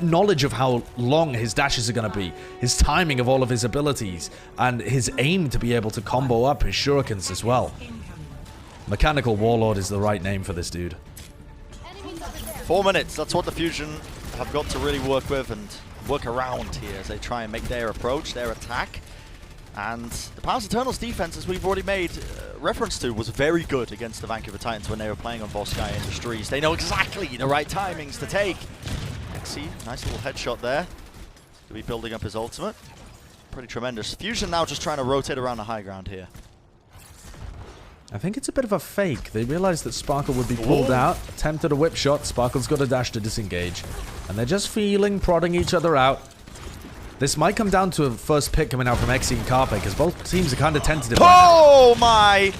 knowledge of how long his dashes are going to be, his timing of all of his abilities, and his aim to be able to combo up his shurikens as well. Mechanical Warlord is the right name for this dude. 4 minutes, that's what the Fusion have got to really work with and work around here as they try and make their approach, their attack. And the Powers Eternals defense, as we've already made reference to, was very good against the Vancouver Titans when they were playing on Volskaya Industries. They know exactly the right timings to take. Exi, nice little headshot there. To be building up his ultimate. Pretty tremendous. Fusion now just trying to rotate around the high ground here. I think it's a bit of a fake. They realized that Sparkle would be pulled out, attempted a whip shot, Sparkle's got a dash to disengage, and they're just prodding each other out. This might come down to a first pick coming out from Exi and Carpe, because both teams are kind of tentative. Oh my!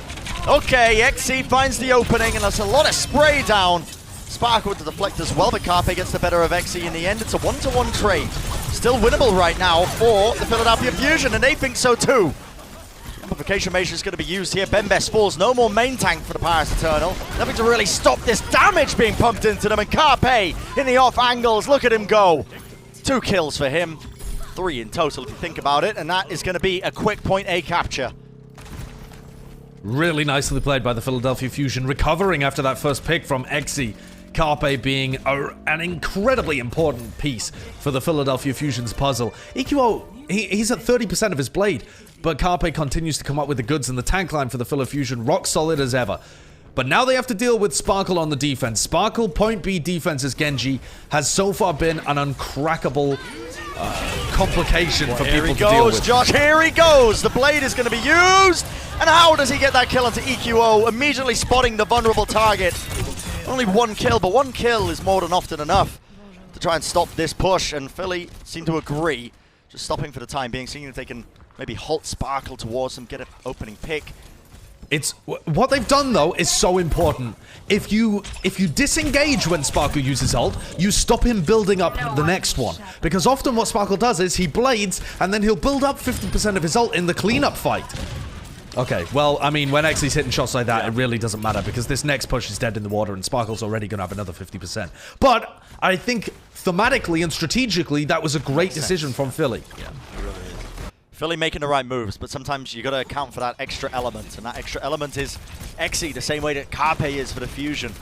Okay, Exi finds the opening, and there's a lot of spray down. Sparkle with the deflect as well, but Carpe gets the better of Exi in the end. It's a 1-to-1 trade. Still winnable right now for the Philadelphia Fusion, and they think so too. Amplification Mage is going to be used here. Bembes falls. No more main tank for the Paris Eternal. Nothing to really stop this damage being pumped into them. And Carpe in the off angles. Look at him go. 2 kills for him. 3 in total if you think about it. And that is going to be a quick point A capture. Really nicely played by the Philadelphia Fusion, recovering after that first pick from Exi. Carpe being an incredibly important piece for the Philadelphia Fusion's puzzle. EQO, he's at 30% of his blade, but Carpe continues to come up with the goods, and the tank line for the Phila Fusion rock solid as ever. But now they have to deal with Sparkle on the defense. Sparkle point B defense as Genji has so far been an uncrackable complication for people to deal with. Josh, here he goes. The blade is going to be used. And how does he get that kill onto EQO? Immediately spotting the vulnerable target. Only 1 kill, but 1 kill is more than often enough to try and stop this push. And Philly seem to agree. Just stopping for the time being, seeing if they can maybe halt Sparkle towards them, get an opening pick. It's what they've done though is so important. If you disengage when Sparkle uses ult, you stop him building up the next one. Because often what Sparkle does is he blades and then he'll build up 50% of his ult in the cleanup fight. Okay, well, I mean, when Exi's hitting shots like that, it really doesn't matter because this next push is dead in the water and Sparkle's already going to have another 50%. But I think thematically and strategically, that was a great decision from Philly. Yeah, it really is. Philly making the right moves, but sometimes you got to account for that extra element, and that extra element is Exi, the same way that Carpe is for the Fusion.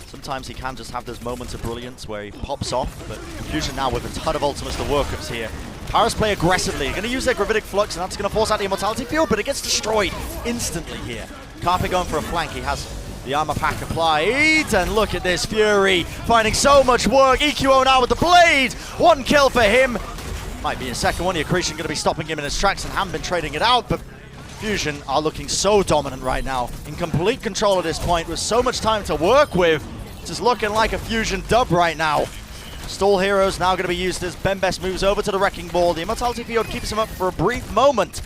Sometimes he can just have those moments of brilliance where he pops off, but Fusion now with a ton of ultimates to work with here. Paris play aggressively, going to use their Gravitic Flux, and that's going to force out the Immortality Field, but it gets destroyed instantly here. Carpe going for a flank, he has the armor pack applied, and look at this Fury finding so much work. EQO now with the blade, 1 kill for him. Might be a second one. The Accretion going to be stopping him in his tracks and haven't been trading it out, but Fusion are looking so dominant right now, in complete control at this point with so much time to work with. Just looking like a Fusion dub right now. Stall Heroes now going to be used as Bembes moves over to the Wrecking Ball. The Immortality Field keeps him up for a brief moment.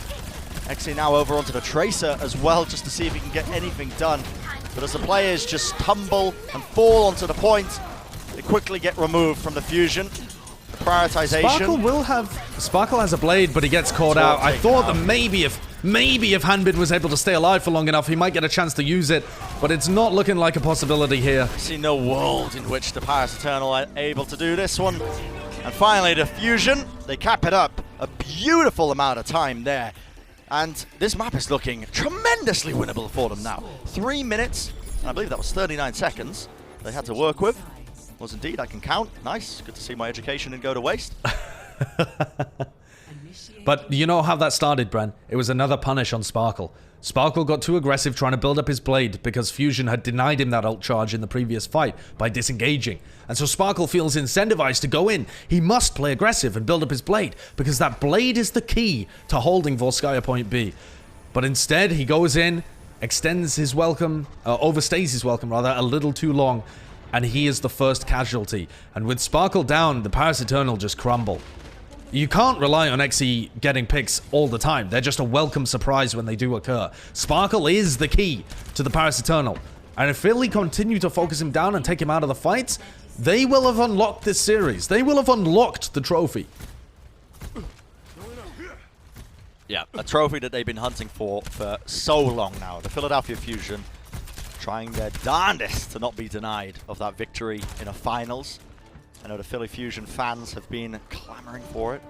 Exi now over onto the Tracer as well, just to see if he can get anything done. But as the players just tumble and fall onto the point, they quickly get removed from the Fusion. Prioritization. Sparkle has a blade, but he gets caught out. I thought that maybe if Hanbin was able to stay alive for long enough, he might get a chance to use it, but it's not looking like a possibility here. I see no world in which the Paris Eternal are able to do this one. And finally, the Fusion, they cap it up. A beautiful amount of time there. And this map is looking tremendously winnable for them now. 3 minutes, and I believe that was 39 seconds they had to work with. Was indeed, I can count. Nice. Good to see my education didn't go to waste. But you know how that started, Bren? It was another punish on Sparkle. Sparkle got too aggressive trying to build up his blade because Fusion had denied him that ult charge in the previous fight by disengaging. And so Sparkle feels incentivized to go in. He must play aggressive and build up his blade because that blade is the key to holding Volskaya point B. But instead, he goes in, extends his welcome, overstays his welcome rather, a little too long. and he is the first casualty. And with Sparkle down, the Paris Eternal just crumble. You can't rely on XE getting picks all the time. They're just a welcome surprise when they do occur. Sparkle is the key to the Paris Eternal. And if Philly continue to focus him down and take him out of the fights, they will have unlocked this series. They will have unlocked the trophy. Yeah, a trophy that they've been hunting for so long now. The Philadelphia Fusion trying their darndest to not be denied of that victory in a finals. I know the Philly Fusion fans have been clamoring for it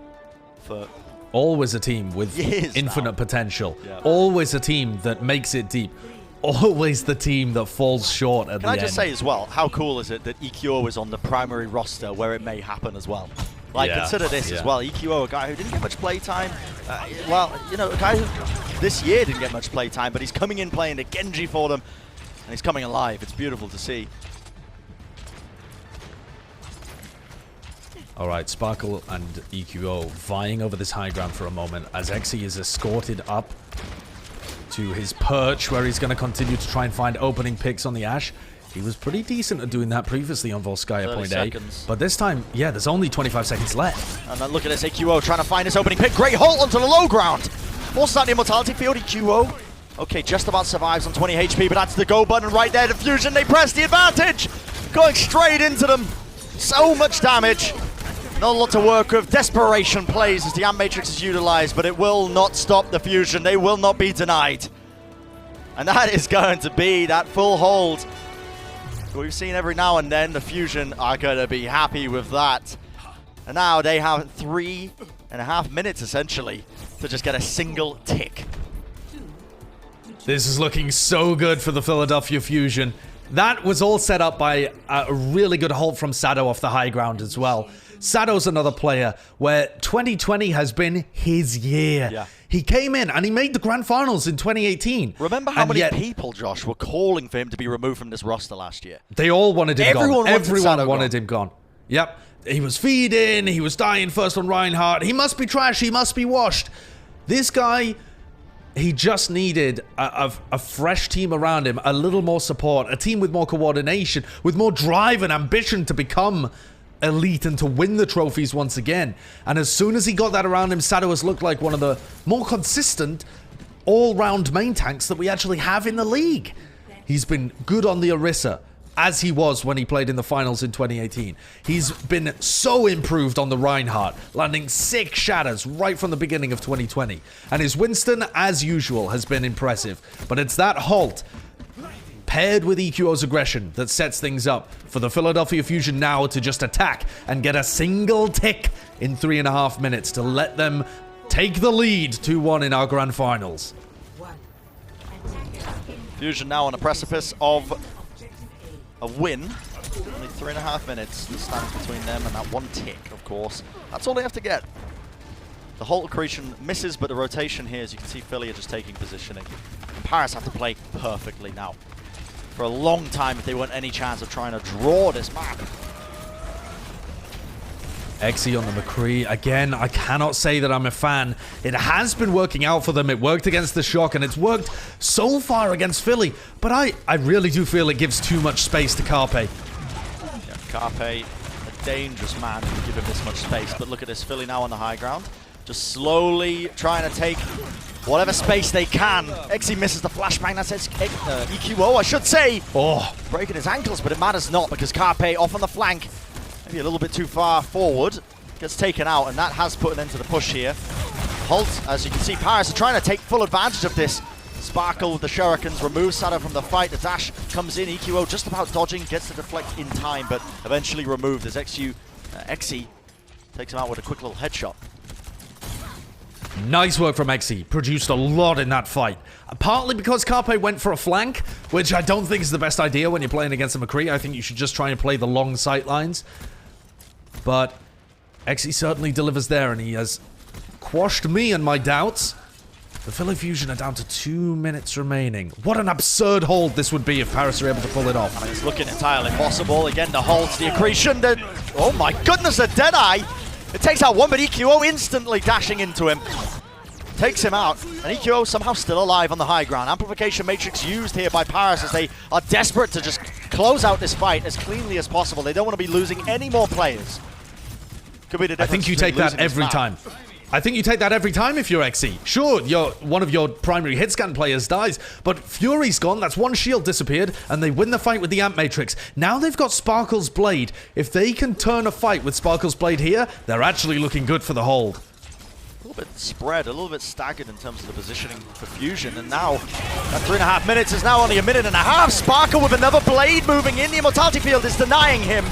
for always a team with years infinite now. Potential. Yeah. Always a team that makes it deep. Always the team that falls short at the end. Can I just say as well, how cool is it that EQO is on the primary roster where it may happen as well? Like, consider this as well. EQO, a guy who didn't get much playtime. Well, you know, a guy who this year didn't get much playtime, but he's coming in playing the Genji for them, and he's coming alive. It's beautiful to see. All right, Sparkle and EQO vying over this high ground for a moment as XE is escorted up to his perch where he's going to continue to try and find opening picks on the Ashe. He was pretty decent at doing that previously on Volskaya point A. But this time, yeah, there's only 25 seconds left. And then look at this, EQO trying to find his opening pick. Great halt onto the low ground. Forces out the immortality field, EQO. Okay, just about survives on 20 HP, but that's the go button right there. The Fusion, they press the advantage. Going straight into them. So much damage. Not a lot to work with. Desperation plays as the Amp Matrix is utilized, but it will not stop the Fusion. They will not be denied. And that is going to be that full hold. We've seen every now and then the Fusion are going to be happy with that. And now they have 3.5 minutes, essentially, to just get a single tick. This is looking so good for the Philadelphia Fusion. That was all set up by a really good halt from Sado off the high ground as well. Sado's another player where 2020 has been his year. Yeah. He came in and he made the grand finals in 2018. Remember how many people, Josh, were calling for him to be removed from this roster last year? They all wanted him gone. Everyone wanted him him gone. Yep. He was feeding. He was dying first on Reinhardt. He must be trash. He must be washed. This guy, he just needed a fresh team around him, a little more support, a team with more coordination, with more drive and ambition to become elite and to win the trophies once again. And as soon as he got that around him, Sado has looked like one of the more consistent all-round main tanks that we actually have in the league. He's been good on the Orisa, as he was when he played in the finals in 2018. He's been so improved on the Reinhardt, landing 6 shatters right from the beginning of 2020. And his Winston, as usual, has been impressive. But it's that halt paired with EQO's aggression that sets things up for the Philadelphia Fusion now to just attack and get a single tick in 3.5 minutes to let them take the lead 2-1 in our grand finals. Fusion now on the precipice of a win. Only 3.5 minutes that stands between them and that one tick, of course. That's all they have to get. The halt accretion misses, but the rotation here, as you can see, Philly are just taking positioning. And Paris have to play perfectly now. For a long time if they want any chance of trying to draw this map. XE on the McCree. Again, I cannot say that I'm a fan. It has been working out for them. It worked against the Shock, and it's worked so far against Philly. But I really do feel it gives too much space to Carpe. Yeah, Carpe, a dangerous man to give him this much space. But look at this, Philly now on the high ground. Just slowly trying to take whatever space they can. XE misses the flashbang. That's EQO, I should say. Oh, breaking his ankles, but it matters not because Carpe off on the flank. Maybe a little bit too far forward. Gets taken out, and that has put an end to the push here. Halt, as you can see, Paris are trying to take full advantage of this. Sparkle with the shurikens, removes Sado from the fight. The dash comes in. EQO just about dodging, gets to deflect in time, but eventually removed as XE takes him out with a quick little headshot. nice work from XE. Produced a lot in that fight. Partly because Carpe went for a flank, which I don't think is the best idea when you're playing against a McCree. I think you should just try and play the long sight lines. But XE certainly delivers there, and he has quashed me and my doubts. The Philly Fusion are down to 2 minutes remaining. What an absurd hold this would be if Paris are able to pull it off. I mean, it's looking entirely possible. Again, the holds, the accretion, oh my goodness, a Deadeye! It takes out one, but EQO instantly dashing into him. takes him out, and EQO somehow still alive on the high ground. Amplification Matrix used here by Paris as they are desperate to just close out this fight as cleanly as possible. They don't want to be losing any more players. Could be the difference. I think you take that every time. I think you take that every time if you're XE. Sure, one of your primary hit scan players dies, but Fury's gone, that's one shield disappeared, and they win the fight with the Amp Matrix. Now they've got Sparkle's Blade. If they can turn a fight with Sparkle's Blade here, they're actually looking good for the hold. A little bit spread, a little bit staggered in terms of the positioning for Fusion, and now that 3.5 minutes is now only a minute and a half. Sparkle with another Blade moving in. The Immortality Field is denying him,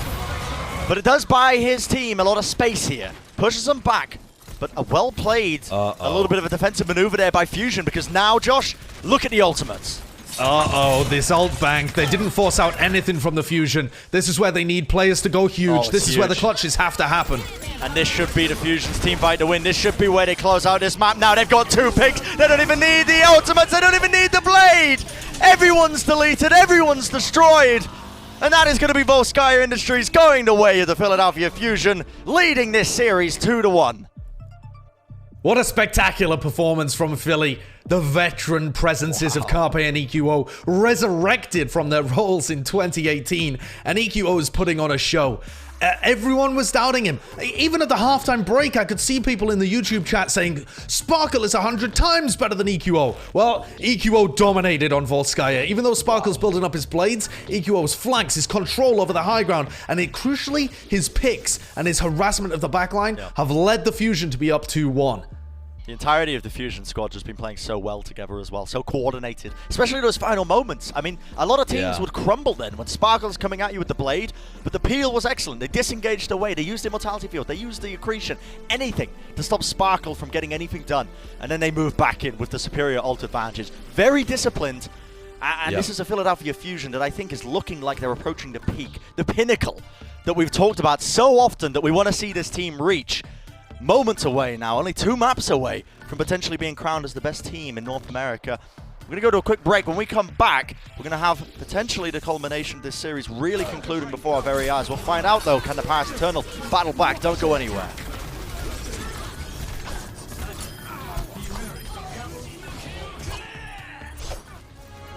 but it does buy his team a lot of space here. Pushes them back. But a well-played, a little bit of a defensive maneuver there by Fusion, because now, Josh, look at the ultimates. This ult bank. They didn't force out anything from the Fusion. This is where they need players to go huge. This is where the clutches have to happen. And this should be the Fusion's team fight to win. This should be where they close out this map. Now they've got 2 picks. They don't even need the ultimates. They don't even need the Blade. Everyone's deleted. Everyone's destroyed. And that is going to be Volskaya Industries going the way of the Philadelphia Fusion, leading this series 2-1. What a spectacular performance from Philly. The veteran presences of Carpe and EQO resurrected from their roles in 2018, and EQO is putting on a show. Everyone was doubting him. Even at the halftime break, I could see people in the YouTube chat saying, Sparkle is 100 times better than EQO. Well, EQO dominated on Volskaya. Even though Sparkle's building up his blades, EQO's flanks, his control over the high ground, and crucially, his picks and his harassment of the backline have led the Fusion to be up 2-1. The entirety of the Fusion squad has been playing so well together as well, so coordinated, especially those final moments. I mean, a lot of teams would crumble then when Sparkle's coming at you with the Blade, but the peel was excellent. They disengaged away, they used the Immortality Field, they used the Accretion, anything to stop Sparkle from getting anything done, and then they move back in with the superior ult advantage. Very disciplined, and this is a Philadelphia Fusion that I think is looking like they're approaching the peak, the pinnacle that we've talked about so often that we want to see this team reach. Moments away now, only 2 maps away from potentially being crowned as the best team in North America. We're going to go to a quick break. When we come back, we're going to have potentially the culmination of this series really concluding before our very eyes. We'll find out, though, can the Paris Eternal battle back? Don't go anywhere.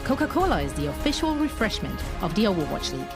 Coca-Cola is the official refreshment of the Overwatch League.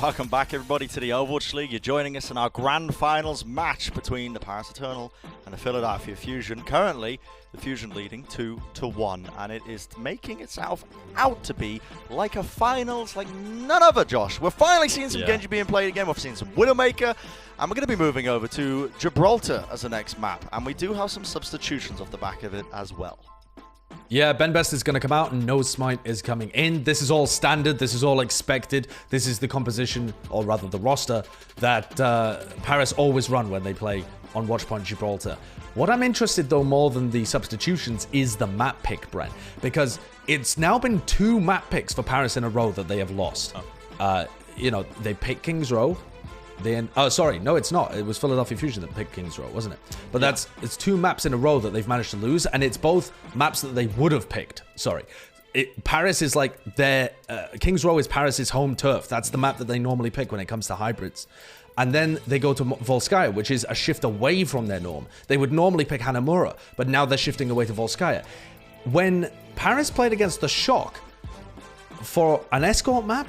Welcome back, everybody, to the Overwatch League. You're joining us in our grand finals match between the Paris Eternal and And the Philadelphia Fusion, currently the Fusion leading 2-1, and it is making itself out to be like a finals like none other, Josh. We're finally seeing some Genji being played again. We've seen some Widowmaker, and we're going to be moving over to Gibraltar as the next map, and we do have some substitutions off the back of it as well. Yeah, Ben Best is going to come out and No Smite is coming in. This is all standard. This is all expected. This is the composition, or rather the roster, that Paris always run when they play on Watchpoint Gibraltar. What I'm interested, though, more than the substitutions is the map pick, Brent, because it's now been 2 map picks for Paris in a row that they have lost. They picked Kings Row. Sorry, no, it's not. It was Philadelphia Fusion that picked Kings Row, wasn't it? But it's 2 maps in a row that they've managed to lose, and it's both maps that they would have picked. Sorry. Paris is like their... Kings Row is Paris's home turf. That's the map that they normally pick when it comes to hybrids. And then they go to Volskaya, which is a shift away from their norm. They would normally pick Hanamura, but now they're shifting away to Volskaya. When Paris played against the Shock for an escort map,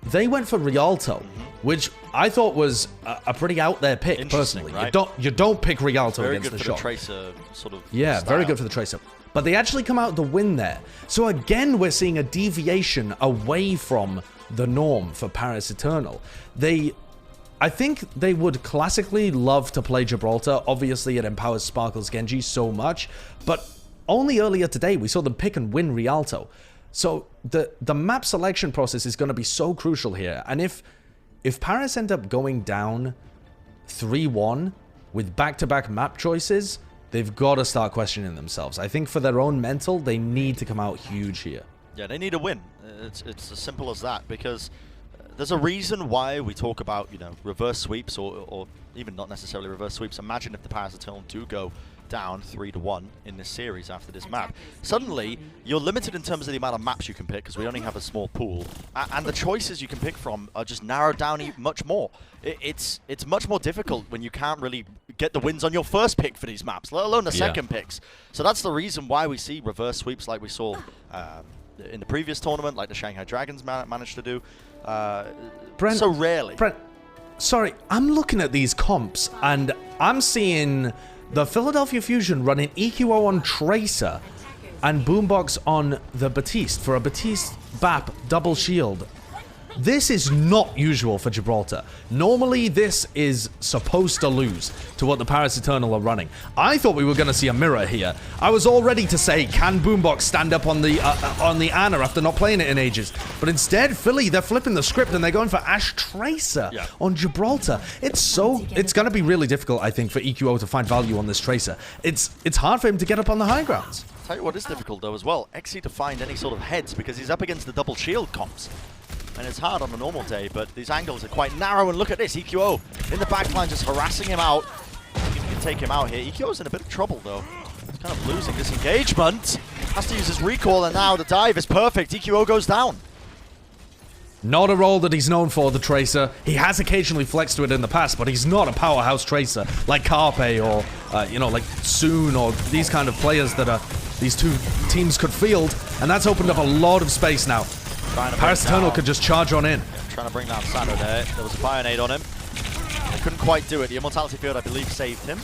they went for Rialto, which I thought was a pretty out there pick, personally. Right? You don't pick Rialto very against the good for Shock. the Tracer sort of style. Very good for the Tracer. But they actually come out the win there. So again, we're seeing a deviation away from the norm for Paris Eternal. I think they would classically love to play Gibraltar. Obviously, it empowers Sparkle's Genji so much. But only earlier today, we saw them pick and win Rialto. So the map selection process is going to be so crucial here. And if Paris end up going down 3-1 with back-to-back map choices, they've got to start questioning themselves. I think for their own mental, they need to come out huge here. Yeah, they need a win. It's as simple as that, because there's a reason why we talk about, reverse sweeps or even not necessarily reverse sweeps. Imagine if the Paris Eternal do go down 3-1 in this series after this map. Suddenly, you're limited in terms of the amount of maps you can pick, because we only have a small pool, and the choices you can pick from are just narrowed down much more. It's much more difficult when you can't really get the wins on your first pick for these maps, let alone the second picks. So that's the reason why we see reverse sweeps like we saw in the previous tournament, like the Shanghai Dragons managed to do. Brent, so rarely. Brent, sorry, I'm looking at these comps, and I'm seeing the Philadelphia Fusion running EQO on Tracer and Boombox on the Batiste for a Batiste BAP double shield. This is not usual for Gibraltar. Normally, this is supposed to lose to what the Paris Eternal are running. I thought we were going to see a mirror here. I was all ready to say, can Boombox stand up on the Ana after not playing it in ages? But instead, Philly, they're flipping the script and they're going for Ash Tracer on Gibraltar. It's going to be really difficult, I think, for EQO to find value on this Tracer. It's hard for him to get up on the high grounds. Tell you what is difficult, though, as well. Exi to find any sort of heads, because he's up against the double shield comps. And it's hard on a normal day, but these angles are quite narrow. And look at this, EQO in the backline just harassing him out. You can take him out here. EQO's in a bit of trouble, though. He's kind of losing this engagement. Has to use his recall, and now the dive is perfect. EQO goes down. Not a role that he's known for, the Tracer. He has occasionally flexed to it in the past, but he's not a powerhouse Tracer like Carpe or, like Soon or these kind of players that these two teams could field. And that's opened up a lot of space now. Paris Eternal could just charge on in. Yeah, trying to bring down Sano there. There was a Bionade on him. They couldn't quite do it. The Immortality Field, I believe, saved him.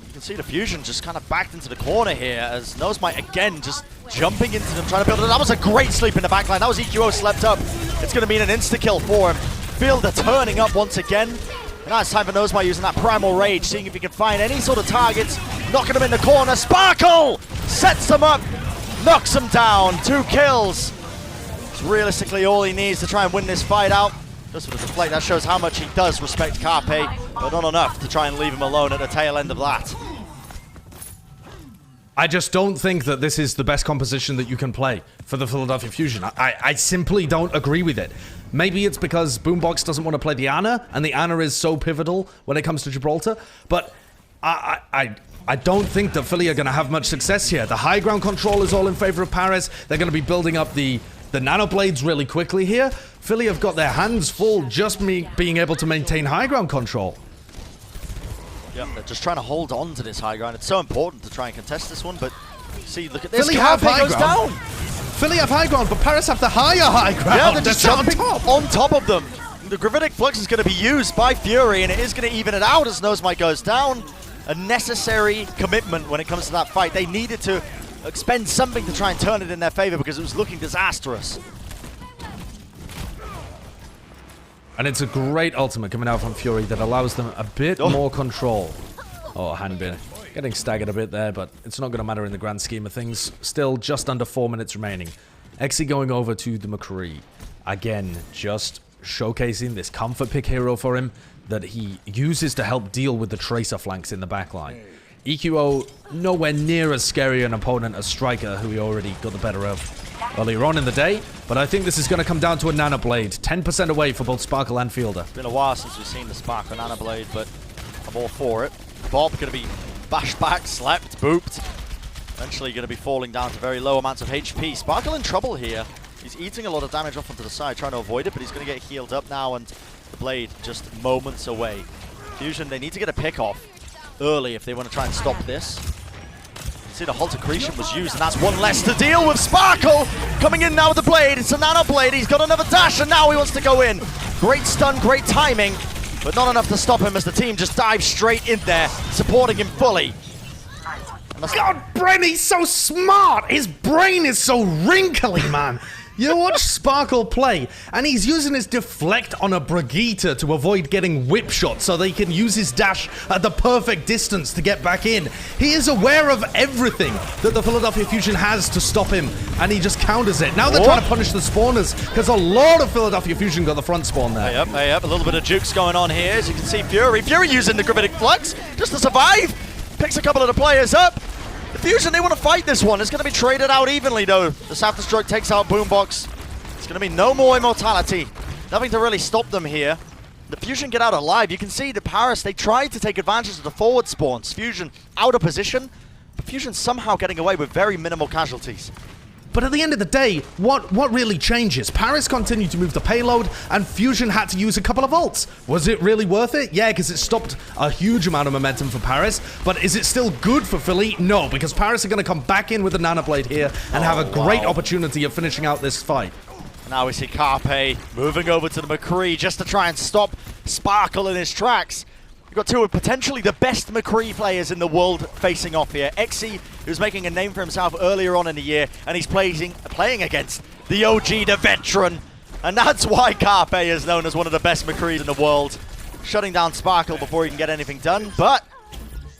You can see the Fusion just kind of backed into the corner here as No Smite again just jumping into them, trying to build it. That was a great sleep in the backline. That was EQO slept up. It's going to mean an insta-kill for him. Fielder turning up once again. And now it's time for No Smite using that Primal Rage, seeing if he can find any sort of targets. Knocking him in the corner. Sparkle sets him up. Knocks him down, 2 kills. It's realistically all he needs to try and win this fight out. Just for the deflect, that shows how much he does respect Carpe, but not enough to try and leave him alone at the tail end of that. I just don't think that this is the best composition that you can play for the Philadelphia Fusion. I simply don't agree with it. Maybe it's because Boombox doesn't want to play the Ana, and the Ana is so pivotal when it comes to Gibraltar, but I don't think that Philly are going to have much success here. The high ground control is all in favor of Paris. They're going to be building up the nanoblades really quickly here. Philly have got their hands full just being able to maintain high ground control. Yeah, they're just trying to hold on to this high ground. It's so important to try and contest this one, but see, look at this. Philly have high goes ground. Down. Philly have high ground, but Paris have the high ground. Yeah, they're just jumping on top of them. The Gravitic Flux is going to be used by Fury, and it is going to even it out as No Smite goes down. a necessary commitment when it comes to that fight. They needed to expend something to try and turn it in their favor because it was looking disastrous. And it's a great ultimate coming out from Fury that allows them a bit more control. Oh, Hanbin getting staggered a bit there, but it's not going to matter in the grand scheme of things. Still just under 4 minutes remaining. Exi going over to the McCree. Again, just showcasing this comfort pick hero for him that he uses to help deal with the Tracer flanks in the backline. EQO nowhere near as scary an opponent as Striker, who he already got the better of earlier on in the day, but I think this is going to come down to a Nano Blade. 10% away for both Sparkle and Fielder. It's been a while since we've seen the Sparkle Nano Blade, but I'm all for it. Bob going to be bashed back, slept, booped. Eventually going to be falling down to very low amounts of HP. Sparkle in trouble here. He's eating a lot of damage off onto the side, trying to avoid it, but he's going to get healed up now, and the Blade just moments away. Fusion, they need to get a pick off early if they want to try and stop this. You see the Halt Accretion was used, and that's one less to deal with. Sparkle coming in now with the Blade. It's a Nano Blade. He's got another dash, and now he wants to go in. Great stun, great timing, but not enough to stop him as the team just dives straight in there, supporting him fully. God, Brenny's so smart! His brain is so wrinkly, man! You watch Sparkle play, and he's using his deflect on a Brigitte to avoid getting whip shot so they can use his dash at the perfect distance to get back in. He is aware of everything that the Philadelphia Fusion has to stop him, and he just counters it. Now they're trying to punish the spawners, because a lot of Philadelphia Fusion got the front spawn there. Hey up, a little bit of jukes going on here, as you can see Fury using the Gravitic Flux just to survive. Picks a couple of the players up. The Fusion, they want to fight this one. It's going to be traded out evenly, though. The Self-Destruct takes out Boombox. It's going to be no more immortality. Nothing to really stop them here. The Fusion get out alive. You can see the Paris, they tried to take advantage of the forward spawns. Fusion out of position, but Fusion somehow getting away with very minimal casualties. But at the end of the day, what really changes? Paris continued to move the payload, and Fusion had to use a couple of ults. Was it really worth it? Yeah, because it stopped a huge amount of momentum for Paris. But is it still good for Philly? No, because Paris are going to come back in with the Nano Blade here and have a great opportunity of finishing out this fight. Now we see Carpe moving over to the McCree just to try and stop Sparkle in his tracks. We've got two of potentially the best McCree players in the world facing off here. Exi, who's making a name for himself earlier on in the year, and he's playing against the OG, the veteran. And that's why Carpe is known as one of the best McCrees in the world. Shutting down Sparkle before he can get anything done, but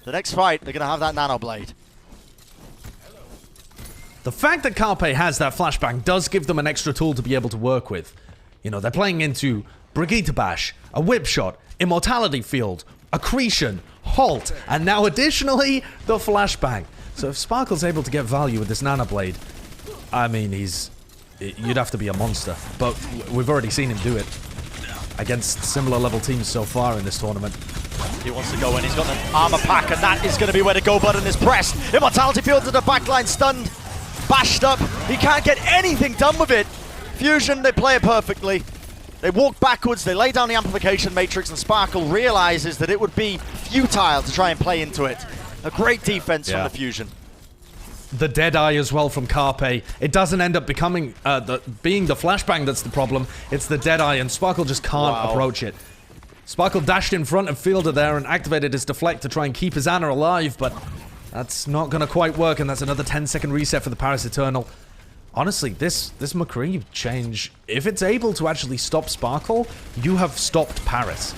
the next fight, they're going to have that Nano Blade. The fact that Carpe has that flashbang does give them an extra tool to be able to work with. You know, they're playing into Brigitte Bash, a whip shot, Immortality Field, Accretion, Halt, and now additionally, the flashbang. So if Sparkle's able to get value with this Nano Blade, I mean, you'd have to be a monster. But we've already seen him do it against similar level teams so far in this tournament. He wants to go in, he's got an armor pack, and that is going to be where the go button is pressed. Immortality Field to the backline, stunned, bashed up. He can't get anything done with it. Fusion, they play it perfectly. They walk backwards, they lay down the amplification matrix, and Sparkle realizes that it would be futile to try and play into it. A great defense from the Fusion. The Deadeye as well from Carpe. It doesn't end up becoming being the flashbang that's the problem. It's the Deadeye, and Sparkle just can't approach it. Sparkle dashed in front of Fielder there and activated his deflect to try and keep his Ana alive, but that's not going to quite work, and that's another 10-second reset for the Paris Eternal. Honestly, this McCree change, if it's able to actually stop Sparkle, you have stopped Paris.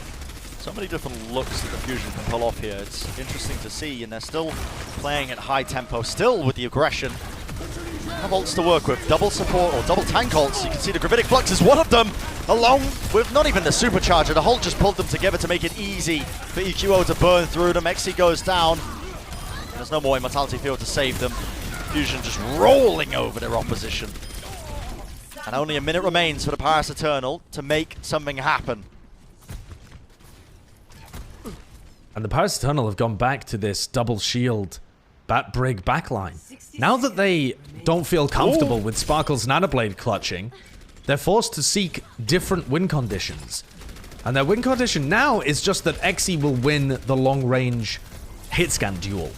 So many different looks that the Fusion can pull off here. It's interesting to see, and they're still playing at high tempo, still with the aggression. Have ults to work with, double support or double tank ults. You can see the Gravitic Flux is one of them, along with not even the Supercharger. The Halt just pulled them together to make it easy for EQO to burn through them. Exi goes down. There's no more Immortality Field to save them. Fusion just rolling over their opposition. And only a minute remains for the Paris Eternal to make something happen. And the Paris Eternal have gone back to this double shield Bat Brig backline. Now that they don't feel comfortable with Sparkle's Nanoblade clutching, they're forced to seek different win conditions. And their win condition now is just that Exi will win the long-range hit scan duel.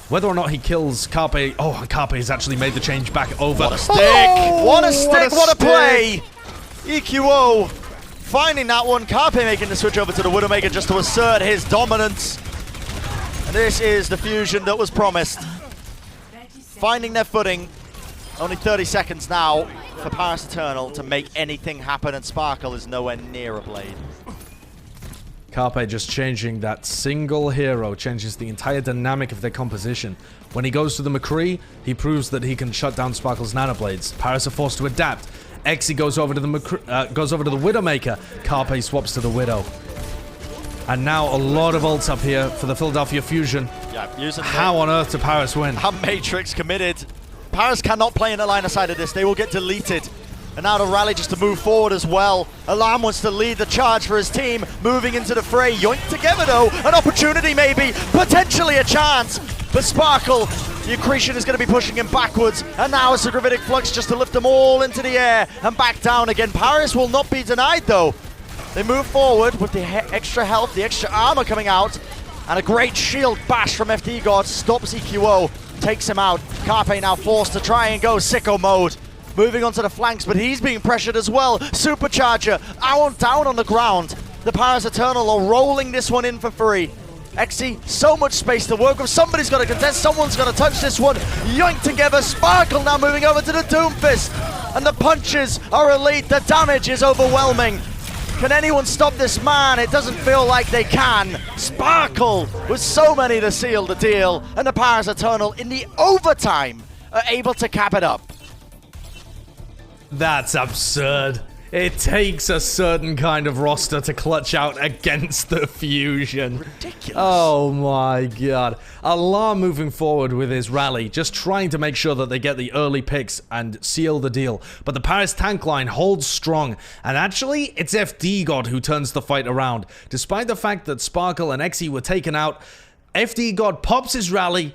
Whether or not he kills Carpe... Oh, Carpe has actually made the change back over. What a stick! Oh, what a stick! What a play! EQO finding that one. Carpe making the switch over to the Widowmaker just to assert his dominance. And this is the Fusion that was promised. Finding their footing. Only 30 seconds now for Paris Eternal to make anything happen, and Sparkle is nowhere near a blade. Carpe just changing that single hero, changes the entire dynamic of their composition. When he goes to the McCree, he proves that he can shut down Sparkle's nanoblades. Paris are forced to adapt. Exy goes over to the Widowmaker. Carpe swaps to the Widow. And now a lot of ults up here for the Philadelphia Fusion. Yeah, using how on earth did Paris win? How Matrix committed. Paris cannot play in the line of sight of this. They will get deleted. And now the rally just to move forward as well. Alarm wants to lead the charge for his team, moving into the fray. Yoink together though, an opportunity maybe, potentially a chance. But Sparkle, the accretion is going to be pushing him backwards. And now it's a gravitic flux just to lift them all into the air and back down again. Paris will not be denied though. They move forward with the extra health, the extra armor coming out. And a great shield bash from FD God stops EQO, takes him out. Carpe now forced to try and go sicko mode. Moving onto the flanks, but he's being pressured as well. Supercharger, down on the ground. The Paris Eternal are rolling this one in for free. Exy, so much space to work with. Somebody's got to contest, someone's got to touch this one. Yoink together, Sparkle now moving over to the Doomfist. And the punches are elite, the damage is overwhelming. Can anyone stop this man? It doesn't feel like they can. Sparkle with so many to seal the deal. And the Paris Eternal in the overtime are able to cap it up. That's absurd. It takes a certain kind of roster to clutch out against the Fusion. Ridiculous. Oh my god. Alarm moving forward with his rally, just trying to make sure that they get the early picks and seal the deal. But the Paris tank line holds strong, and actually, it's FD God who turns the fight around. Despite the fact that Sparkle and Exy were taken out, FD God pops his rally,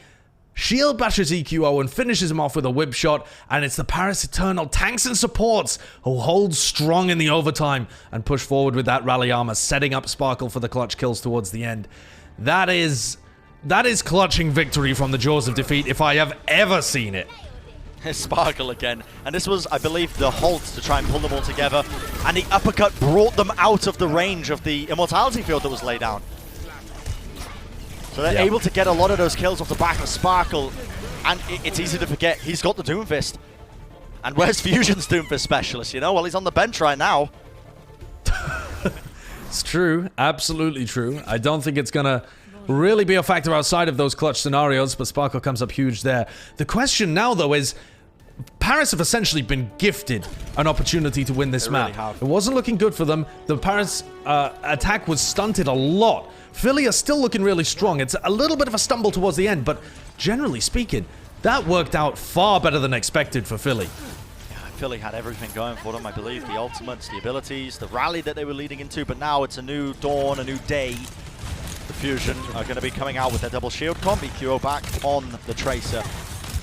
shield bashes EQO and finishes him off with a whip shot, and it's the Paris Eternal tanks and supports who hold strong in the overtime and push forward with that rally armor, setting up Sparkle for the clutch kills towards the end. That is clutching victory from the jaws of defeat if I have ever seen it. Sparkle again, and this was, I believe, the halt to try and pull them all together, and the uppercut brought them out of the range of the immortality field that was laid down. So they're able to get a lot of those kills off the back of Sparkle, and it's easy to forget he's got the Doomfist. And where's Fusion's Doomfist specialist, you know? Well, he's on the bench right now. It's true, absolutely true. I don't think it's gonna really be a factor outside of those clutch scenarios, but Sparkle comes up huge there. The question now, though, is Paris have essentially been gifted an opportunity to win this map. Really it wasn't looking good for them. The Paris attack was stunted a lot. Philly are still looking really strong. It's a little bit of a stumble towards the end, but generally speaking, that worked out far better than expected for Philly. Yeah, Philly had everything going for them, I believe. The ultimates, the abilities, the rally that they were leading into, but now it's a new dawn, a new day. The Fusion are going to be coming out with their double shield comp. EQO back on the Tracer.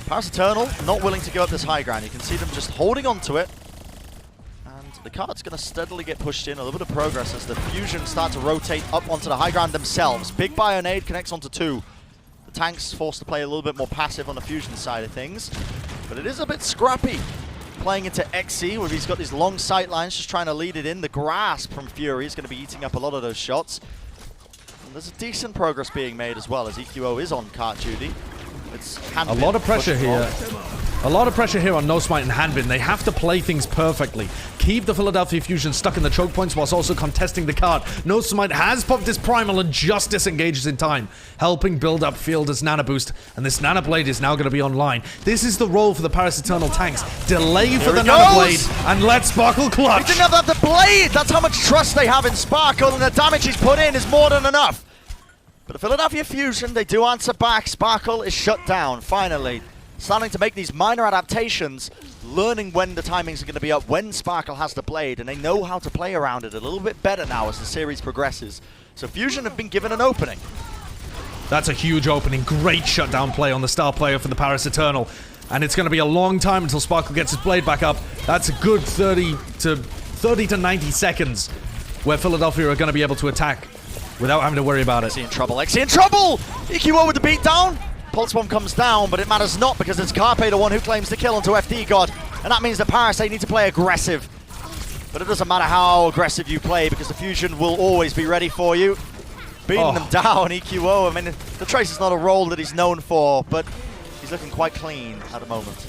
Paris Eternal not willing to go up this high ground. You can see them just holding on to it. The card's going to steadily get pushed in, a little bit of progress as the Fusion start to rotate up onto the high ground themselves. Big Bionade connects onto 2. The tank's forced to play a little bit more passive on the Fusion side of things, but it is a bit scrappy. Playing into Exy, where he's got these long sight lines, just trying to lead it in. The grasp from Fury is going to be eating up a lot of those shots. And there's a decent progress being made as well, as EQO is on cart duty. It's a lot of pressure here. A lot of pressure here on No Smite and Hanbin. They have to play things perfectly. Keep the Philadelphia Fusion stuck in the choke points whilst also contesting the card. No Smite has popped his primal and just disengages in time, helping build up field as Nano Boost, and this Nano Blade is now going to be online. This is the role for the Paris Eternal tanks. Delay for the Nano Blade and let Sparkle clutch. He didn't have the blade! That's how much trust they have in Sparkle, and the damage he's put in is more than enough. But the Philadelphia Fusion, they do answer back. Sparkle is shut down, finally. Starting to make these minor adaptations, learning when the timings are going to be up, when Sparkle has the blade, and they know how to play around it a little bit better now as the series progresses. So Fusion have been given an opening. That's a huge opening. Great shutdown play on the star player for the Paris Eternal. And it's going to be a long time until Sparkle gets his blade back up. That's a good 30 to 90 seconds where Philadelphia are going to be able to attack without having to worry about it. Exy in trouble. Exy in trouble! EQO with the beatdown. Pulse Bomb comes down, but it matters not because it's Carpe the one who claims the kill onto FD God. And that means that Paris, they need to play aggressive. But it doesn't matter how aggressive you play because the Fusion will always be ready for you. beating them down, EQO. I mean, the Trace is not a role that he's known for, but he's looking quite clean at the moment.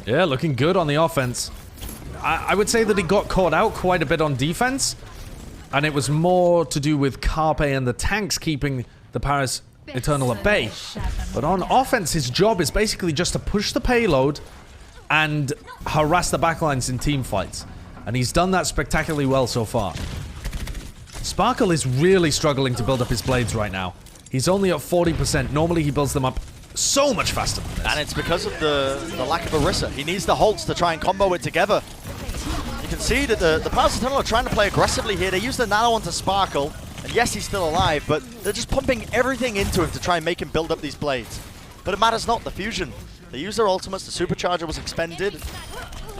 Yeah, looking good on the offense. I would say that he got caught out quite a bit on defense, and it was more to do with Carpe and the tanks keeping the Paris Eternal at bay. But on offense, his job is basically just to push the payload and harass the backlines in team fights. And he's done that spectacularly well so far. Sparkle is really struggling to build up his blades right now. He's only at 40%. Normally he builds them up so much faster than this. And it's because of the lack of Orisa. He needs the Holtz to try and combo it together. You can see that the Paris Eternal are trying to play aggressively here. They use the Nano onto Sparkle. And yes, he's still alive, but they're just pumping everything into him to try and make him build up these blades. But it matters not. The Fusion. They use their ultimates. The Supercharger was expended.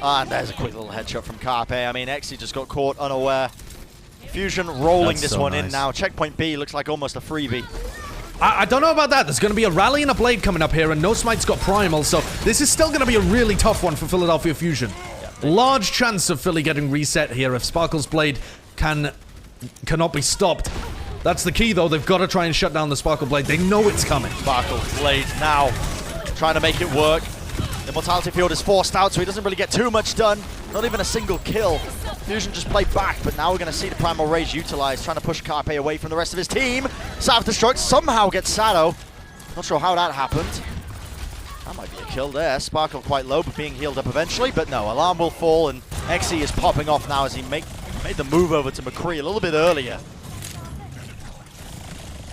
And there's a quick little headshot from Carpe. I mean, Exy just got caught unaware. Fusion rolling this one in now. Checkpoint B looks like almost a freebie. I don't know about that. There's going to be a rally and a blade coming up here, and No Smite's got Primal, so this is still going to be a really tough one for Philadelphia Fusion. Large chance of Philly getting reset here if Sparkle's blade cannot be stopped. That's the key, though. They've got to try and shut down the Sparkle blade. They know it's coming. Sparkle blade now, trying to make it work. The Mortality Field is forced out, so he doesn't really get too much done. Not even a single kill. Fusion just played back, but now we're going to see the Primal Rage utilized, trying to push Carpe away from the rest of his team. Self-destruct somehow gets Sado. Not sure how that happened. That might be a kill there. Sparkle quite low, but being healed up eventually. But no, alarm will fall, and Exy is popping off now as he made the move over to McCree a little bit earlier.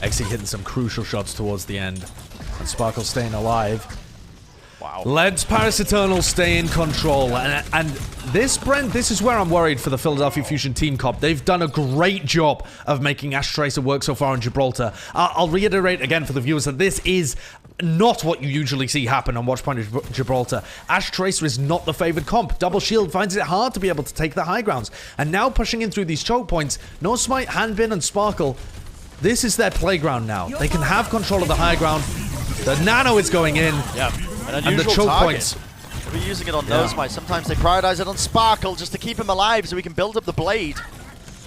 Exy hitting some crucial shots towards the end, and Sparkle staying alive. Wow. Let's Paris Eternal stay in control. And this, Brent, this is where I'm worried for the Philadelphia Fusion team comp. They've done a great job of making Ash Tracer work so far in Gibraltar. I'll reiterate again for the viewers that this is not what you usually see happen on Watchpoint Gibraltar. Ash Tracer is not the favored comp. Double Shield finds it hard to be able to take the high grounds. And now pushing in through these choke points, No Smite, Handbin, and Sparkle, this is their playground now. They can have control of the high ground. The Nano is going in. Yeah. And the choke points. We're using it on No Smite. Sometimes they prioritize it on Sparkle just to keep him alive so we can build up the blade.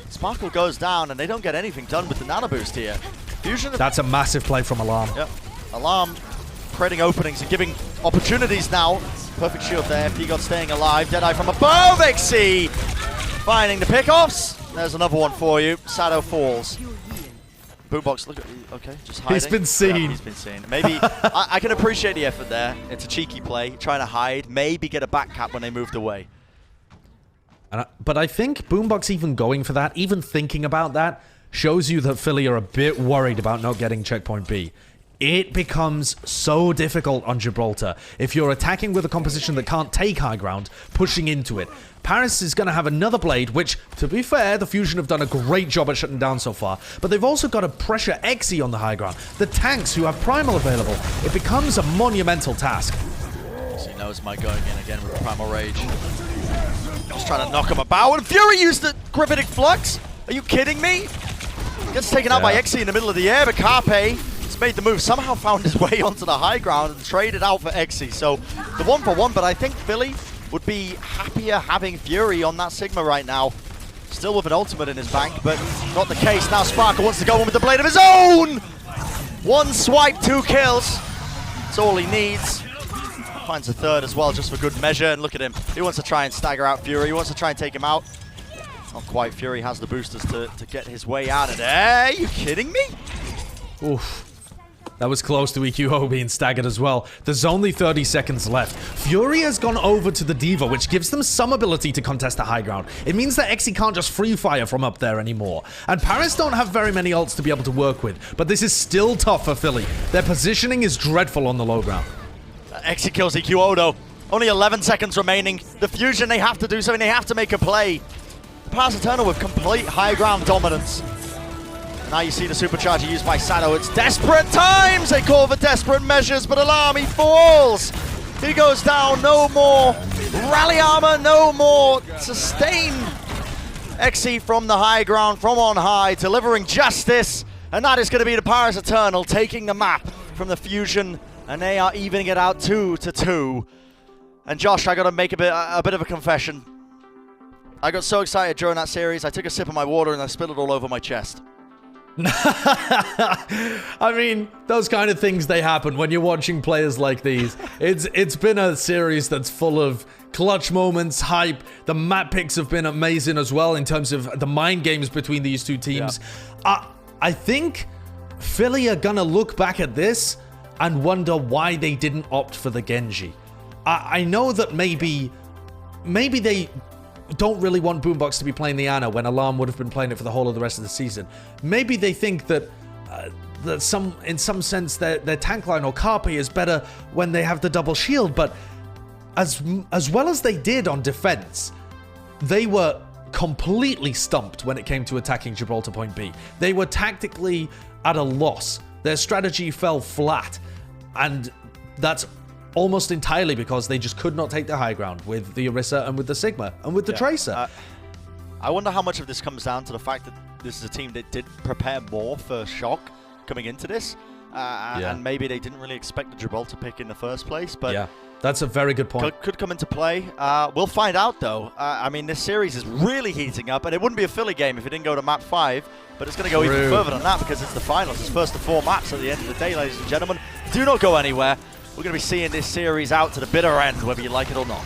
Sparkle goes down and they don't get anything done with the Nano Boost here. Fusion. That's a massive play from Alarm. Yep. Alarm creating openings and giving opportunities now. Perfect shield there. P-God staying alive. Deadeye from above. XC finding the pickoffs. There's another one for you. Sado falls. Boombox, look at okay, just hiding. He's been seen. Yeah, he's been seen. Maybe I can appreciate the effort there. It's a cheeky play, trying to hide, maybe get a back cap when they moved away. But I think Boombox even going for that, even thinking about that, shows you that Philly are a bit worried about not getting checkpoint B. It becomes so difficult on Gibraltar if you're attacking with a composition that can't take high ground, pushing into it. Paris is going to have another blade, which, to be fair, the Fusion have done a great job at shutting down so far. But they've also got to pressure Exy on the high ground. The tanks who have Primal available. It becomes a monumental task. So he knows my going in again with Primal Rage. Just trying to knock him about. And Fury used the Gravitic Flux. Are you kidding me? Gets taken out by Exy in the middle of the air, but Carpe made the move, somehow found his way onto the high ground and traded out for Exy. So the 1-for-1, but I think Philly would be happier having Fury on that Sigma right now. Still with an ultimate in his bank, but not the case. Now Sparkle wants to go in with the blade of his own! One swipe, 2 kills. That's all he needs. Finds a third as well, just for good measure. And look at him. He wants to try and stagger out Fury. He wants to try and take him out. Not quite. Fury has the boosters to get his way out of there. Are you kidding me? Oof. That was close to EQO being staggered as well. There's only 30 seconds left. Fury has gone over to the Diva, which gives them some ability to contest the high ground. It means that Exy can't just free fire from up there anymore. And Paris don't have very many ults to be able to work with, but this is still tough for Philly. Their positioning is dreadful on the low ground. Exy kills EQO though. Only 11 seconds remaining. The Fusion, they have to do something. They have to make a play. The Paris Eternal with complete high ground dominance. Now you see the supercharger used by Sado. It's desperate times! They call for desperate measures, but Alarm, he falls! He goes down, no more rally armor, no more sustained. Exy from the high ground, from on high, delivering justice. And that is going to be the Paris Eternal taking the map from the Fusion. And they are evening it out 2-2. And Josh, I got to make a bit of a confession. I got so excited during that series, I took a sip of my water and I spilled it all over my chest. I mean, those kind of things, they happen when you're watching players like these. It's been a series that's full of clutch moments, hype. The map picks have been amazing as well in terms of the mind games between these two teams. Yeah. I think Philly are gonna look back at this and wonder why they didn't opt for the Genji. I know that maybe they don't really want Boombox to be playing the Ana when Alarm would have been playing it for the whole of the rest of the season. Maybe they think that in some sense their tank line or Carpe is better when they have the double shield, but as well as they did on defense, they were completely stumped when it came to attacking Gibraltar Point B. They were tactically at a loss. Their strategy fell flat, and that's almost entirely because they just could not take the high ground with the Orisa and with the Sigma and with the Tracer. I wonder how much of this comes down to the fact that this is a team that did prepare more for Shock coming into this. And maybe they didn't really expect the Gibraltar pick in the first place. But yeah, that's a very good point. Could come into play. We'll find out, though. I mean, this series is really heating up, and it wouldn't be a Philly game if it didn't go to map 5. But it's going to go even further than that because it's the finals. It's first of 4 maps at the end of the day, ladies and gentlemen. Do not go anywhere. We're going to be seeing this series out to the bitter end, whether you like it or not.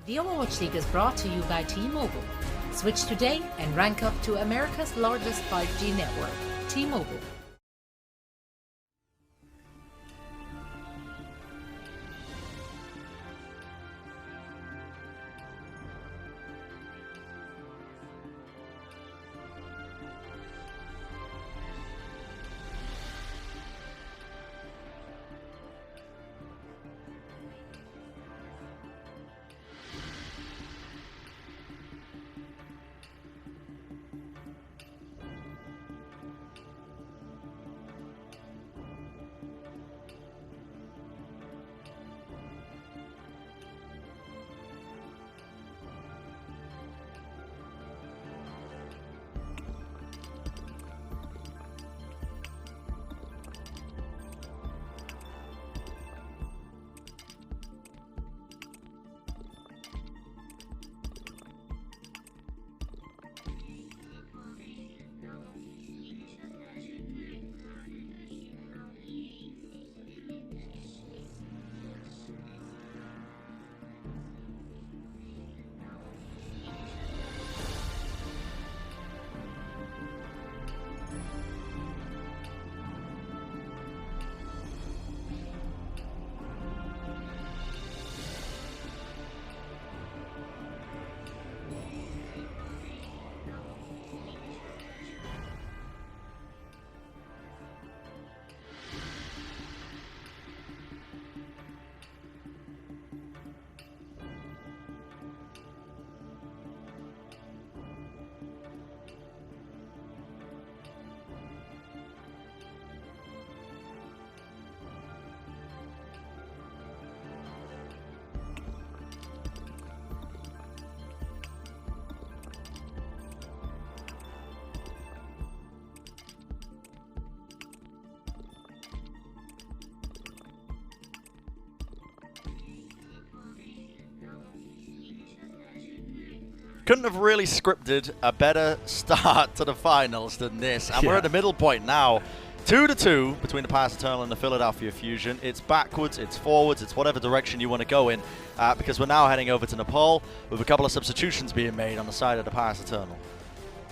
The Overwatch League is brought to you by T-Mobile. Switch today and rank up to America's largest 5G network, T-Mobile. Couldn't have really scripted a better start to the finals than this. And we're at the middle point now. 2-2 between the Paris Eternal and the Philadelphia Fusion. It's backwards, it's forwards, it's whatever direction you want to go in. Because we're now heading over to Nepal with a couple of substitutions being made on the side of the Paris Eternal.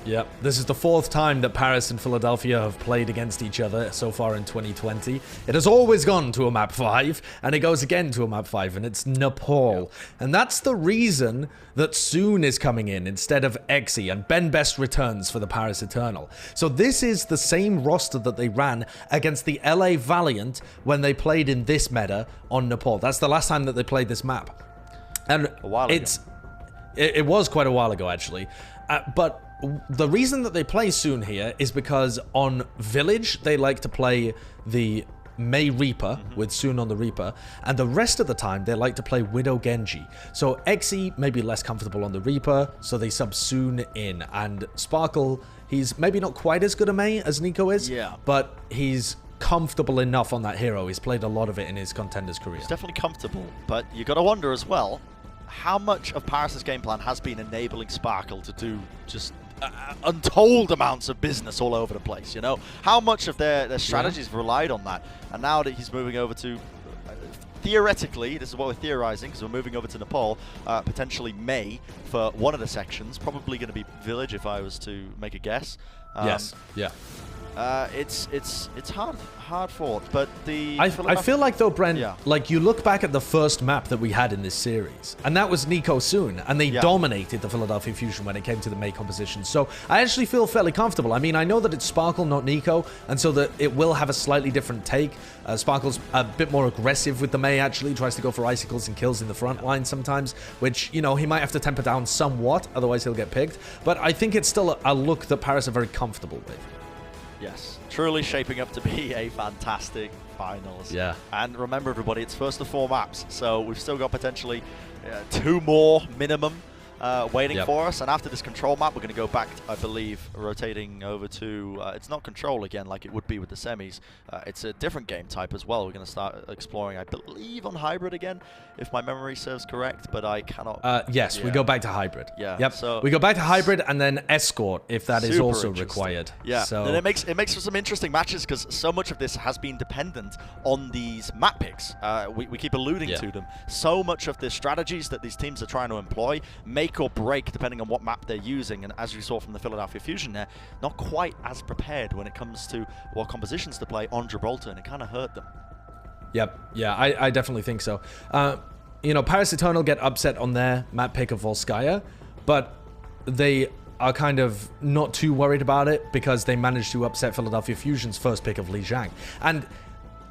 Yep, this is the 4th time that Paris and Philadelphia have played against each other so far in 2020. It has always gone to a map 5, and it goes again to a map 5, and it's Nepal. Yep. And that's the reason that Soon is coming in instead of Exi, and Ben Best returns for the Paris Eternal. So this is the same roster that they ran against the LA Valiant when they played in this meta on Nepal. That's the last time that they played this map. And a while ago. It was quite a while ago, actually. But the reason that they play Soon here is because on Village, they like to play the May Reaper with Soon on the Reaper, and the rest of the time, they like to play Widow Genji. So Exi may be less comfortable on the Reaper, so they sub Soon in, and Sparkle, he's maybe not quite as good a May as Nico is, but he's comfortable enough on that hero. He's played a lot of it in his Contenders career. He's definitely comfortable, but you got to wonder as well, how much of Paris' game plan has been enabling Sparkle to do just untold amounts of business all over the place, you know? How much of their strategies relied on that? And now that he's moving over to, theoretically, this is what we're theorizing, because we're moving over to Nepal, potentially May for one of the sections, probably going to be Village if I was to make a guess. Yes, yeah. It's hard fought, but I feel like though, Brent, like you look back at the first map that we had in this series, and that was Nico Soon, and they dominated the Philadelphia Fusion when it came to the May composition. So I actually feel fairly comfortable. I mean, I know that it's Sparkle, not Nico, and so that it will have a slightly different take. Sparkle's a bit more aggressive with the May, actually tries to go for icicles and kills in the front line sometimes, which, you know, he might have to temper down somewhat, otherwise he'll get picked. But I think it's still a look that Paris are very comfortable with. Yes, truly shaping up to be a fantastic finals. Yeah. And remember, everybody, it's first of 4 maps, so we've still got potentially 2 more minimum waiting for us. And after this control map, we're going to go back, I believe, rotating over to, it's not control again like it would be with the semis. It's a different game type as well. We're going to start exploring, I believe, on hybrid again, if my memory serves correct, but I cannot. Yes, we go back to hybrid. Yeah. Yep. So we go back to hybrid and then escort if that is also required. Yeah. So and it makes for some interesting matches because so much of this has been dependent on these map picks. We keep alluding to them. So much of the strategies that these teams are trying to employ make or break depending on what map they're using. And as you saw from the Philadelphia Fusion there, not quite as prepared when it comes to what compositions to play on Gibraltar, and it kind of hurt them. Yep. Yeah, I definitely think so. You know, Paris Eternal get upset on their map pick of Volskaya, but they are kind of not too worried about it because they managed to upset Philadelphia Fusion's first pick of Lijiang. And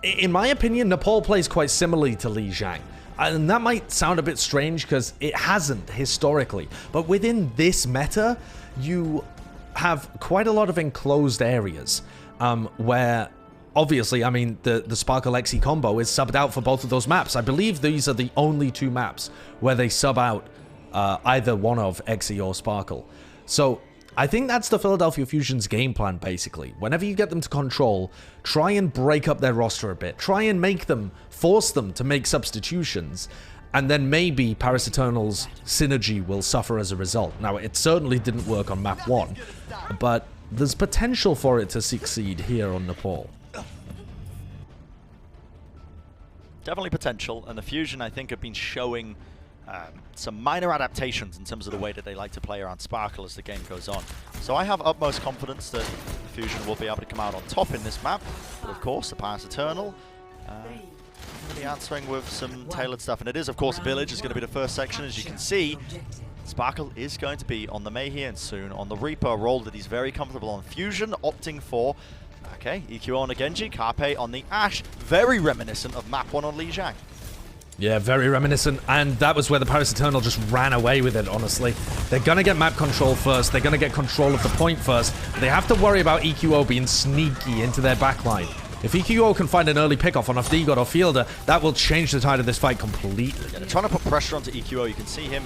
in my opinion, Nepal plays quite similarly to Lijiang. And that might sound a bit strange because it hasn't historically. But within this meta, you have quite a lot of enclosed areas where... Obviously, I mean, the Sparkle Lexi combo is subbed out for both of those maps. I believe these are the only 2 maps where they sub out either one of Exi or Sparkle. So I think that's the Philadelphia Fusion's game plan, basically. Whenever you get them to control, try and break up their roster a bit. Try and force them to make substitutions. And then maybe Paris Eternal's synergy will suffer as a result. Now, it certainly didn't work on map 1, but there's potential for it to succeed here on Nepal. Definitely potential, and the Fusion, I think, have been showing some minor adaptations in terms of the way that they like to play around Sparkle as the game goes on. So I have utmost confidence that the Fusion will be able to come out on top in this map. But of course, the Paris Eternal really answering with some tailored stuff. And it is, of course, Village is going to be the first section. As you can see, Sparkle is going to be on the Mayhem and soon on the Reaper, a role that he's very comfortable on. Fusion opting for... Okay, EQO on the Genji, Carpe on the Ash. Very reminiscent of map 1 on Lijiang. Yeah, very reminiscent, and that was where the Paris Eternal just ran away with it, honestly. They're gonna get map control first, they're gonna get control of the point first. They have to worry about EQO being sneaky into their backline. If EQO can find an early pickoff on Afdigod or Fielder, that will change the tide of this fight completely. Yeah, they're trying to put pressure onto EQO. You can see him,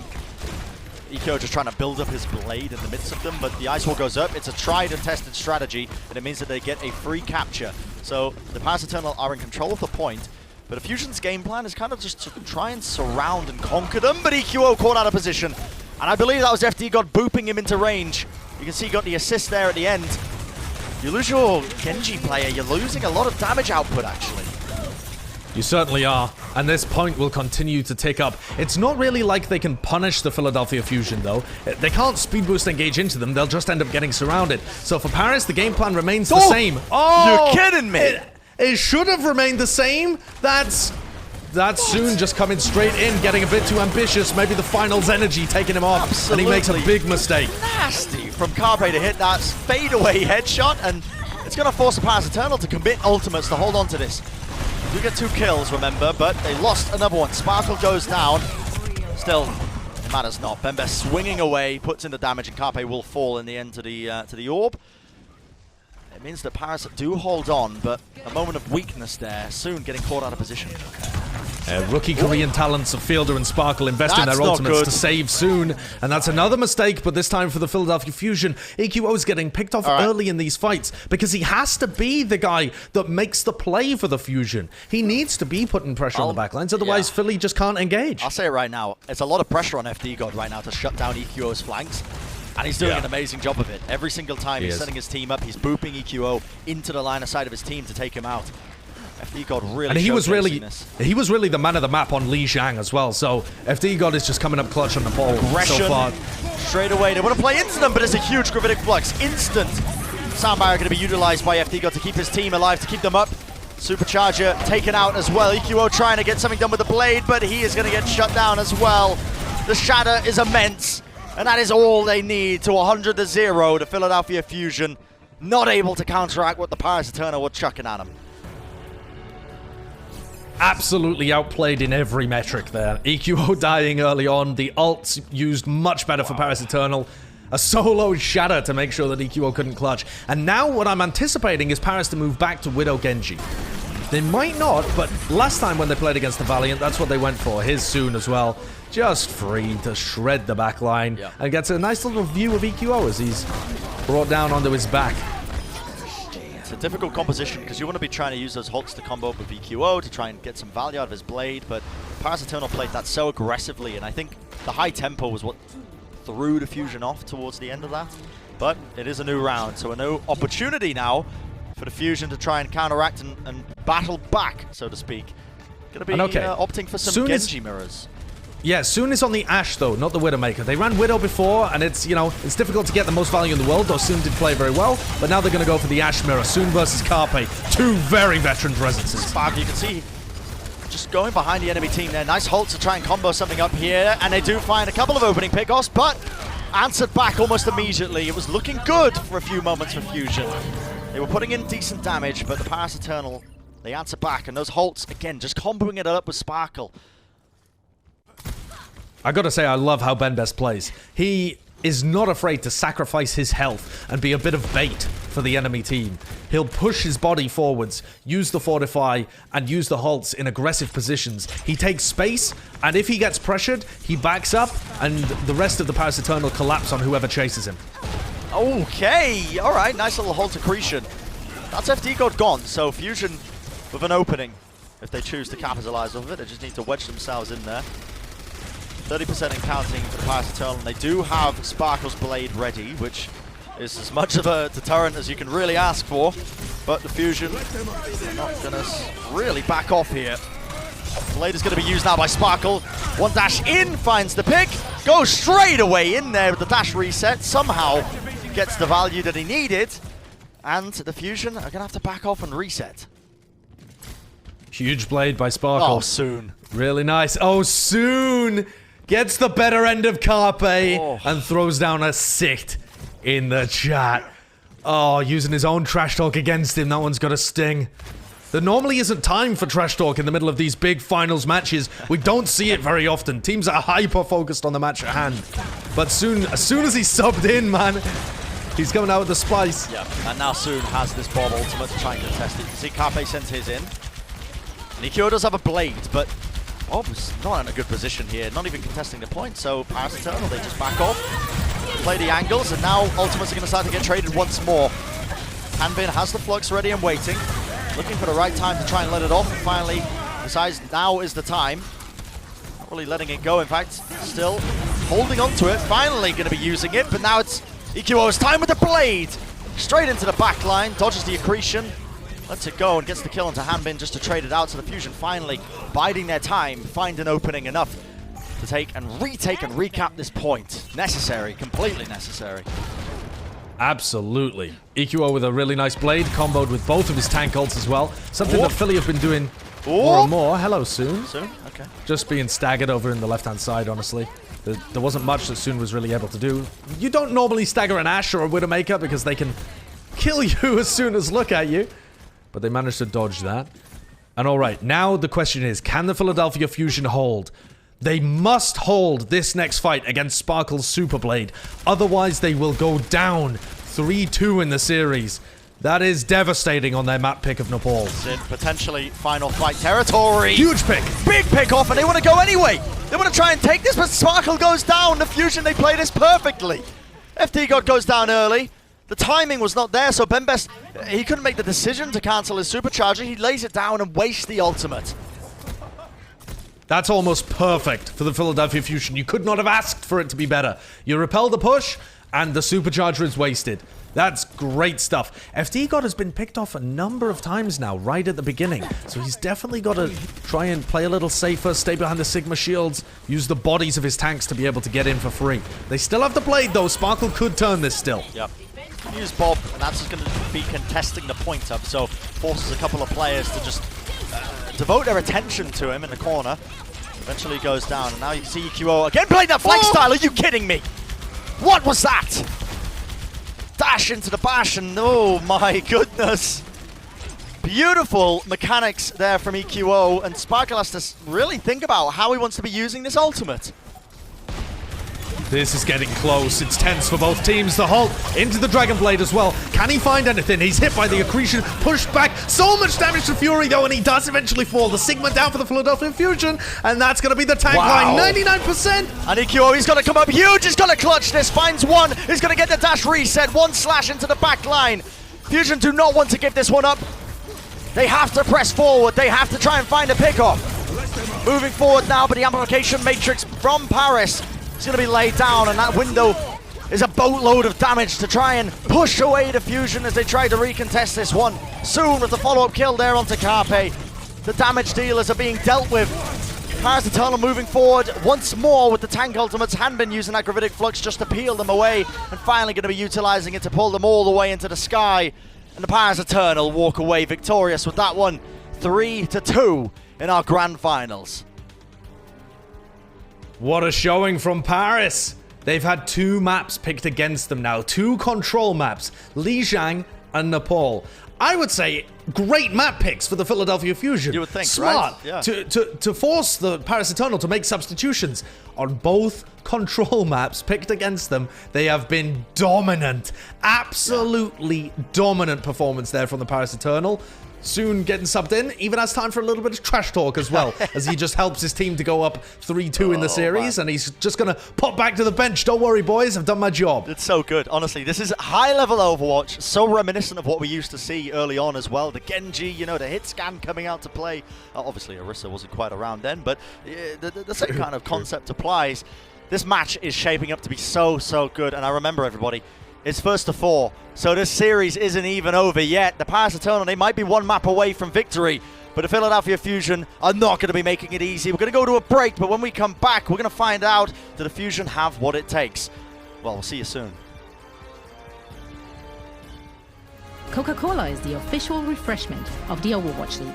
EQO just trying to build up his blade in the midst of them, but the Ice Wall goes up. It's a tried and tested strategy, and it means that they get a free capture. So the Paris Eternal are in control of the point, but Fusion's game plan is kind of just to try and surround and conquer them, but EQO caught out of position. And I believe that was FD God booping him into range. You can see he got the assist there at the end. You lose your Genji player, you're losing a lot of damage output, actually. You certainly are, and this point will continue to tick up. It's not really like they can punish the Philadelphia Fusion, though. They can't speed boost engage into them, they'll just end up getting surrounded. So for Paris, the game plan remains the same. Oh, you're kidding me! It should have remained the same. That's Soon just coming straight in, getting a bit too ambitious. Maybe the finals energy taking him off, absolutely. And he makes a big mistake. Nasty from Carpe to hit that fadeaway headshot, and it's going to force the Paris Eternal to commit ultimates to hold on to this. We get 2 kills, remember, but they lost another one. Sparkle goes down. Still, it matters not. Bembe swinging away, puts in the damage, and Carpe will fall in the end to the orb. It means that Paris do hold on, but a moment of weakness there. Soon getting caught out of position. Rookie Korean talents of Fielder and Sparkle investing That's their not ultimates good. to save soon. And that's another mistake, but this time for the Philadelphia Fusion. EQO is getting picked off early in these fights because he has to be the guy that makes the play for the Fusion. He needs to be putting pressure on the backlines, otherwise Philly just can't engage. I'll say it right now. It's a lot of pressure on FD God right now to shut down EQO's flanks. And he's doing an amazing job of it. Every single time he's setting his team up, he's booping EQO into the line of sight of his team to take him out. FD God really and he was really this. the man of the map on Lijiang as well. So FD God is just coming up clutch on the ball so far. Straight away. They want to play into them, but it's a huge gravitic flux. Instant soundbarrier going to be utilized by FD God to keep his team alive, to keep them up. Supercharger taken out as well. EQO trying to get something done with the blade, but he is going to get shut down as well. The shatter is immense, and that is all they need to 100-0. The Philadelphia Fusion not able to counteract what the Paris Eternal were chucking at them. Absolutely outplayed in every metric there. EQO dying early on. The ults used much better for Paris Eternal. A solo shatter to make sure that EQO couldn't clutch. And now what I'm anticipating is Paris to move back to Widow Genji. They might not, but last time when they played against the Valiant, that's what they went for. His Soon as well. Just free to shred the back line and gets a nice little view of EQO as he's brought down onto his back. It's a difficult composition because you want to be trying to use those hulks to combo up with EQO to try and get some value out of his blade, but Paris Eternal played that so aggressively, and I think the high tempo was what threw the Fusion off towards the end of that. But it is a new round, so a new opportunity now for the Fusion to try and counteract and battle back, so to speak. Going to be opting for some Genji mirrors. Yeah, Soon is on the Ashe though, not the Widowmaker. They ran Widow before, and it's, it's difficult to get the most value in the world, though Soon did play very well. But now they're going to go for the Ashe mirror. Soon versus Carpe. Two very veteran presences. Spark, you can see just going behind the enemy team there. Nice halt to try and combo something up here, and they do find a couple of opening pickoffs, but answered back almost immediately. It was looking good for a few moments for Fusion. They were putting in decent damage, but the Paris Eternal, they answer back, and those halts, again, just comboing it up with Sparkle. I gotta say, I love how Ben Best plays. He is not afraid to sacrifice his health and be a bit of bait for the enemy team. He'll push his body forwards, use the Fortify, and use the halts in aggressive positions. He takes space, and if he gets pressured, he backs up, and the rest of the Paris Eternal collapse on whoever chases him. Okay, alright, nice little halt accretion. That's FD God gone, so Fusion with an opening. If they choose to capitalize off it, they just need to wedge themselves in there. 30% in counting for the Paris Eternal, and they do have Sparkle's Blade ready, which is as much of a deterrent as you can really ask for. But the Fusion not going to really back off here. Blade is going to be used now by Sparkle. One dash in, finds the pick, goes straight away in there with the dash reset, somehow gets the value that he needed, and the Fusion are going to have to back off and reset. Huge blade by Sparkle. Oh, Soon. Really nice. Oh, Soon gets the better end of Carpe and throws down a sit in the chat. Oh, using his own trash talk against him. That one's got a sting. There normally isn't time for trash talk in the middle of these big finals matches. We don't see it very often. Teams are hyper-focused on the match at hand. But as soon as he's subbed in, man, he's coming out with the splice. Yeah, and now Soon has this Bob ultimate to try and contest it. You can see Carpe sends his in. Nikio does have a blade, but Bob's not in a good position here, not even contesting the point, so Paris Eternal, they just back off, play the angles, and now ultimates are going to start to get traded once more. Hanbin has the flux ready and waiting, looking for the right time to try and let it off, and finally decides now is the time. Not really letting it go, in fact, still holding on to it, finally going to be using it, but now it's EQO's time with the blade! Straight into the back line, dodges the accretion, lets it go and gets the kill onto Hanbin just to trade it out. So the Fusion finally biding their time, find an opening enough to take and retake and recap this point. Necessary, completely necessary. Absolutely. EQO with a really nice blade, comboed with both of his tank ults as well. Something that Philly have been doing more and more. Hello, Soon. Soon? Okay. Just being staggered over in the left-hand side, honestly. There wasn't much that Soon was really able to do. You don't normally stagger an Ashe or a Widowmaker because they can kill you as soon as look at you. But they managed to dodge that. And alright, now the question is, can the Philadelphia Fusion hold? They must hold this next fight against Sparkle's Super Blade. Otherwise, they will go down 3-2 in the series. That is devastating on their map pick of Nepal. It's in potentially final fight territory. Huge pick. Big pick off, and they want to go anyway. They want to try and take this, but Sparkle goes down. The Fusion, they play this perfectly. FD God goes down early. The timing was not there, so Bembest, he couldn't make the decision to cancel his supercharger. He lays it down and wastes the ultimate. That's almost perfect for the Philadelphia Fusion. You could not have asked for it to be better. You repel the push, and the supercharger is wasted. That's great stuff. FD God has been picked off a number of times now, right at the beginning. So he's definitely got to try and play a little safer, stay behind the Sigma shields, use the bodies of his tanks to be able to get in for free. They still have the blade, though. Sparkle could turn this still. Yep. Use Bob, and that's just going to be contesting the point up, so forces a couple of players to just devote their attention to him in the corner. Eventually goes down, and now you see EQO again playing that flank style. Are you kidding me? What was that? Dash into the bash, and oh my goodness. Beautiful mechanics there from EQO, and Sparkle has to really think about how he wants to be using this ultimate. This is getting close. It's tense for both teams. The Hulk into the Dragon Blade as well. Can he find anything? He's hit by the accretion, pushed back. So much damage to Fury though, and he does eventually fall. The Sigma down for the Philadelphia Fusion, and that's going to be the tank line. 99%. And EQO, he's going to come up huge. He's going to clutch this. Finds one. He's going to get the dash reset. One slash into the back line. Fusion do not want to give this one up. They have to press forward. They have to try and find a pickoff. Moving forward now, but the amplification matrix from Paris is going to be laid down, and that window is a boatload of damage to try and push away the Fusion as they try to recontest this one. Soon with the follow-up kill there onto Carpe. The damage dealers are being dealt with. Paris Eternal moving forward once more with the tank ultimates. Hadn't been using that gravitic flux just to peel them away, and finally going to be utilizing it to pull them all the way into the sky. And the Paris Eternal walk away victorious with that one. 3-2 in our grand finals. What a showing from Paris. They've had 2 maps picked against them now. 2 control maps, Lijiang and Nepal. I would say great map picks for the Philadelphia Fusion. You would think, smart, right? Yeah. To force the Paris Eternal to make substitutions on both control maps picked against them. They have been dominant. Absolutely dominant performance there from the Paris Eternal. Soon getting subbed in, even has time for a little bit of trash talk as well, as he just helps his team to go up 3-2 in the series, and he's just going to pop back to the bench. Don't worry, boys, I've done my job. It's so good, honestly. This is high-level Overwatch, so reminiscent of what we used to see early on as well. The Genji, you know, the hit scan coming out to play. Obviously, Orisa wasn't quite around then, but the same kind of concept applies. This match is shaping up to be so, so good, and I remember, everybody, it's first to 4, so this series isn't even over yet. The Paris Eternal, they might be 1 map away from victory, but the Philadelphia Fusion are not going to be making it easy. We're going to go to a break, but when we come back, we're going to find out that the Fusion have what it takes. Well, we'll see you soon. Coca-Cola is the official refreshment of the Overwatch League.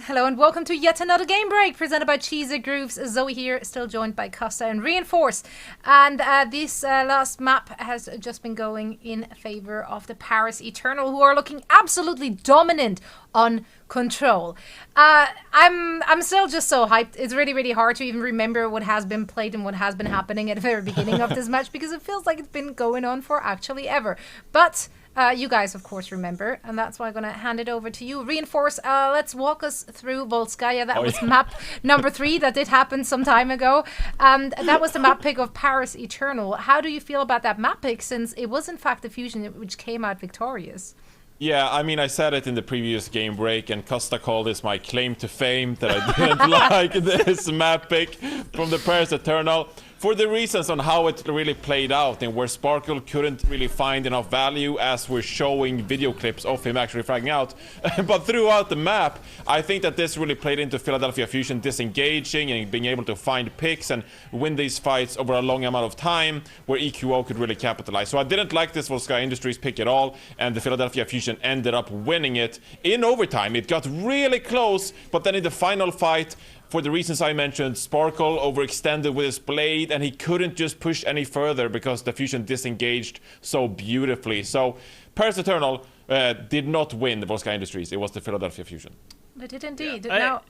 Hello and welcome to yet another game break presented by Cheezer Grooves. Zoe here, still joined by Costa and Reinforce. And this last map has just been going in favor of the Paris Eternal, who are looking absolutely dominant on Control. I'm still just so hyped. It's really, really hard to even remember what has been played and what has been happening at the very beginning of this match, because it feels like it's been going on for actually ever. But you guys, of course, remember, and that's why I'm going to hand it over to you. Reinforce, let's walk us through Volskaya. That was map number 3. That did happen some time ago. That was the map pick of Paris Eternal. How do you feel about that map pick, since it was, in fact, the Fusion which came out victorious? Yeah, I mean, I said it in the previous game break, and Costa called this my claim to fame, that I didn't like this map pick from the Paris Eternal, for the reasons on how it really played out, and where Sparkle couldn't really find enough value, as we're showing video clips of him actually fragging out. But throughout the map, I think that this really played into Philadelphia Fusion disengaging and being able to find picks and win these fights over a long amount of time, where EQO could really capitalize. So I didn't like this Volskaya Industries pick at all, and the Philadelphia Fusion ended up winning it in overtime. It got really close, but then in the final fight, for the reasons I mentioned, Sparkle overextended with his blade, and he couldn't just push any further because the Fusion disengaged so beautifully. So Paris Eternal did not win the Volskaya Industries. It was the Philadelphia Fusion. They did indeed. Now,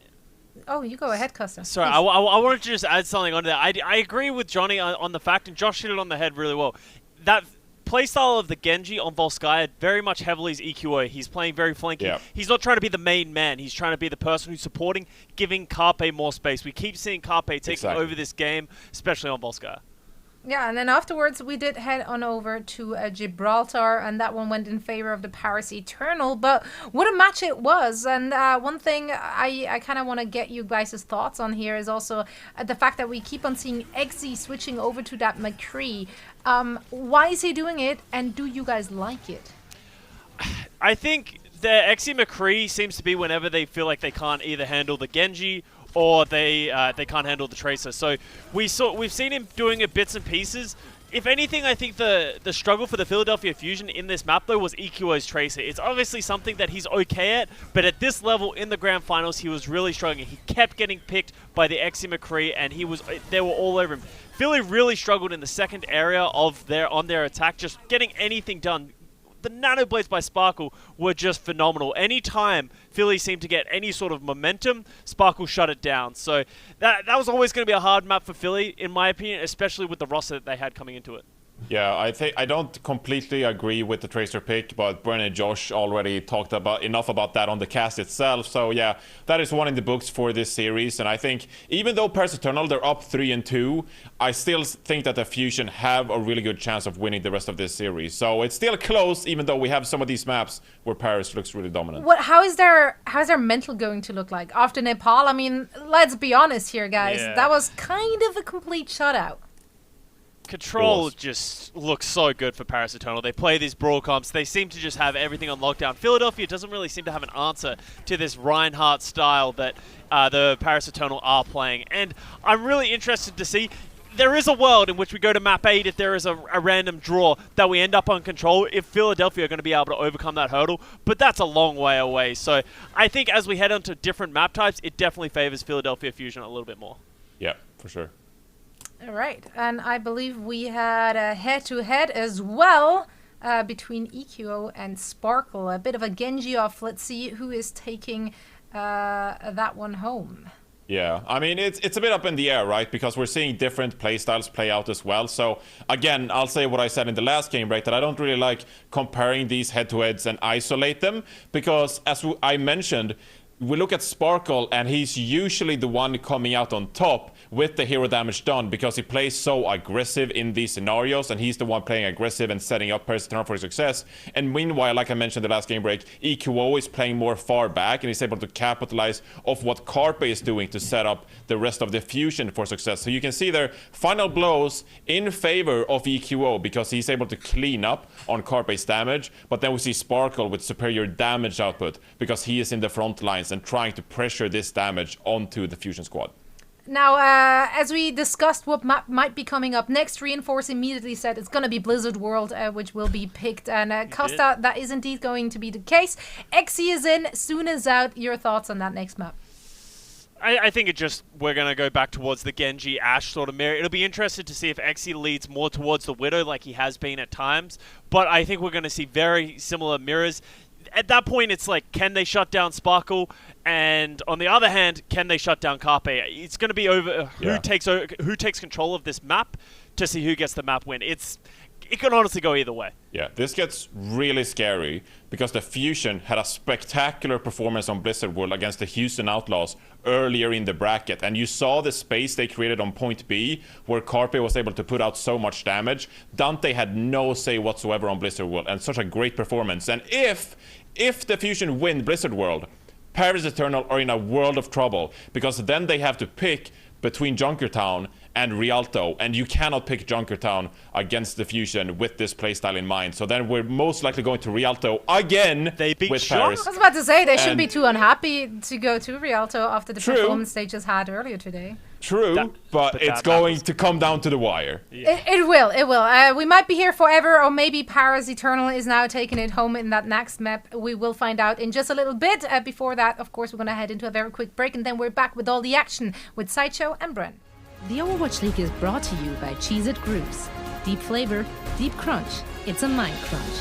oh, you go ahead, Costa. Sorry, I wanted to just add something onto that. I agree with Johnny on the fact, and Josh hit it on the head really well. That playstyle of the Genji on Volskaya very much heavily is EQO. He's playing very flanky. Yeah. He's not trying to be the main man. He's trying to be the person who's supporting, giving Carpe more space. We keep seeing Carpe taking over this game, especially on Volskaya. Yeah, and then afterwards we did head on over to Gibraltar, and that one went in favor of the Paris Eternal. But what a match it was! And one thing I kind of want to get you guys' thoughts on here is also the fact that we keep on seeing Eggsy switching over to that McCree. Why is he doing it, and do you guys like it? I think the Eggsy McCree seems to be whenever they feel like they can't either handle the Genji or they can't handle the Tracer. So we've seen him doing it bits and pieces. If anything, I think the struggle for the Philadelphia Fusion in this map, though, was EQO's Tracer. It's obviously something that he's okay at, but at this level in the Grand Finals, he was really struggling. He kept getting picked by the Eggsy McCree, and they were all over him. Philly really struggled in the second area of on their attack, just getting anything done. The Nano Blades by Sparkle were just phenomenal. Anytime Philly seemed to get any sort of momentum, Sparkle shut it down. So that was always going to be a hard map for Philly, in my opinion, especially with the roster that they had coming into it. Yeah, I don't completely agree with the Tracer pick, but Bren and Josh already talked enough about that on the cast itself. So yeah, that is one in the books for this series. And I think even though Paris Eternal, they're up 3-2, I still think that the Fusion have a really good chance of winning the rest of this series. So it's still close, even though we have some of these maps where Paris looks really dominant. How is their mental going to look like after Nepal? I mean, let's be honest here, guys. Yeah. That was kind of a complete shutout. Control just looks so good for Paris Eternal. They play these brawl comps. They seem to just have everything on lockdown. Philadelphia doesn't really seem to have an answer to this Reinhardt style that the Paris Eternal are playing. And I'm really interested to see, there is a world in which we go to map 8 if there is a random draw that we end up on Control, if Philadelphia are going to be able to overcome that hurdle. But that's a long way away. So I think as we head on to different map types, it definitely favors Philadelphia Fusion a little bit more. Yeah, for sure. All right, and I believe we had a head-to-head as well between EQO and Sparkle. A bit of a Genji off. Let's see who is taking that one home. Yeah, I mean, it's a bit up in the air, right? Because we're seeing different playstyles play out as well. So, again, I'll say what I said in the last game break, that I don't really like comparing these head-to-heads and isolate them. Because, as I mentioned, we look at Sparkle, and he's usually the one coming out on top with the hero damage done, because he plays so aggressive in these scenarios, and he's the one playing aggressive and setting up Paris Eternal for success. And meanwhile, like I mentioned in the last game break, EQO is playing more far back, and he's able to capitalize off what Carpe is doing to set up the rest of the Fusion for success. So you can see their final blows in favor of EQO, because he's able to clean up on Carpe's damage. But then we see Sparkle with superior damage output, because he is in the front lines and trying to pressure this damage onto the Fusion squad. Now, as we discussed what map might be coming up next, Reinforce immediately said it's going to be Blizzard World, which will be picked. And Costa, that is indeed going to be the case. Xe is in, Soon is out. Your thoughts on that next map? I think we're going to go back towards the Genji Ashe sort of mirror. It'll be interesting to see if Xe leads more towards the Widow like he has been at times. But I think we're going to see very similar mirrors. At that point, it's like, can they shut down Sparkle? And on the other hand, can they shut down Carpe? It's going to be over who takes control of this map to see who gets the map win. It could honestly go either way. Yeah, this gets really scary because the Fusion had a spectacular performance on Blizzard World against the Houston Outlaws earlier in the bracket. And you saw the space they created on point B where Carpe was able to put out so much damage. Dante had no say whatsoever on Blizzard World and such a great performance. And if the Fusion win Blizzard World, Paris Eternal are in a world of trouble because then they have to pick between Junkertown and Rialto, and you cannot pick Junkertown against the Fusion with this playstyle in mind. So then we're most likely going to Rialto again with Paris. I was about to say, they shouldn't be too unhappy to go to Rialto after the performance they just had earlier today. True, but it's going to come down to the wire. Yeah. It will. We might be here forever, or maybe Paris Eternal is now taking it home in that next map. We will find out in just a little bit. Before that, of course, we're going to head into a very quick break, and then we're back with all the action with Sideshow and Bren. The Overwatch League is brought to you by Cheez-It Grooves. Deep flavor, deep crunch. It's a mind crunch.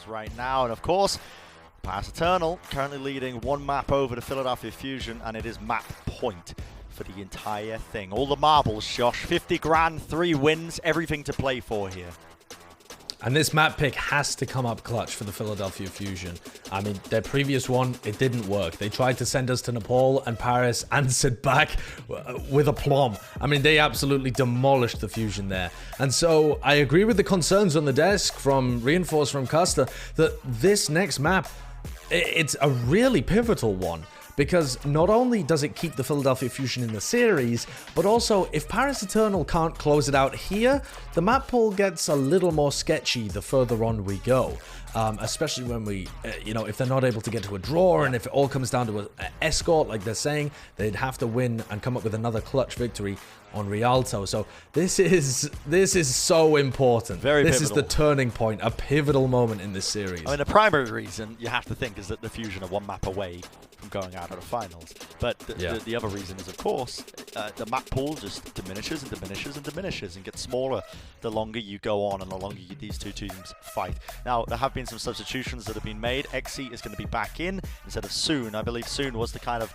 Right now, and of course, Paris Eternal currently leading one map over to Philadelphia Fusion, and it is map point for the entire thing. All the marbles, Josh. 50 grand, 3 wins, everything to play for here. And this map pick has to come up clutch for the Philadelphia Fusion. I mean, their previous one, it didn't work. They tried to send us to Nepal, and Paris answered back with aplomb. I mean, they absolutely demolished the Fusion there. And so I agree with the concerns on the desk from Reinforced from Custer that this next map, it's a really pivotal one. Because not only does it keep the Philadelphia Fusion in the series, but also if Paris Eternal can't close it out here, the map pool gets a little more sketchy the further on we go. Especially when we, if they're not able to get to a draw, and if it all comes down to an escort, like they're saying, they'd have to win and come up with another clutch victory on Rialto. So this is so important. Very This pivotal. is the turning point, a pivotal moment in this series. I mean, the primary reason you have to think is that the Fusion are one map away from going out of the finals. But the other reason is, of course, the map pool just diminishes and diminishes and diminishes and gets smaller the longer you go on and the longer these two teams fight. Now, there have been some substitutions that have been made. Xe is going to be back in instead of Soon. I believe Soon was the kind of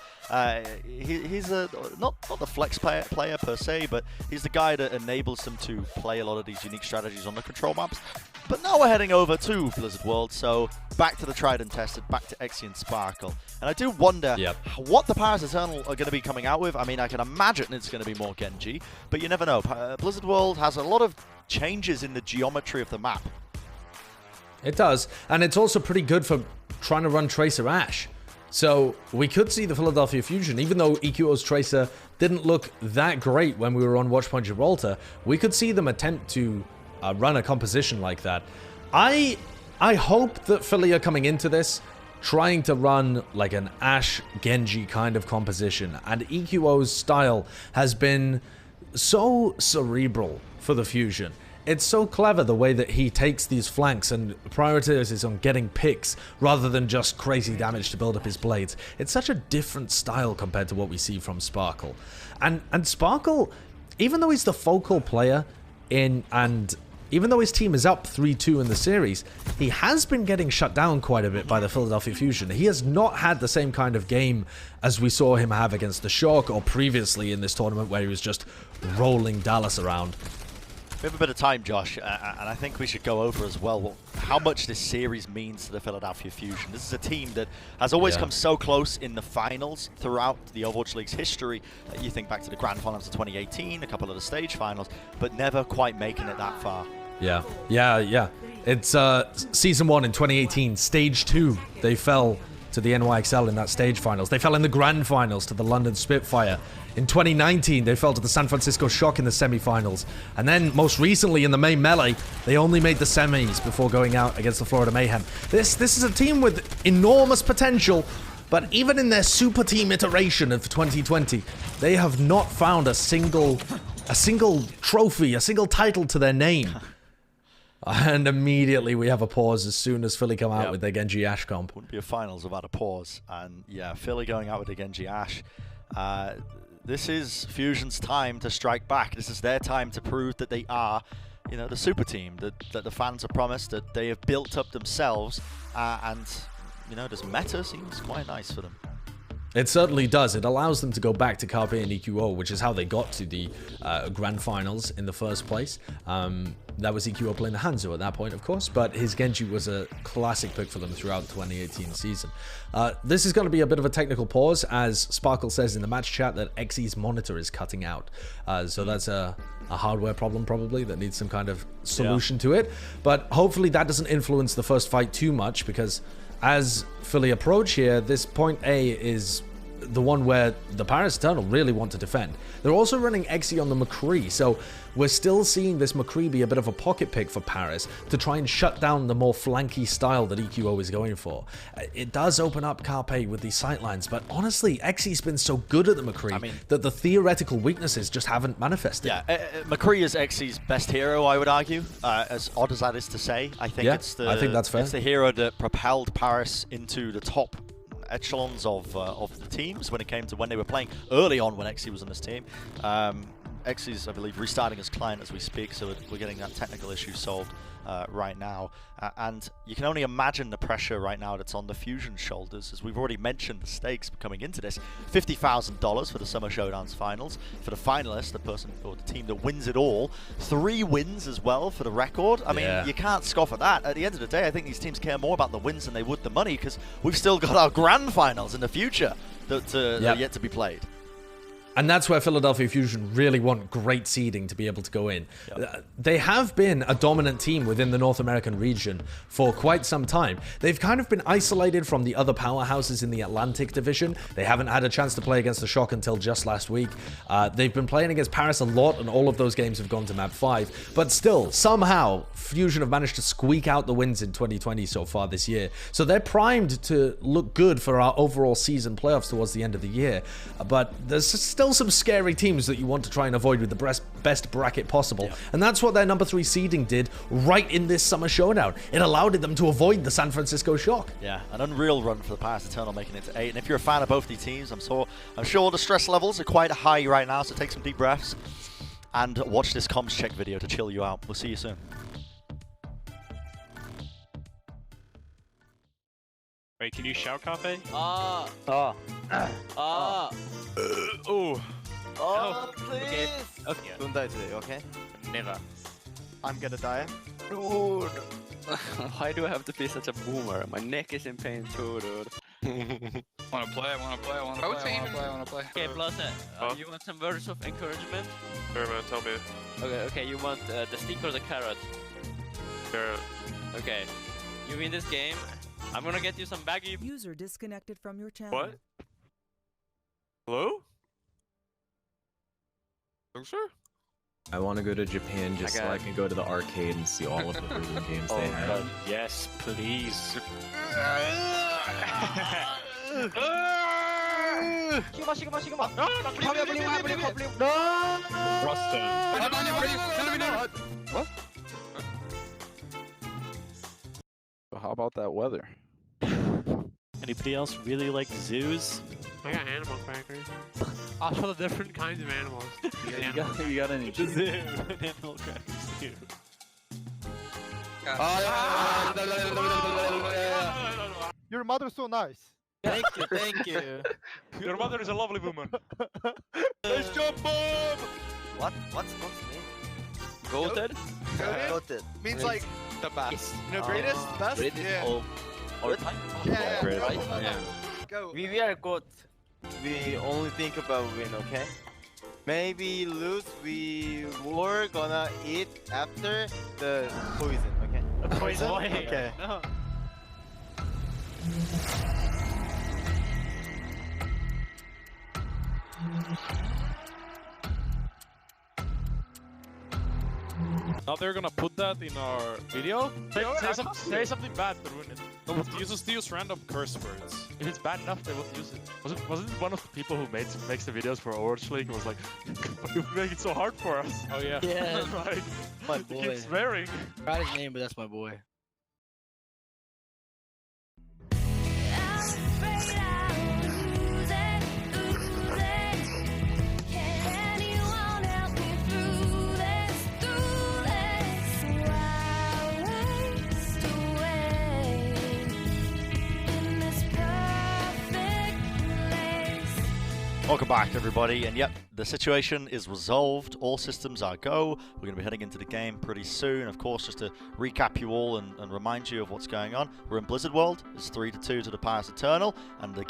he's not the flex player per se, but he's the guy that enables them to play a lot of these unique strategies on the control maps. But now we're heading over to Blizzard World, so back to the tried and tested, back to Xe and Sparkle. And I do wonder what the Paris Eternal are going to be coming out with. I mean, I can imagine it's going to be more Genji, but you never know. Blizzard World has a lot of changes in the geometry of the map. It does, and it's also pretty good for trying to run Tracer Ashe. So we could see the Philadelphia Fusion, even though EQO's Tracer didn't look that great when we were on Watchpoint Gibraltar, we could see them attempt to run a composition like that. I hope that Philly are coming into this trying to run like an Ashe Genji kind of composition, and EQO's style has been so cerebral for the Fusion. It's so clever the way that he takes these flanks and prioritizes on getting picks rather than just crazy damage to build up his blades. It's such a different style compared to what we see from Sparkle. And Sparkle, even though he's the focal player and even though his team is up 3-2 in the series, he has been getting shut down quite a bit by the Philadelphia Fusion. He has not had the same kind of game as we saw him have against the Shock or previously in this tournament where he was just rolling Dallas around. We have a bit of time, Josh, and I think we should go over as well how much this series means to the Philadelphia Fusion. This is a team that has always come so close in the finals throughout the Overwatch League's history. You think back to the Grand Finals of 2018, a couple of the stage finals, but never quite making it that far. Yeah. It's Season 1 in 2018, Stage 2, they fell to the NYXL in that stage finals. They fell in the Grand Finals to the London Spitfire. In 2019, they fell to the San Francisco Shock in the semifinals. And then, most recently, in the May Melee, they only made the semis before going out against the Florida Mayhem. This is a team with enormous potential, but even in their super team iteration of 2020, they have not found a single trophy, a single title to their name. And immediately we have a pause as soon as Philly come out with their Genji Ashe comp. Wouldn't be a finals without a pause. And yeah, Philly going out with the Genji Ashe. This is Fusion's time to strike back. This is their time to prove that they are, the super team that the fans are promised, that they have built up themselves. And, this meta seems quite nice for them. It certainly does. It allows them to go back to Carpe and EQO, which is how they got to the Grand Finals in the first place. That was EQO playing the Hangzhou at that point, of course, but his Genji was a classic pick for them throughout the 2018 season. This is going to be a bit of a technical pause, as Sparkle says in the match chat that Xe's monitor is cutting out. So that's a hardware problem probably that needs some kind of solution to it. But hopefully that doesn't influence the first fight too much, because as Philly approach here, this point A is the one where the Paris Eternal really want to defend. They're also running Xe on the McCree, so we're still seeing this McCree be a bit of a pocket pick for Paris to try and shut down the more flanky style that EQO is going for. It does open up Carpe with these sightlines, but honestly, Xe's been so good at the McCree that the theoretical weaknesses just haven't manifested. Yeah, McCree is Xe's best hero, I would argue, as odd as that is to say. I think I think that's fair. It's the hero that propelled Paris into the top echelons of the teams when it came to when they were playing early on when Xe was on this team. Xe's, I believe, restarting his client as we speak, so we're getting that technical issue solved. right now. And you can only imagine the pressure right now that's on the Fusion's shoulders, as we've already mentioned the stakes coming into this. $50,000 for the Summer Showdown's finals. For the finalist, the person or the team that wins it all, 3 wins as well for the record. I mean, you can't scoff at that. At the end of the day, I think these teams care more about the wins than they would the money, because we've still got our grand finals in the future that are yet to be played. And that's where Philadelphia Fusion really want great seeding to be able to go in. Yep. They have been a dominant team within the North American region for quite some time. They've kind of been isolated from the other powerhouses in the Atlantic division. They haven't had a chance to play against the Shock until just last week. They've been playing against Paris a lot, and all of those games have gone to map 5. But still, somehow, Fusion have managed to squeak out the wins in 2020 so far this year. So they're primed to look good for our overall season playoffs towards the end of the year. But there's still some scary teams that you want to try and avoid with the best bracket possible. Yeah. And that's what their number 3 seeding did right in this Summer Showdown. It allowed them to avoid the San Francisco Shock. Yeah, an unreal run for the Paris Eternal, making it to 8. And if you're a fan of both these teams, I'm sure the stress levels are quite high right now, so take some deep breaths and watch this comms check video to chill you out. We'll see you soon. Wait, can you shout, Cafe? Please! Okay. Don't die today, okay? Never. I'm gonna die. Dude! Why do I have to be such a boomer? My neck is in pain too, dude. Wanna play? Okay, Blase, you want some words of encouragement? Sure, man, tell me. Okay, you want the stick or the carrot? Carrot. Okay, you win this game, I'm gonna get you some baggy. User disconnected from your channel. What? Hello? Sure. I want to go to Japan just so I can go to the arcade and see all of the video games they have. Yes, please. What? How about that weather? Anybody else really like zoos? I got animal crackers. Also the different kinds of animals. You got any? The zoo. Animal crackers too. Your mother's so nice. Thank you. Your mother is a lovely woman. Let's jump bomb! What's name? Goated? Goated. Means like the best. You know, greatest? Best? Greatest all time? Yeah. Right? Yeah. Go. We are good. We only think about win, okay? Maybe lose, we're gonna eat after the poison, okay? The poison? Okay. No. Now they're gonna put that in our video? Say something bad to ruin it. No, but use random curse words. If it's bad enough, they won't use it. Wasn't one of the people who makes the videos for Overwatch League was like, you make it so hard for us? Oh yeah. Yeah. Right. My boy. He keeps swearing. I forgot his name, but that's my boy. Welcome back, everybody, and yep, the situation is resolved. All systems are go. We're going to be heading into the game pretty soon. Of course, just to recap you all and remind you of what's going on, we're in Blizzard World. It's 3-2 to the Paris Eternal, and the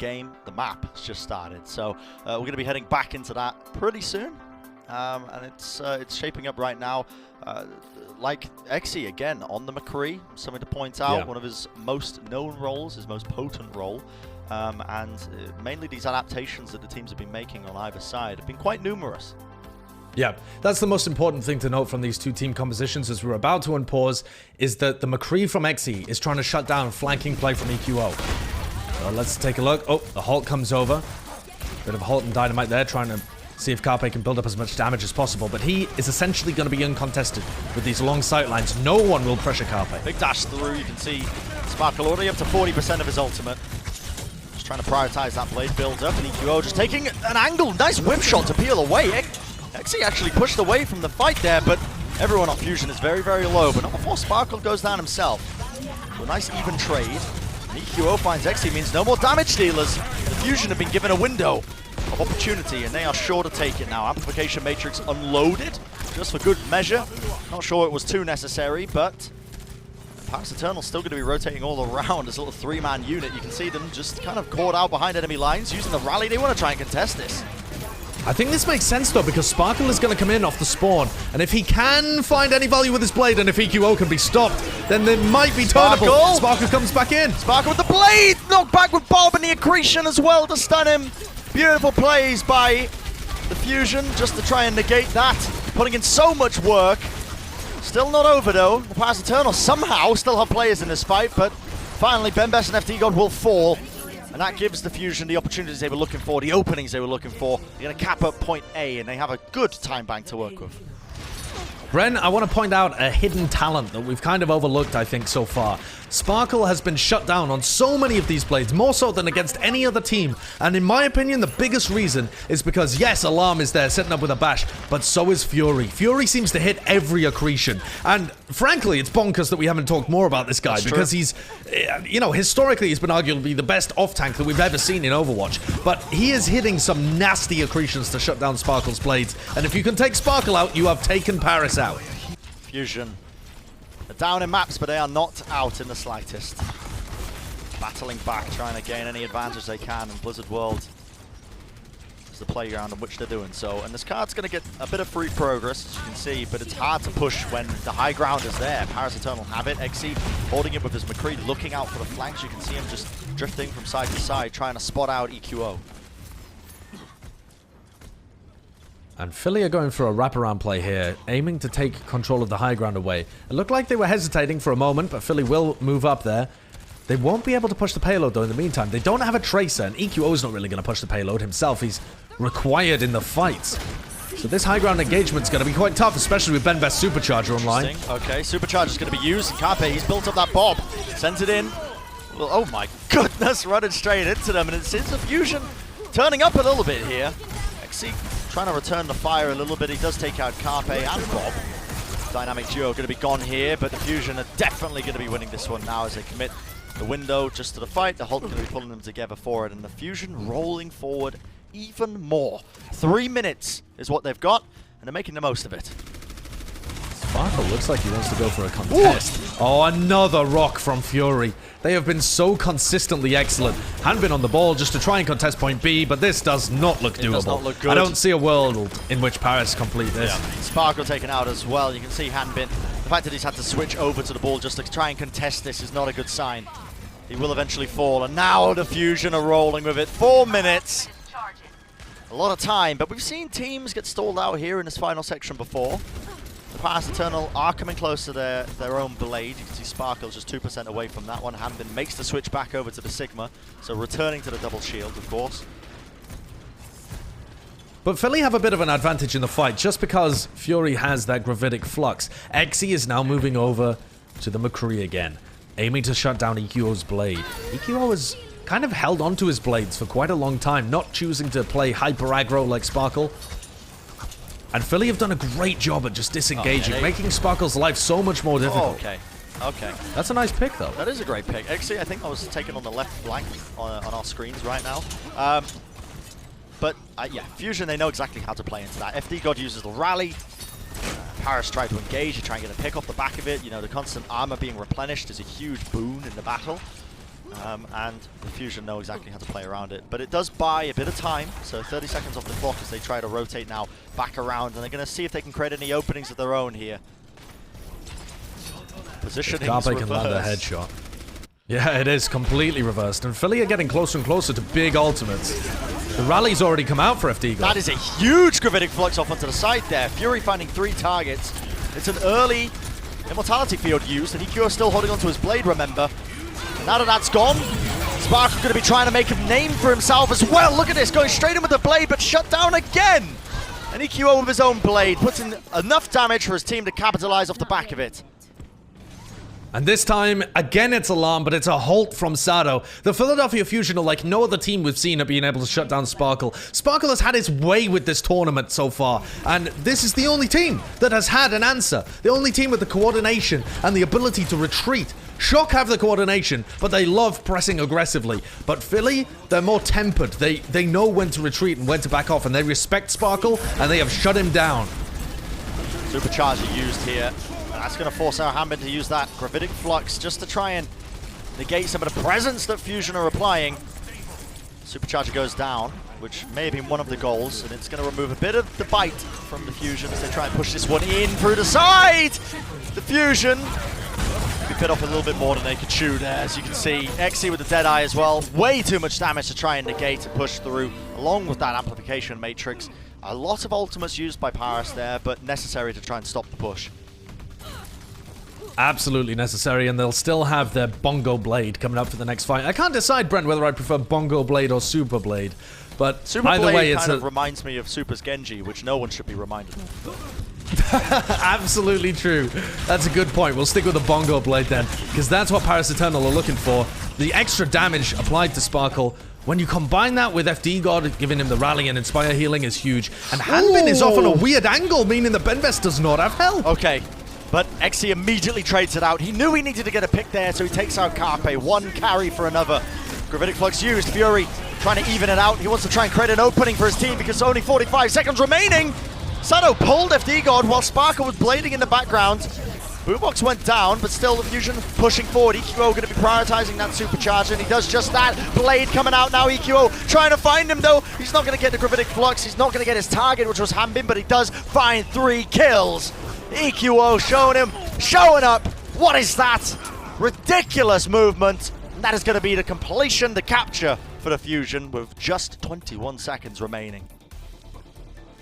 map has just started. So we're going to be heading back into that pretty soon, and it's shaping up right now. Like Exi again on the McCree, something to point out. One of his most known roles, his most potent role. And mainly these adaptations that the teams have been making on either side have been quite numerous. Yeah, that's the most important thing to note from these two team compositions as we're about to unpause, is that the McCree from Exi is trying to shut down flanking play from EQO. Let's take a look. Oh, the Halt comes over. Bit of Halt and Dynamite there, trying to see if Carpe can build up as much damage as possible, but he is essentially going to be uncontested with these long sight lines. No one will pressure Carpe. Big dash through, you can see Sparkle already up to 40% of his ultimate. Trying to prioritize that blade build up, and EQO just taking an angle. Nice whip shot to peel away. Exi actually pushed away from the fight there, but Everyone on Fusion is very, very low, but not before Sparkle goes down himself. So a nice even trade. And EQO finds Xe, means no more damage dealers. The Fusion have been given a window of opportunity, and they are sure to take it now. Amplification Matrix unloaded, just for good measure. Not sure it was too necessary, but Paris Eternal's still going to be rotating all around as a little three-man unit. You can see them just kind of caught out behind enemy lines, using the rally. They want to try and contest this. I think this makes sense though, because Sparkle is going to come in off the spawn, and if he can find any value with his blade, and if EQO can be stopped, then they might be turnable. Sparkle comes back in. Sparkle with the blade! Knocked back with Bob and the accretion as well to stun him. Beautiful plays by the Fusion just to try and negate that. Putting in so much work. Still not over though. The Paris Eternal somehow still have players in this fight, but finally Benbest and FD God will fall. And that gives the Fusion the opportunities they were looking for, the openings they were looking for. They're going to cap up point A, and they have a good time bank to work with. Bren, I want to point out a hidden talent that we've kind of overlooked, I think, so far. Sparkle has been shut down on so many of these blades, more so than against any other team. And in my opinion, the biggest reason is because, yes, Alarm is there setting up with a bash, but so is Fury. Fury seems to hit every accretion. And frankly, it's bonkers that we haven't talked more about this guy. That's because true. He's, you know, historically he's been arguably the best off-tank that we've ever seen in Overwatch. But he is hitting some nasty accretions to shut down Sparkle's blades. And if you can take Sparkle out, you have taken Paris out. Fusion. They're down in maps, but they are not out in the slightest. Battling back, trying to gain any advantage they can, and Blizzard World is the playground on which they're doing so. And this card's going to get a bit of free progress, as you can see, but it's hard to push when the high ground is there. Paris Eternal have it. Xe holding it with his McCree, looking out for the flanks. You can see him just drifting from side to side, trying to spot out EQO. And Philly are going for a wraparound play here, aiming to take control of the high ground away. It looked like they were hesitating for a moment, but Philly will move up there. They won't be able to push the payload, though, in the meantime. They don't have a Tracer, and EQO is not really going to push the payload himself. He's required in the fights. So this high ground engagement's going to be quite tough, especially with Benbest Supercharger online. Okay, Supercharger is going to be used. Carpe, he's built up that bomb. Sends it in. Well, oh my goodness, running straight into them, and it's the Fusion turning up a little bit here. Xe trying to return the fire a little bit. He does take out Carpe and Bob. Dynamic duo going to be gone here, but the Fusion are definitely going to be winning this one now as they commit the window just to the fight. The Hulk going to be pulling them together for it, and the Fusion rolling forward even more. 3 minutes is what they've got, and they're making the most of it. Sparkle looks like he wants to go for a contest. Ooh. Oh, another rock from Fury. They have been so consistently excellent. Hanbin on the ball just to try and contest point B, but this does not look doable. It does not look good. I don't see a world in which Paris complete this. Yeah. Sparkle taken out as well. You can see Hanbin. The fact that he's had to switch over to the ball just to try and contest this is not a good sign. He will eventually fall, and now the Fusion are rolling with it. 4 minutes. A lot of time, but we've seen teams get stalled out here in this final section before. The Paris Eternal are coming close to their own blade. You can see Sparkle's just 2% away from that one. Hanbin makes the switch back over to the Sigma, so returning to the double shield, of course. But Philly have a bit of an advantage in the fight just because Fury has that gravitic flux. Xe is now moving over to the McCree again, aiming to shut down EQO's blade. EQO has kind of held onto his blades for quite a long time, not choosing to play hyper aggro like Sparkle. And Philly have done a great job at just disengaging, making Sparkle's life so much more difficult. Okay. That's a nice pick, though. That is a great pick. Actually, I think I was taken on the left flank on our screens right now. But yeah, Fusion, they know exactly how to play into that. FD God uses the rally. Paris tried to engage, you try and get a pick off the back of it. You know, the constant armor being replenished is a huge boon in the battle. And the Fusion know exactly how to play around it. But it does buy a bit of time, so 30 seconds off the clock as they try to rotate now back around, and they're going to see if they can create any openings of their own here. Positioning Carpe can land a headshot. Yeah, it is completely reversed, and Philly are getting closer and closer to big ultimates. The rally's already come out for FD God. That is a huge gravitic flux off onto the side there. Fury finding 3 targets. It's an early Immortality Field used, and EQ is still holding onto his blade, remember. And now that that's gone, Spark's going to be trying to make a name for himself as well. Look at this, going straight in with the blade, but shut down again. And EQO with his own blade puts in enough damage for his team to capitalize off the back of it. And this time, again, it's alarm, but it's a halt from Sado. The Philadelphia Fusion are like no other team we've seen at being able to shut down Sparkle. Sparkle has had his way with this tournament so far, and this is the only team that has had an answer. The only team with the coordination and the ability to retreat. Shock have the coordination, but they love pressing aggressively. But Philly, they're more tempered. They know when to retreat and when to back off, and they respect Sparkle, and they have shut him down. Supercharger used here. That's going to force our Hanbin to use that Gravitic Flux just to try and negate some of the presence that Fusion are applying. Supercharger goes down, which may have been one of the goals, and it's going to remove a bit of the bite from the Fusion as they try and push this one in through the side. The Fusion be bit off a little bit more than they could chew there, as you can see. Xe with the Deadeye as well. Way too much damage to try and negate and push through, along with that amplification matrix. A lot of ultimates used by Paris there, but necessary to try and stop the push. Absolutely necessary, and they'll still have their Bongo Blade coming up for the next fight. I can't decide, Brent, whether I prefer Bongo Blade or Super Blade, but Super either Blade way, it's kind of reminds me of Super's Genji, which no one should be reminded of. Absolutely true. That's a good point. We'll stick with the Bongo Blade then, because that's what Paris Eternal are looking for. The extra damage applied to Sparkle. When you combine that with FD God giving him the rally and Inspire healing is huge. And Hanbin is off on a weird angle, meaning that Benvest does not have help. Okay, but Xe immediately trades it out. He knew he needed to get a pick there, so he takes out Carpe. One carry for another. Gravitic Flux used. Fury trying to even it out. He wants to try and create an opening for his team because only 45 seconds remaining. Sado pulled FD God while Sparkle was blading in the background. Boombox went down, but still the Fusion pushing forward. EQO going to be prioritizing that Supercharger, and he does just that. Blade coming out now, EQO trying to find him though. He's not going to get the Gravitic Flux, he's not going to get his target, which was Hanbin, but he does find 3 kills. EQO showing up. What is that? Ridiculous movement. And that is going to be the completion, the capture for the Fusion with just 21 seconds remaining.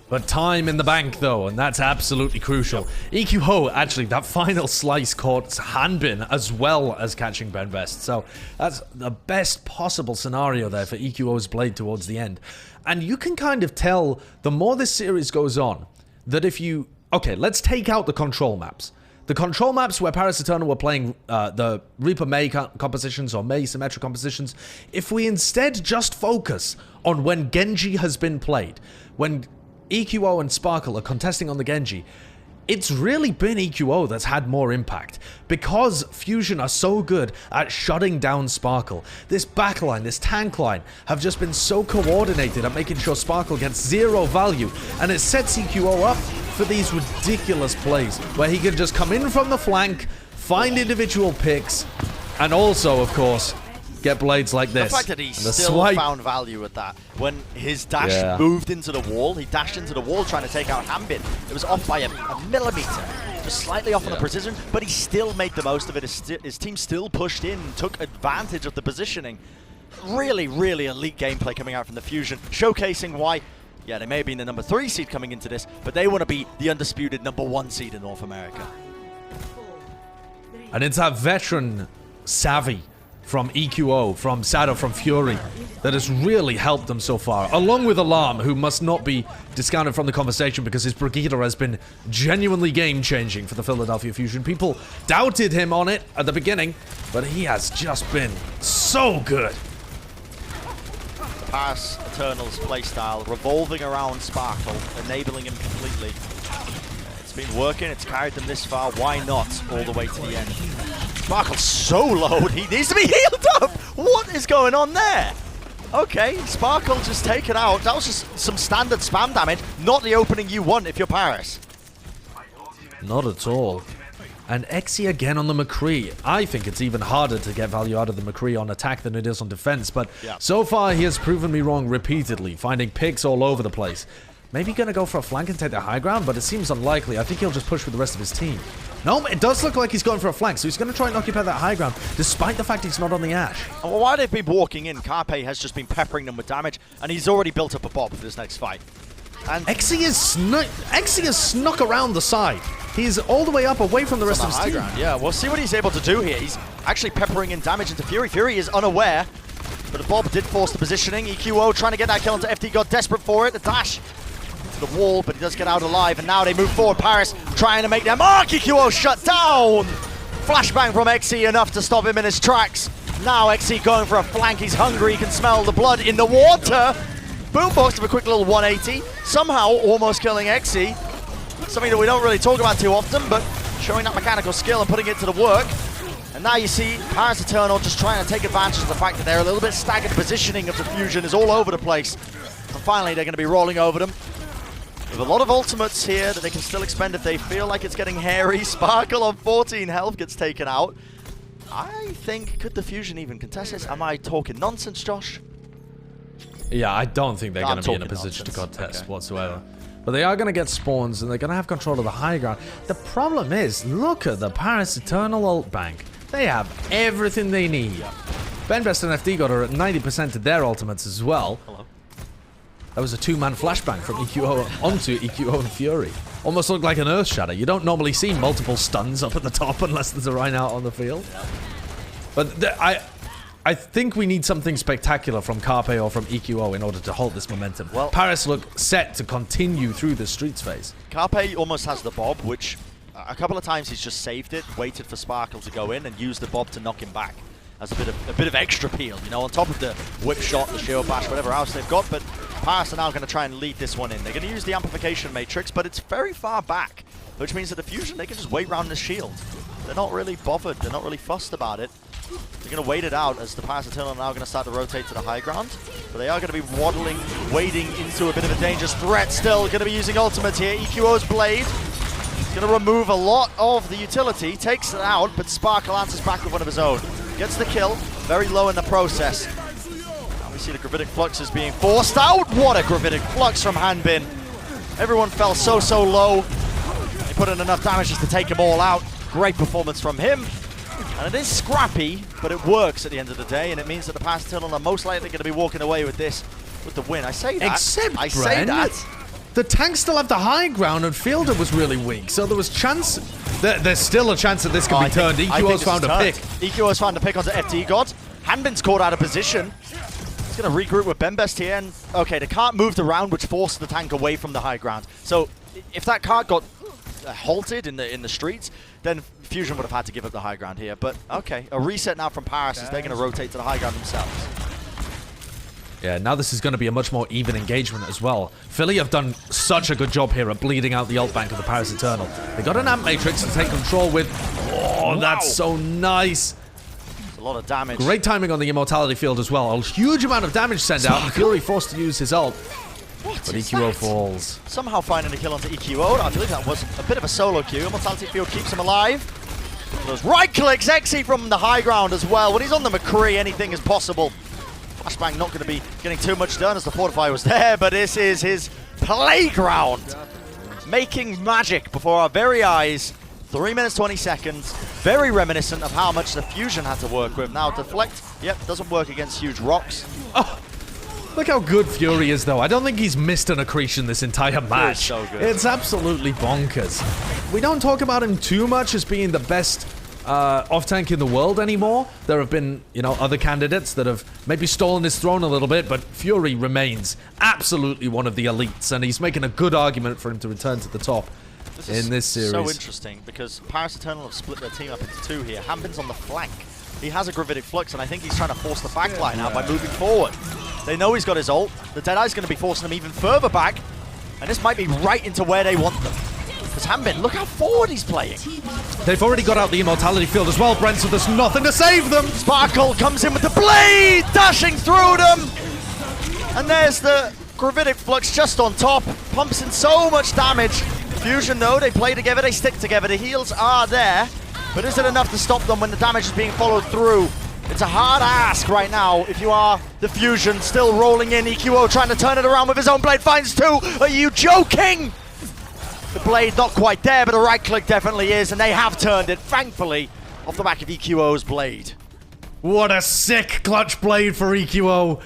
But time in the bank, though, and that's absolutely crucial. EQ Ho, actually, that final slice caught Hanbin as well as catching Benvest. So that's the best possible scenario there for EQO's Blade towards the end. And you can kind of tell, the more this series goes on, that if you... Okay, let's take out the control maps. The control maps where Paris Eternal were playing the Reaper May compositions or May Symmetric compositions, if we instead just focus on when Genji has been played, when EQO and Sparkle are contesting on the Genji, it's really been EQO that's had more impact because Fusion are so good at shutting down Sparkle. This backline, this tank line have just been so coordinated at making sure Sparkle gets 0 value, and it sets EQO up for these ridiculous plays where he can just come in from the flank, find individual picks, and also, of course, get blades like this. The fact that he still found value with that. When his dash moved into the wall, he dashed into the wall trying to take out Hanbin. It was off by a millimeter, just slightly off on the precision, but he still made the most of it. His team still pushed in, took advantage of the positioning. Really, really elite gameplay coming out from the Fusion, showcasing why, yeah, they may have been the number 3 seed coming into this, but they want to be the undisputed number 1 seed in North America. And it's that veteran savvy from EQO, from Sado, from Fury, that has really helped them so far. Along with Alarm, who must not be discounted from the conversation because his Brigitte has been genuinely game-changing for the Philadelphia Fusion. People doubted him on it at the beginning, but he has just been so good. Paris Eternal's playstyle revolving around Sparkle, enabling him completely. It's been working, it's carried them this far, why not all the way to the end? Sparkle's so low, he needs to be healed up! What is going on there? Okay, Sparkle just taken out. That was just some standard spam damage, not the opening you want if you're Paris. Not at all. And Xe again on the McCree. I think it's even harder to get value out of the McCree on attack than it is on defense, but so far he has proven me wrong repeatedly, finding picks all over the place. Maybe gonna go for a flank and take the high ground, but it seems unlikely. I think he'll just push with the rest of his team. No, it does look like he's going for a flank, so he's going to try and occupy that high ground, despite the fact he's not on the Ash. Well, while they've been walking in, Carpe has just been peppering them with damage, and he's already built up a bob for this next fight. And Xe is snuck around the side. He's all the way up, away from the rest of his team. Ground. Yeah, we'll see what he's able to do here. He's actually peppering in damage into Fury. Fury is unaware, but the bob did force the positioning. EQO trying to get that kill into FD God, desperate for it. The dash to the wall, but he does get out alive, and now they move forward. Paris trying to make their mark. EQO shut down. Flashbang from XE enough to stop him in his tracks. Now XE going for a flank. He's hungry. He can smell the blood in the water. Boombox with a quick little 180. Somehow almost killing XE. Something that we don't really talk about too often, but showing that mechanical skill and putting it to the work. And now you see Paris Eternal just trying to take advantage of the fact that they're a little bit staggered. Positioning of the Fusion is all over the place. And finally, they're going to be rolling over them. With a lot of ultimates here that they can still expend if they feel like it's getting hairy. Sparkle on 14 health gets taken out. I think, could the Fusion even contest this? Am I talking nonsense, Josh? Yeah, I don't think they're going to be in a position to contest whatsoever. But they are going to get spawns, and they're going to have control of the high ground. The problem is, look at the Paris Eternal ult bank. They have everything they need. Benbest and FD God are at 90% of their ultimates as well. Hello. That was a two-man flashbang from EQO onto EQO and Fury. Almost looked like an Earth Shatter. You don't normally see multiple stuns up at the top unless there's a Rhine out on the field. But I think we need something spectacular from Carpe or from EQO in order to hold this momentum. Well, Paris look set to continue through the Streets phase. Carpe almost has the Bob, which a couple of times he's just saved it, waited for Sparkle to go in, and used the Bob to knock him back. As a bit of extra peel, you know, on top of the whip shot, the shield bash, whatever else they've got. But Paris are now going to try and lead this one in. They're going to use the amplification matrix, but it's very far back, which means that the Fusion, they can just wait around the shield. They're not really bothered. They're not really fussed about it. They're going to wait it out as the Paris Eternal are now going to start to rotate to the high ground. But they are going to be waddling, wading into a bit of a dangerous threat still. Going to be using ultimates here. EQO's Blade. Going to remove a lot of the utility. Takes it out, but Sparkle answers back with one of his own. Gets the kill. Very low in the process. Now we see the Gravitic Flux is being forced out. What a Gravitic Flux from Hanbin. Everyone fell so low. They put in enough damage just to take them all out. Great performance from him. And it is scrappy, but it works at the end of the day, and it means that the Paris Eternal are most likely going to be walking away with this, with the win. I say that. Except, I say that. The tanks still have the high ground, and Fielder was really weak, so there was chance. There's still a chance that this can be turned. EQO's found a pick. EQO's found a pick onto FD God. Hanbin's caught out of position. He's going to regroup with Benbest here, and okay, they can't move the round, which forced the tank away from the high ground. So if that cart got halted in the streets, then Fusion would have had to give up the high ground here. But okay, a reset now from Paris as they're going to rotate to the high ground themselves. Yeah, now this is going to be a much more even engagement as well. Philly have done such a good job here at bleeding out the ult bank of the Paris Eternal. They got an amp matrix to take control with. Oh, wow. That's so nice. A lot of damage. Great timing on the immortality field as well. A huge amount of damage sent out. And Fury forced to use his ult. What but EQO falls. Somehow finding a kill onto EQO. I believe that was a bit of a solo queue. Immortality field keeps him alive. Those right clicks, XE from the high ground as well. When he's on the McCree, anything is possible. Flashbang not going to be getting too much done as the Fortify was there, but this is his playground. Making magic before our very eyes. 3 minutes, 20 seconds. Very reminiscent of how much the Fusion had to work with. Now Deflect, yep, doesn't work against huge rocks. Oh, look how good Fury is, though. I don't think he's missed an accretion this entire match. So good. It's absolutely bonkers. We don't talk about him too much as being the best off-tank in the world anymore. There have been, you know, other candidates that have maybe stolen his throne a little bit, but Fury remains absolutely one of the elites, and he's making a good argument for him to return to the top in this series. So interesting, because Paris Eternal have split their team up into two here. Hanbin's on the flank. He has a Gravitic Flux, and I think he's trying to force the backline out by moving forward. They know he's got his ult. The Deadeye's going to be forcing them even further back, and this might be right into where they want them. Because Hanbin, look how forward he's playing. They've already got out the immortality field as well, Brent, so there's nothing to save them. Sparkle comes in with the blade, dashing through them. And there's the Gravitic Flux just on top. Pumps in so much damage. Fusion, though, they play together, they stick together. The heals are there, but is it enough to stop them when the damage is being followed through? It's a hard ask right now if you are the Fusion, still rolling in. EQO trying to turn it around with his own blade, finds two. Are you joking? The blade not quite there, but the right click definitely is, and they have turned it, thankfully, off the back of EQO's blade. What a sick clutch blade for EQO.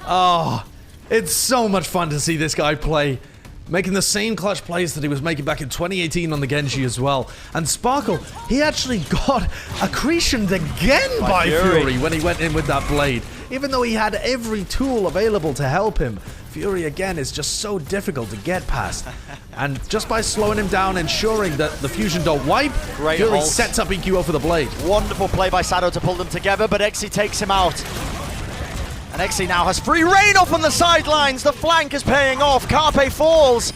Oh, it's so much fun to see this guy play. Making the same clutch plays that he was making back in 2018 on the Genji as well. And Sparkle, he actually got accretioned again by Fury when he went in with that blade. Even though he had every tool available to help him. Fury again is just so difficult to get past. And just by slowing him down, ensuring that the Fusion don't wipe, Great Fury ult. sets up EQO for the blade. Wonderful play by Sado to pull them together, but Exi takes him out. And Exi now has free reign off on the sidelines. The flank is paying off. Carpe falls.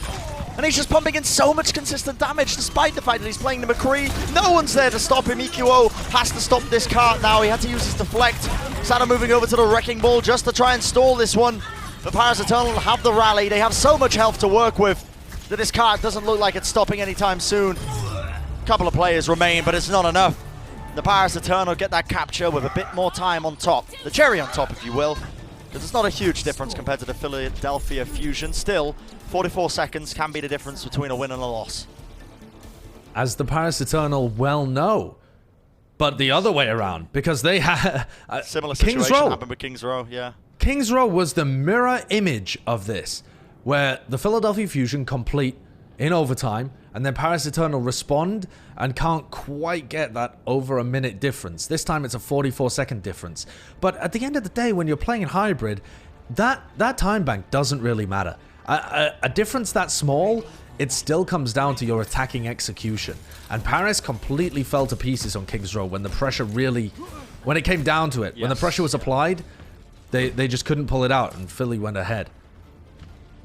And he's just pumping in so much consistent damage, despite the fact that he's playing the McCree. No one's there to stop him. EQO has to stop this cart now. He had to use his deflect. Sado moving over to the Wrecking Ball just to try and stall this one. The Paris Eternal have the rally. They have so much health to work with that this cart doesn't look like it's stopping anytime soon. A couple of players remain, but it's not enough. The Paris Eternal get that capture with a bit more time on top. The cherry on top, if you will. Because it's not a huge difference compared to the Philadelphia Fusion. Still, 44 seconds can be the difference between a win and a loss. As the Paris Eternal well know. But the other way around, because they had... Similar situation happened with Kings Row, yeah. Kings Row was the mirror image of this, where the Philadelphia Fusion complete in overtime, and then Paris Eternal respond and can't quite get that over a minute difference. This time it's a 44-second difference. But at the end of the day, when you're playing in hybrid, that time bank doesn't really matter. A difference that small, it still comes down to your attacking execution. And Paris completely fell to pieces on Kings Row when the pressure really... When it came down to it, when the pressure was applied, they just couldn't pull it out, and Philly went ahead.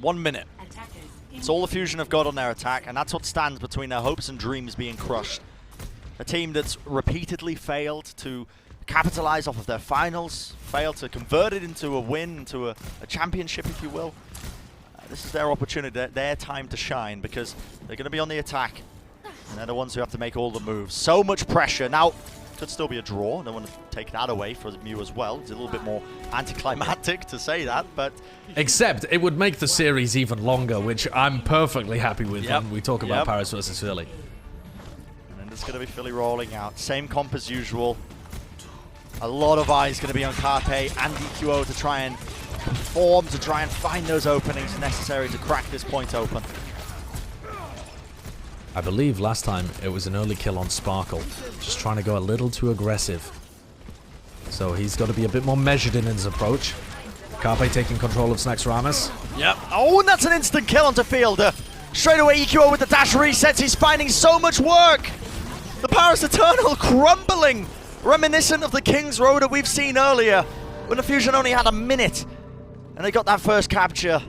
1 minute. It's all the Fusion have got on their attack, and that's what stands between their hopes and dreams being crushed. A team that's repeatedly failed to capitalize off of their finals, failed to convert it into a win, into a championship, if you will. This is their opportunity, their time to shine, because they're going to be on the attack, and they're the ones who have to make all the moves. So much pressure. Now, could still be a draw. Don't want to take that away for Mew as well. It's a little bit more anticlimactic to say that, but... Except it would make the series even longer, which I'm perfectly happy with when we talk about Paris versus Philly. And then there's going to be Philly rolling out. Same comp as usual. A lot of eyes going to be on Carpe and EQO to try and perform, to try and find those openings necessary to crack this point open. I believe last time it was an early kill on Sparkle, just trying to go a little too aggressive. So he's got to be a bit more measured in his approach. Carpe taking control of Snax Ramus. Yep. Oh, and that's an instant kill onto Fielder. Straight away, EQO with the dash resets. He's finding so much work. The Paris Eternal crumbling, reminiscent of the Kings Row that we've seen earlier, when the Fusion only had a minute, and they got that first capture.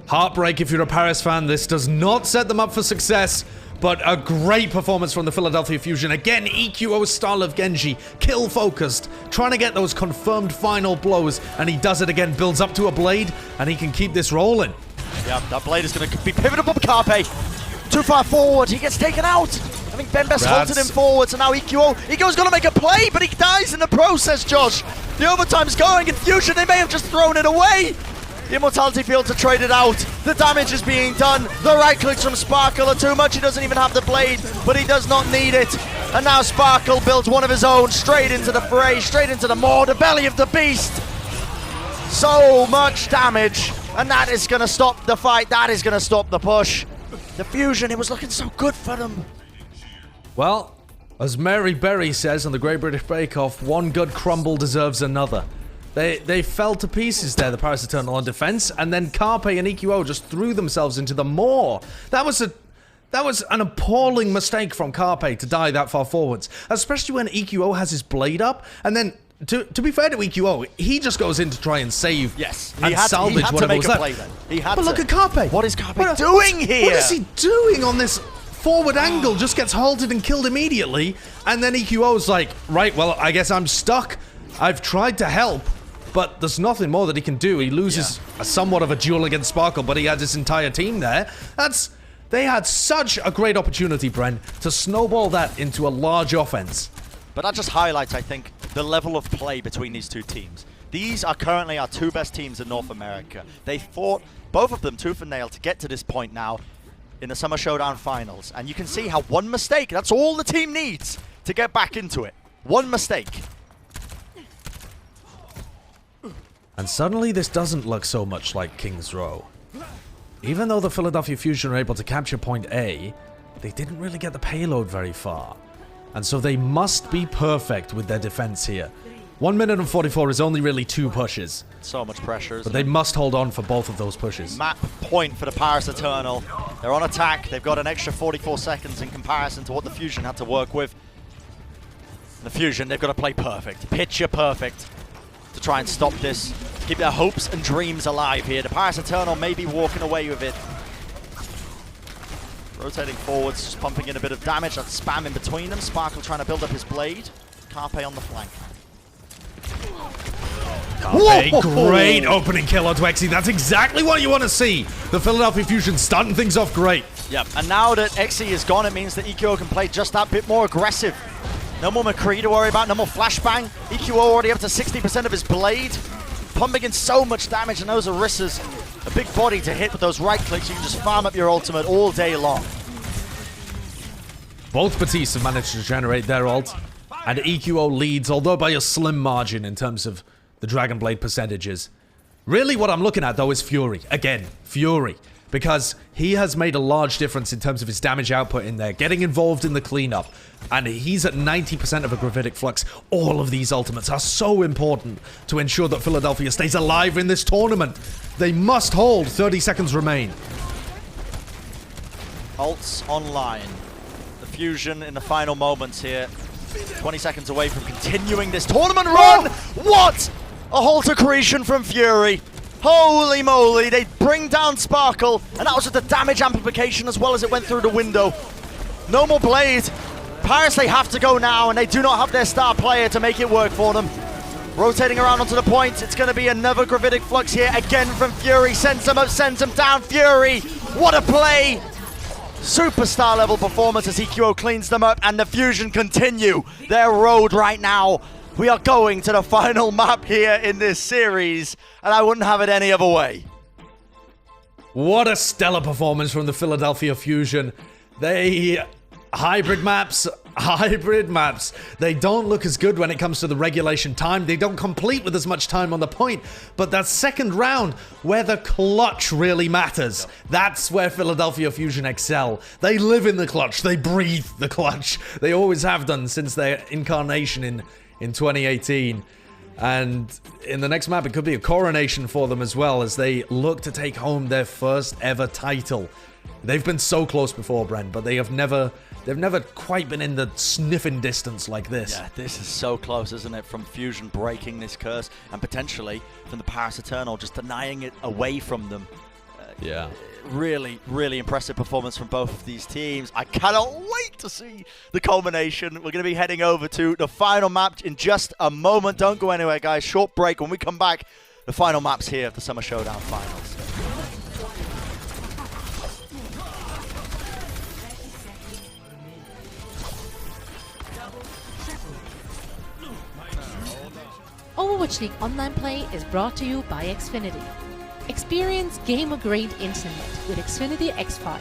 Heartbreak if you're a Paris fan. This does not set them up for success, but a great performance from the Philadelphia Fusion. Again, EQO's style of Genji, kill-focused, trying to get those confirmed final blows, and he does it again, builds up to a blade, and he can keep this rolling. Yeah, that blade is going to be pivotal for Carpe. Too far forward, he gets taken out. I think Bembest halted him forward, so now EQO's going to make a play, but he dies in the process, Josh. The overtime's going, and Fusion, they may have just thrown it away. The Immortality Fields are traded out. The damage is being done. The right clicks from Sparkle are too much. He doesn't even have the blade, but he does not need it. And now Sparkle builds one of his own straight into the fray, straight into the maw, the belly of the beast. So much damage, and that is going to stop the fight. That is going to stop the push. The Fusion, it was looking so good for them. Well, as Mary Berry says on the Great British Bake Off, one good crumble deserves another. They fell to pieces there, the Paris Eternal on defense, and then Carpe and EQO just threw themselves into the maw. That was an appalling mistake from Carpe to die that far forwards, especially when EQO has his blade up, and then to be fair to EQO, he just goes in to try and save and salvage whatever was left. But look at Carpe. What is Carpe doing here? What is he doing on this forward angle? Just gets halted and killed immediately, and then EQO's like, right, well, I guess I'm stuck. I've tried to help, but there's nothing more that he can do. He loses somewhat of a duel against Sparkle, but he had his entire team there. They had such a great opportunity, Bren, to snowball that into a large offense. But that just highlights, I think, the level of play between these two teams. These are currently our two best teams in North America. They fought, both of them, tooth and nail to get to this point now in the Summer Showdown Finals. And you can see how one mistake, that's all the team needs to get back into it. One mistake. And suddenly this doesn't look so much like Kings Row. Even though the Philadelphia Fusion were able to capture point A, they didn't really get the payload very far. And so they must be perfect with their defense here. 1 minute and 44 is only really 2 pushes. So much pressure, but they must hold on for both of those pushes. Map point for the Paris Eternal. They're on attack. They've got an extra 44 seconds in comparison to what the Fusion had to work with. The Fusion, they've got to play perfect, picture perfect, to try and stop this, keep their hopes and dreams alive here. The Paris Eternal may be walking away with it. Rotating forwards, just pumping in a bit of damage. That's spam in between them. Sparkle trying to build up his blade. Carpe on the flank. Carpe, great opening kill onto Exy. That's exactly what you want to see. The Philadelphia Fusion starting things off great. Yep, and now that Exy is gone, it means that EQO can play just that bit more aggressive. No more McCree to worry about, no more flashbang. EQO already up to 60% of his blade. Pumping in so much damage, and those Orissas, a big body to hit with those right clicks. You can just farm up your ultimate all day long. Both Batiste have managed to generate their ult, and EQO leads, although by a slim margin in terms of the Dragon Blade percentages. Really what I'm looking at though is Fury. Again, Fury. Because he has made a large difference in terms of his damage output in there, getting involved in the cleanup. And he's at 90% of a Gravitic Flux. All of these ultimates are so important to ensure that Philadelphia stays alive in this tournament. They must hold. 30 seconds remain. Ults online. The Fusion in the final moments here. 20 seconds away from continuing this tournament run. What? A Halter creation from Fury. Holy moly, they bring down Sparkle, and that was with the damage amplification as well as it went through the window. No more blade. Paris, they have to go now, and they do not have their star player to make it work for them. Rotating around onto the point, it's going to be another Gravitic Flux here, again from Fury. Sends him up, sends him down. Fury, what a play! Superstar level performance as EQO cleans them up, and the Fusion continue their road right now. We are going to the final map here in this series, and I wouldn't have it any other way. What a stellar performance from the Philadelphia Fusion. Hybrid maps. They don't look as good when it comes to the regulation time. They don't complete with as much time on the point. But that second round, where the clutch really matters, that's where Philadelphia Fusion excel. They live in the clutch. They breathe the clutch. They always have done since their incarnation in 2018. And in the next map, it could be a coronation for them as well as they look to take home their first ever title. They've been so close before, Brent, but they've never quite been in the sniffing distance like this. Yeah, this is so close, isn't it? From Fusion breaking this curse, and potentially from the Paris Eternal just denying it away from them. Yeah. Really, really impressive performance from both of these teams. I cannot wait to see the culmination. We're going to be heading over to the final map in just a moment. Don't go anywhere, guys. Short break. When we come back, the final maps here of the Summer Showdown Finals. Overwatch League online play is brought to you by Xfinity. Experience gamer-grade internet with Xfinity X5.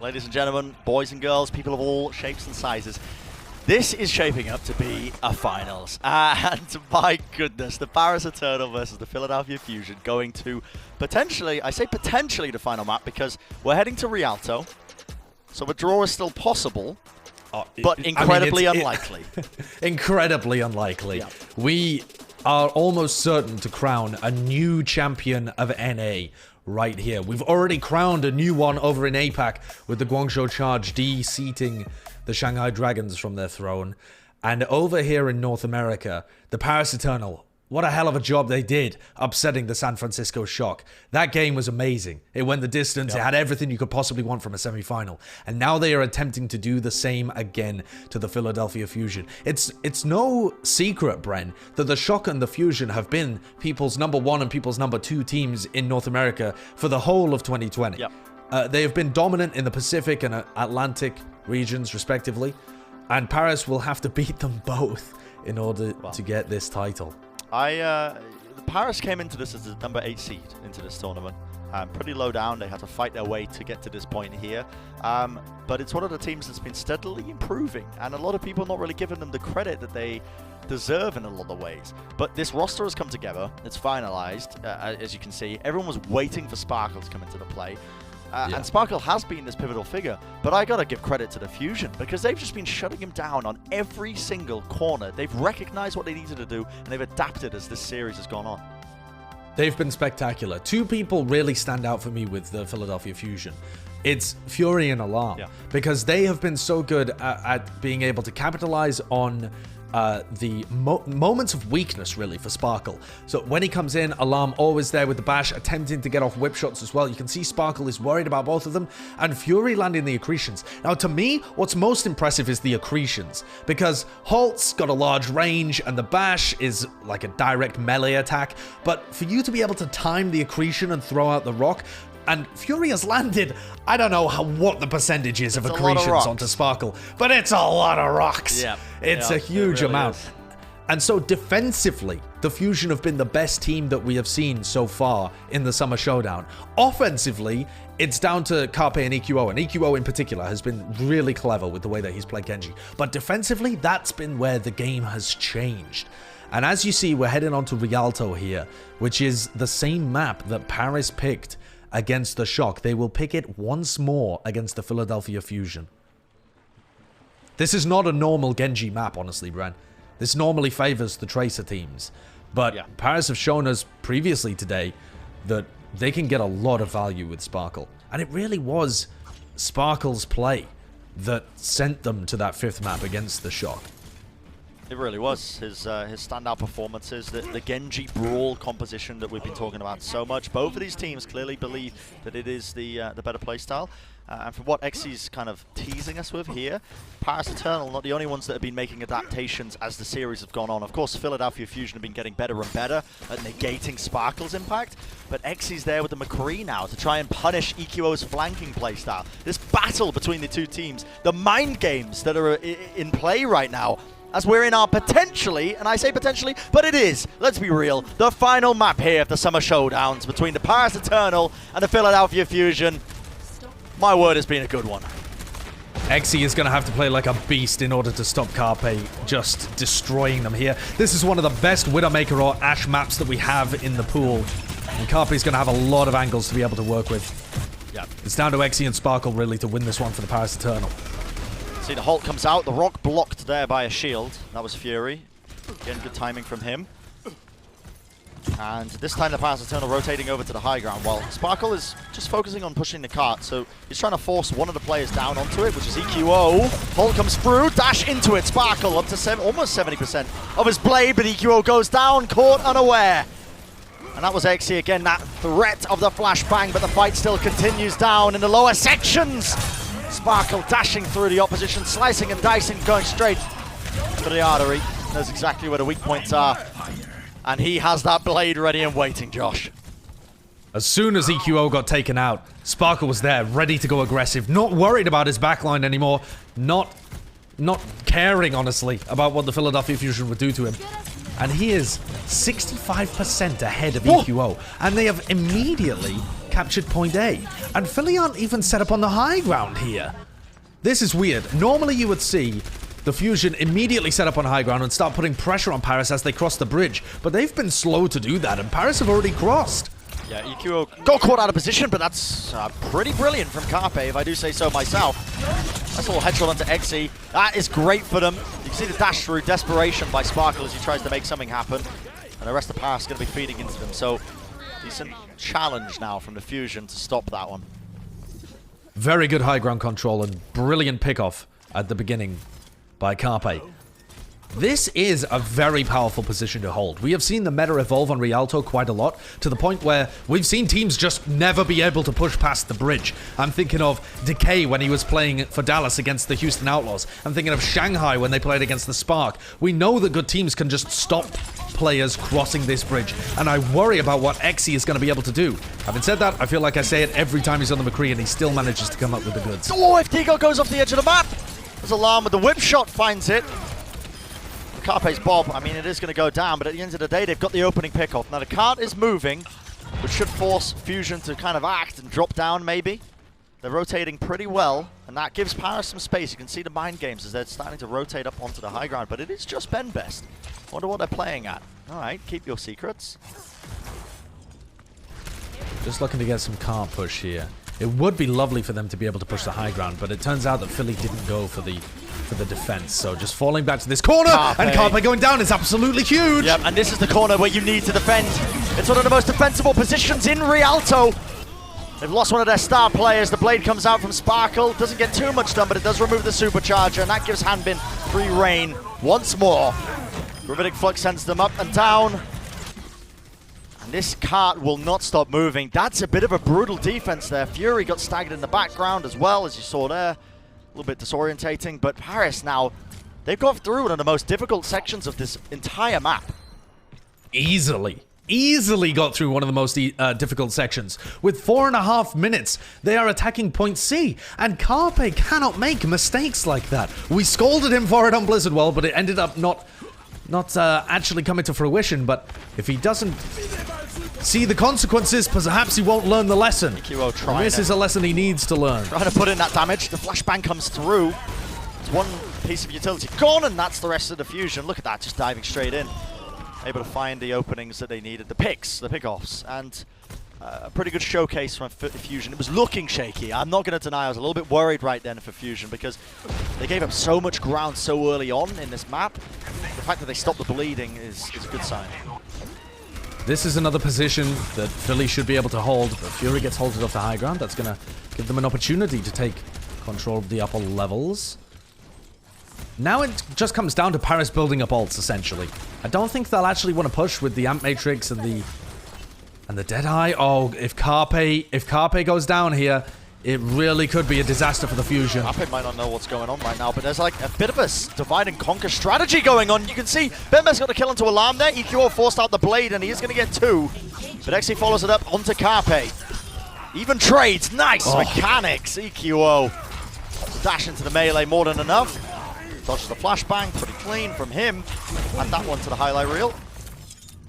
Ladies and gentlemen, boys and girls, people of all shapes and sizes, this is shaping up to be a finals. And my goodness, the Paris Eternal versus the Philadelphia Fusion going to potentially, I say potentially the final map because we're heading to Rialto. So a draw is still possible, but incredibly unlikely. Incredibly unlikely. Yeah. We are almost certain to crown a new champion of NA right here. We've already crowned a new one over in APAC with the Guangzhou Charge de-seating the Shanghai Dragons from their throne. And over here in North America, the Paris Eternal, what a hell of a job they did upsetting the San Francisco Shock. That game was amazing. It went the distance. It had everything you could possibly want from a semi-final. And now they are attempting to do the same again to the Philadelphia Fusion. It's no secret, Bren, that the Shock and the Fusion have been people's #1 and people's #2 teams in North America for the whole of 2020. Yep. They have been dominant in the Pacific and Atlantic regions, respectively. And Paris will have to beat them both in order to get this title. Paris came into this as the #8 seed into this tournament. Pretty low down. They had to fight their way to get to this point here. But it's one of the teams that's been steadily improving, and a lot of people not really giving them the credit that they deserve in a lot of ways. But this roster has come together. It's finalized, as you can see. Everyone was waiting for Sparkle to come into the play. And Sparkle has been this pivotal figure, but I gotta give credit to the Fusion because they've just been shutting him down on every single corner. They've recognized what they needed to do, and they've adapted as this series has gone on. They've been spectacular. Two people really stand out for me with the Philadelphia Fusion. It's Fury and Alarm, because they have been so good at being able to capitalize on the moments of weakness, really, for Sparkle. So when he comes in, Alarm always there with the bash, attempting to get off whip shots as well. You can see Sparkle is worried about both of them, and Fury landing the accretions. Now, to me, what's most impressive is the accretions, because Holt's got a large range, and the bash is like a direct melee attack, but for you to be able to time the accretion and throw out the rock, and Fury has landed, I don't know what the percentage is of accretions onto Sparkle, but it's a lot of rocks. Yeah. It's a huge amount. And so defensively, the Fusion have been the best team that we have seen so far in the Summer Showdown. Offensively, it's down to Carpe and EQO, and EQO in particular has been really clever with the way that he's played Genji. But defensively, that's been where the game has changed. And as you see, we're heading on to Rialto here, which is the same map that Paris picked against the Shock. They will pick it once more against the Philadelphia Fusion. This is not a normal Genji map, honestly, Bran. This normally favors the Tracer teams. But Paris have shown us previously today that they can get a lot of value with Sparkle. And it really was Sparkle's play that sent them to that 5th map against the Shock. It really was. His standout performances, the Genji brawl composition that we've been talking about so much. Both of these teams clearly believe that it is the better playstyle. And from what Xy's kind of teasing us with here, Paris Eternal not the only ones that have been making adaptations as the series have gone on. Of course, Philadelphia Fusion have been getting better and better at negating Sparkle's impact, but Xy's there with the McCree now to try and punish EQO's flanking playstyle. This battle between the two teams, the mind games that are in play right now, as we're in our potentially, and I say potentially, but it is, let's be real, the final map here of the Summer Showdowns between the Paris Eternal and the Philadelphia Fusion. My word, has been a good one. Xy is going to have to play like a beast in order to stop Carpe just destroying them here. This is one of the best Widowmaker or Ashe maps that we have in the pool. And Carpe is going to have a lot of angles to be able to work with. Yeah. It's down to Xy and Sparkle, really, to win this one for the Paris Eternal. See, the Halt comes out, the rock blocked there by a shield. That was Fury. Again, good timing from him. And this time the Paris Eternal rotating over to the high ground, while Sparkle is just focusing on pushing the cart. So he's trying to force one of the players down onto it, which is EQO. Halt comes through, dash into it. Sparkle up to almost 70% of his blade, but EQO goes down, caught unaware. And that was Xy again, that threat of the flashbang, but the fight still continues down in the lower sections. Sparkle dashing through the opposition, slicing and dicing, going straight for the artery. Knows exactly where the weak points are. And he has that blade ready and waiting, Josh. As soon as EQO got taken out, Sparkle was there, ready to go aggressive, not worried about his backline anymore, not caring, honestly, about what the Philadelphia Fusion would do to him. And he is 65% ahead of EQO. And they have immediately captured point A. And Philly aren't even set up on the high ground here. This is weird. Normally you would see the Fusion immediately set up on high ground and start putting pressure on Paris as they cross the bridge. But they've been slow to do that, and Paris have already crossed. Yeah, EQO got caught out of position, but that's pretty brilliant from Carpe, if I do say so myself. Nice little headshot onto Exi. That is great for them. You can see the dash through, desperation by Sparkle as he tries to make something happen. And the rest of Paris is going to be feeding into them. So, decent challenge now from the Fusion to stop that one. Very good high ground control and brilliant pickoff at the beginning by Carpe. This is a very powerful position to hold. We have seen the meta evolve on Rialto quite a lot, to the point where we've seen teams just never be able to push past the bridge. I'm thinking of Decay when he was playing for Dallas against the Houston Outlaws. I'm thinking of Shanghai when they played against the Spark. We know that good teams can just stop players crossing this bridge, and I worry about what Exi is going to be able to do. Having said that, I feel like I say it every time he's on the McCree, and he still manages to come up with the goods. Oh, if Digo goes off the edge of the map! There's Alarm with the whip shot, finds it. Carpe's Bob, I mean, it is going to go down, but at the end of the day, they've got the opening pickoff. Now, the cart is moving, which should force Fusion to kind of act and drop down, maybe. They're rotating pretty well, and that gives Paris some space. You can see the mind games as they're starting to rotate up onto the high ground, but it is just Ben Best. Wonder what they're playing at. All right, keep your secrets. Just looking to get some cart push here. It would be lovely for them to be able to push the high ground, but it turns out that Philly didn't go for the defense. So just falling back to this corner, and Carpe going down is absolutely huge. Yep, and this is the corner where you need to defend. It's one of the most defensible positions in Rialto. They've lost one of their star players. The blade comes out from Sparkle. Doesn't get too much done, but it does remove the supercharger, and that gives Hanbin free reign once more. Gravitic Flux sends them up and down. And this cart will not stop moving. That's a bit of a brutal defense there. Fury got staggered in the background as well, as you saw there. A little bit disorientating, but Paris now, they've got through one of the most difficult sections of this entire map. Easily got through one of the most difficult sections. With 4.5 minutes, they are attacking point C, and Carpe cannot make mistakes like that. We scolded him for it on Blizzard World, but it ended up not actually coming to fruition. But if he doesn't see the consequences, perhaps he won't learn the lesson. This is a lesson he needs to learn. Trying to put in that damage. The flashbang comes through. It's one piece of utility gone, and that's the rest of the Fusion. Look at that, just diving straight in. Able to find the openings that they needed, the pickoffs, and a pretty good showcase from Fusion. It was looking shaky. I'm not going to deny I was a little bit worried right then for Fusion because they gave up so much ground so early on in this map. The fact that they stopped the bleeding is a good sign. This is another position that Philly should be able to hold, but Fury gets holded off the high ground. That's going to give them an opportunity to take control of the upper levels. Now it just comes down to Paris building up ults, essentially. I don't think they'll actually want to push with the Amp Matrix and the Deadeye. Oh, if Carpe goes down here, it really could be a disaster for the Fusion. Carpe might not know what's going on right now, but there's like a bit of a divide and conquer strategy going on. You can see Benbest got the kill into Alarm there. EQO forced out the blade, and he is going to get 2. But Exi follows it up onto Carpe. Even trades. Nice mechanics. EQO. Dash into the melee, more than enough. Dodges the flashbang, pretty clean from him. And that one to the highlight reel.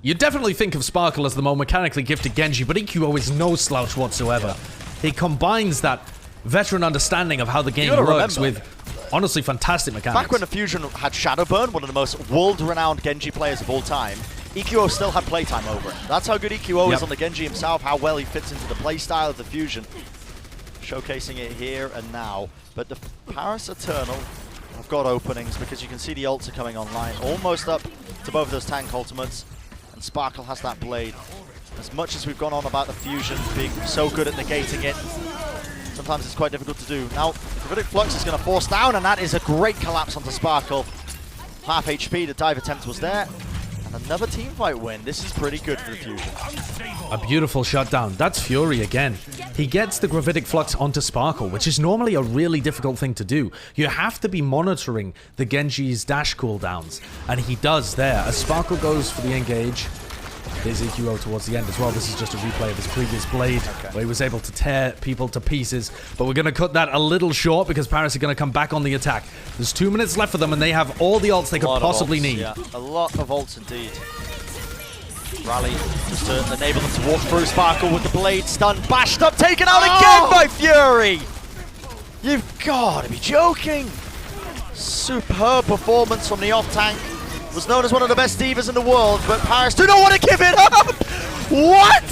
You definitely think of Sparkle as the more mechanically gifted Genji, but EQO is no slouch whatsoever. Yeah. He combines that veteran understanding of how the game works with honestly fantastic mechanics. Back when the Fusion had Shadowburn, one of the most world-renowned Genji players of all time, EQO still had playtime over it. That's how good EQO is on the Genji himself, how well he fits into the playstyle of the Fusion. Showcasing it here and now. But the Paris Eternal have got openings because you can see the ults are coming online. Almost up to both of those tank ultimates. And Sparkle has that blade. As much as we've gone on about the Fusion being so good at negating it, sometimes it's quite difficult to do. Now, Gravitic Flux is going to force down, and that is a great collapse onto Sparkle. Half HP, the dive attempt was there. And another teamfight win. This is pretty good for the Fusion. A beautiful shutdown. That's Fury again. He gets the Gravitic Flux onto Sparkle, which is normally a really difficult thing to do. You have to be monitoring the Genji's dash cooldowns, and he does there. As Sparkle goes for the engage, there's EQO towards the end as well. This is just a replay of his previous blade, where he was able to tear people to pieces. But we're going to cut that a little short because Paris are going to come back on the attack. There's 2 minutes left for them, and they have all the ults they could possibly need. Yeah, a lot of ults indeed. Rally just to enable them to walk through. Sparkle with the blade stun, bashed up, taken out again by Fury! You've got to be joking! Superb performance from the off-tank. Was known as one of the best divas in the world, but Paris do not want to give it up! What?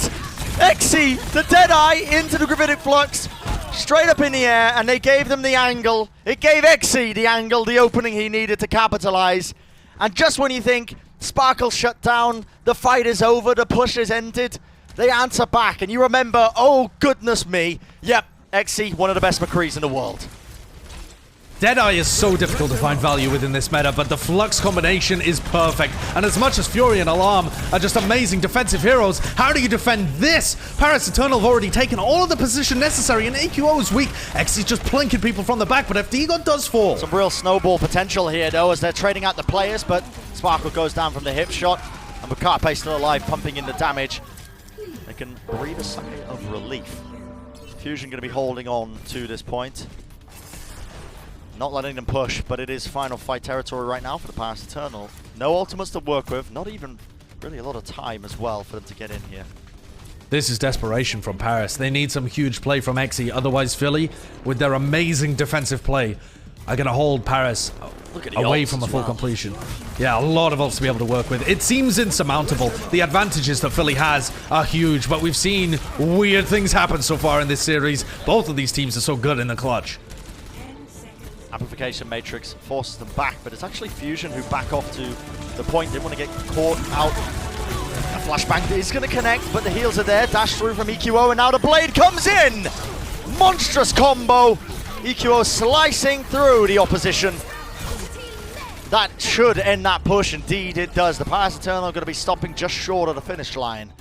Exi, the Deadeye into the Gravitic Flux, straight up in the air, and they gave them the angle. It gave Exi the angle, the opening he needed to capitalize. And just when you think Sparkle shut down, the fight is over, the push is ended, they answer back, and you remember, oh goodness me, yep, Exi, one of the best McCrees in the world. Deadeye is so difficult to find value within this meta, but the Flux combination is perfect. And as much as Fury and Alarm are just amazing defensive heroes, how do you defend this? Paris Eternal have already taken all of the position necessary, and AQO is weak. Xy's just plinking people from the back, but FDGod does fall. Some real snowball potential here, though, as they're trading out the players, but Sparkle goes down from the hip shot, and Bukape still alive, pumping in the damage. They can breathe a sigh of relief. Fusion going to be holding on to this point. Not letting them push, but it is final fight territory right now for the Paris Eternal. No ultimates to work with, not even really a lot of time as well for them to get in here. This is desperation from Paris. They need some huge play from Xy, otherwise Philly, with their amazing defensive play, are going to hold Paris away from a full completion. Yeah, a lot of ults to be able to work with. It seems insurmountable. The advantages that Philly has are huge, but we've seen weird things happen so far in this series. Both of these teams are so good in the clutch. Amplification Matrix forces them back, but it's actually Fusion who back off to the point. They want to get caught out. A flashbang is going to connect, but the heals are there. Dash through from EQO, and now the blade comes in! Monstrous combo! EQO slicing through the opposition. That should end that push. Indeed, it does. The Paris Eternal are going to be stopping just short of the finish line.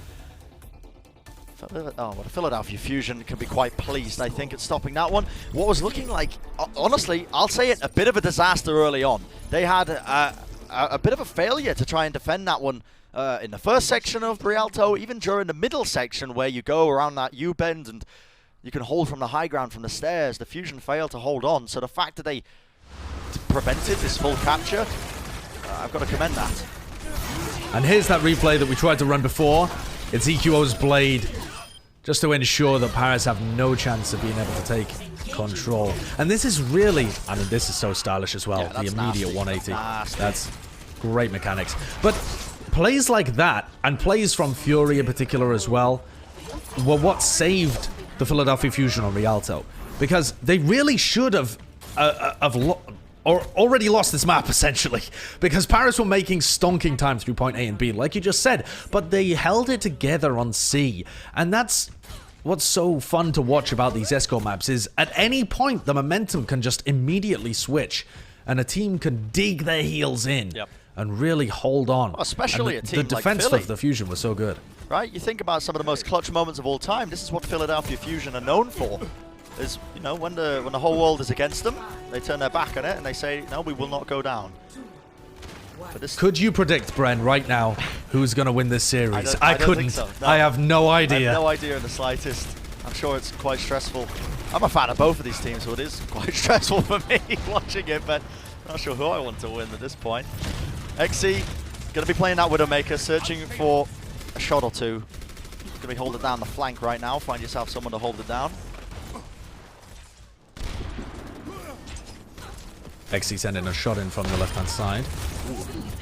Oh, well, the Philadelphia Fusion can be quite pleased, I think, at stopping that one. What was looking like, honestly, I'll say it, a bit of a disaster early on. They had a bit of a failure to try and defend that one in the first section of Rialto, even during the middle section where you go around that U-bend and you can hold from the high ground from the stairs. The Fusion failed to hold on, so the fact that they prevented this full capture, I've got to commend that. And here's that replay that we tried to run before. It's EQO's blade, just to ensure that Paris have no chance of being able to take control. And this is really, I mean, this is so stylish as well, the immediate 180. That's great mechanics. But plays like that, and plays from Fury in particular as well, were what saved the Philadelphia Fusion on Rialto. Because they really should have already lost this map, essentially, because Paris were making stonking time through point A and B, like you just said, but they held it together on C, and that's what's so fun to watch about these ESCO maps, is at any point the momentum can just immediately switch, and a team can dig their heels in and really hold on. Well, especially and a team the like defense Philly. of the Fusion was so good. Right, you think about some of the most clutch moments of all time, this is what Philadelphia Fusion are known for. Is, you know, when the whole world is against them, they turn their back on it and they say, no, we will not go down. Could you predict, Bren, right now, who's going to win this series? I couldn't. Think so. No. I have no idea. I have no idea in the slightest. I'm sure it's quite stressful. I'm a fan of both of these teams, so it is quite stressful for me watching it, but not sure who I want to win at this point. Xy going to be playing that Widowmaker, searching for a shot or two. Going to be holding down the flank right now. Find yourself someone to hold it down. Xy sending a shot in from the left-hand side.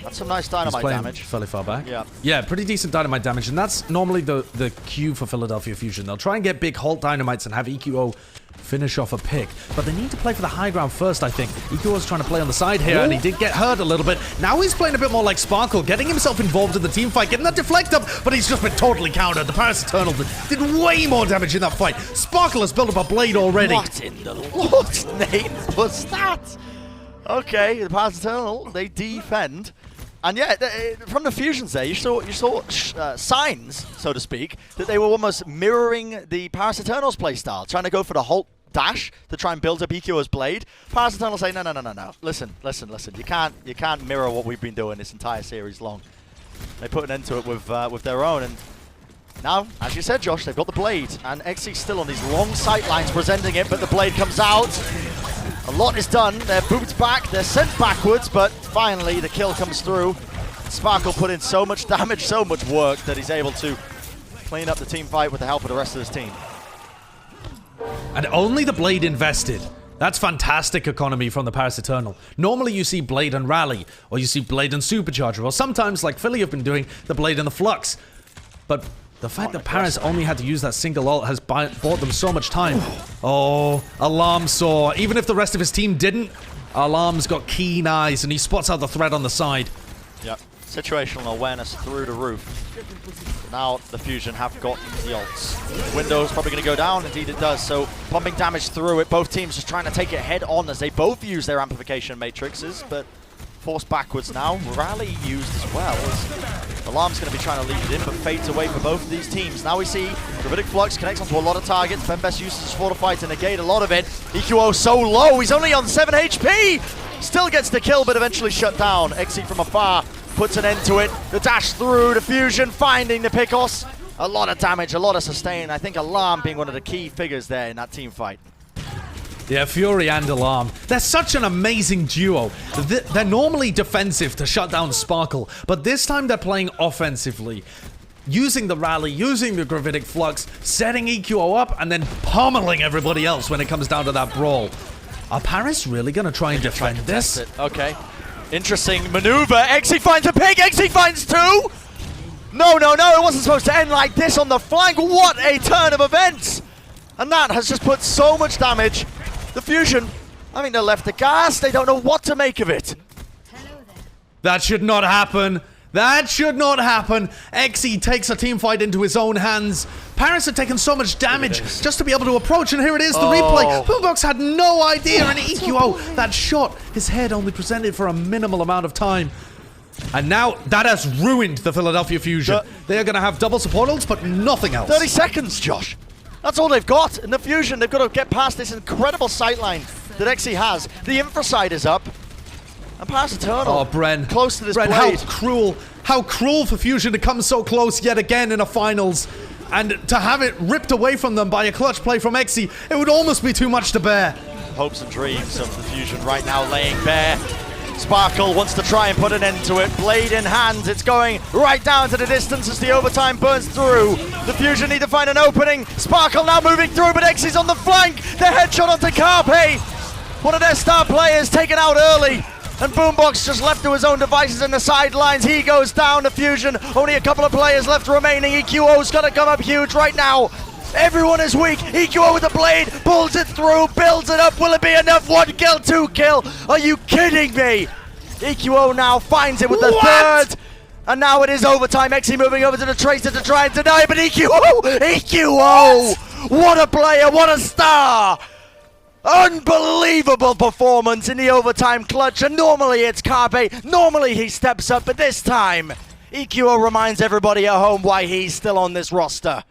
That's some nice dynamite damage. Fairly far back. Yeah, pretty decent dynamite damage, and that's normally the cue for Philadelphia Fusion. They'll try and get big Halt Dynamites and have EQO finish off a pick, but they need to play for the high ground first, I think. EQO's trying to play on the side here, and he did get hurt a little bit. Now he's playing a bit more like Sparkle, getting himself involved in the team fight, getting that deflect up, but he's just been totally countered. The Paris Eternal did way more damage in that fight. Sparkle has built up a blade already. What in the Lord's name was that? Okay, the Paris Eternal, they defend. And yeah, from the Fusions there, you saw signs, so to speak, that they were almost mirroring the Paris Eternal's playstyle, trying to go for the Halt dash to try and build up EQO's blade. Paris Eternal say, no. Listen. You can't mirror what we've been doing this entire series long. They put an end to it with their own, and now, as you said, Josh, they've got the blade, and Xy's still on these long sight lines presenting it, but the blade comes out. A lot is done. They're booped back, they're sent backwards, but finally the kill comes through. Sparkle put in so much damage, so much work that he's able to clean up the team fight with the help of the rest of his team. And only the Blade invested. That's fantastic economy from the Paris Eternal. Normally you see Blade and Rally, or you see Blade and Supercharger, or sometimes, like Philly have been doing, the Blade and the Flux. But the fact that Paris only had to use that single ult has bought them so much time. Oh, Alarm saw. Even if the rest of his team didn't, Alarm's got keen eyes, and he spots out the threat on the side. Yep. Situational awareness through the roof. Now the Fusion have got the ults. Window's probably going to go down. Indeed it does. So pumping damage through it. Both teams just trying to take it head on as they both use their amplification matrices, but forced backwards now. Rally used as well. Alarm's going to be trying to lead it in, but fades away for both of these teams. Now we see Gravitic Flux connects onto a lot of targets. Best uses his Fortify to negate a lot of it. EQO so low. He's only on 7 HP. Still gets the kill, but eventually shut down. Xe from afar puts an end to it. The dash through, the Fusion finding the Picos. A lot of damage, a lot of sustain. I think Alarm being one of the key figures there in that team fight. Yeah, Fury and Alarm. They're such an amazing duo. They're normally defensive to shut down Sparkle, but this time they're playing offensively. Using the Rally, using the Gravitic Flux, setting EQO up, and then pummeling everybody else when it comes down to that brawl. Are Paris really going to try and defend this? Okay. Interesting maneuver. Xe finds a pig. Xe finds two. No, no, no. It wasn't supposed to end like this on the flank. What a turn of events. And that has just put so much damage. The Fusion, I think they're left aghast. They don't know what to make of it. That should not happen. That should not happen. Xe takes a team fight into his own hands. Paris had taken so much damage just to be able to approach, and here it is, the replay. Boombox had no idea, and EQO, that shot, his head only presented for a minimal amount of time. And now that has ruined the Philadelphia Fusion. They are going to have double support ults, but nothing else. 30 seconds, Josh. That's all they've got. In the Fusion, they've got to get past this incredible sightline that Xe has. The infra side is up. And Paris Eternal. Oh, Bren. Close to this Bren, blade. How cruel for Fusion to come so close yet again in a finals. And to have it ripped away from them by a clutch play from Xe, it would almost be too much to bear. Hopes and dreams of the Fusion right now laying bare. Sparkle wants to try and put an end to it. Blade in hand, it's going right down to the distance as the overtime burns through. The Fusion need to find an opening. Sparkle now moving through, but Xe's on the flank. The headshot onto Carpe. One of their star players taken out early. And Boombox just left to his own devices in the sidelines. He goes down to Fusion. Only a couple of players left remaining. EQO's got to come up huge right now. Everyone is weak. EQO with the blade, pulls it through, builds it up. Will it be enough? 1 kill, 2 kill. Are you kidding me? EQO now finds it with the third. And now it is overtime. Xe moving over to the Tracer to try and deny, but EQO! What a player, what a star! Unbelievable performance in the overtime clutch, and normally it's Carpe, normally he steps up, but this time, EQO reminds everybody at home why he's still on this roster.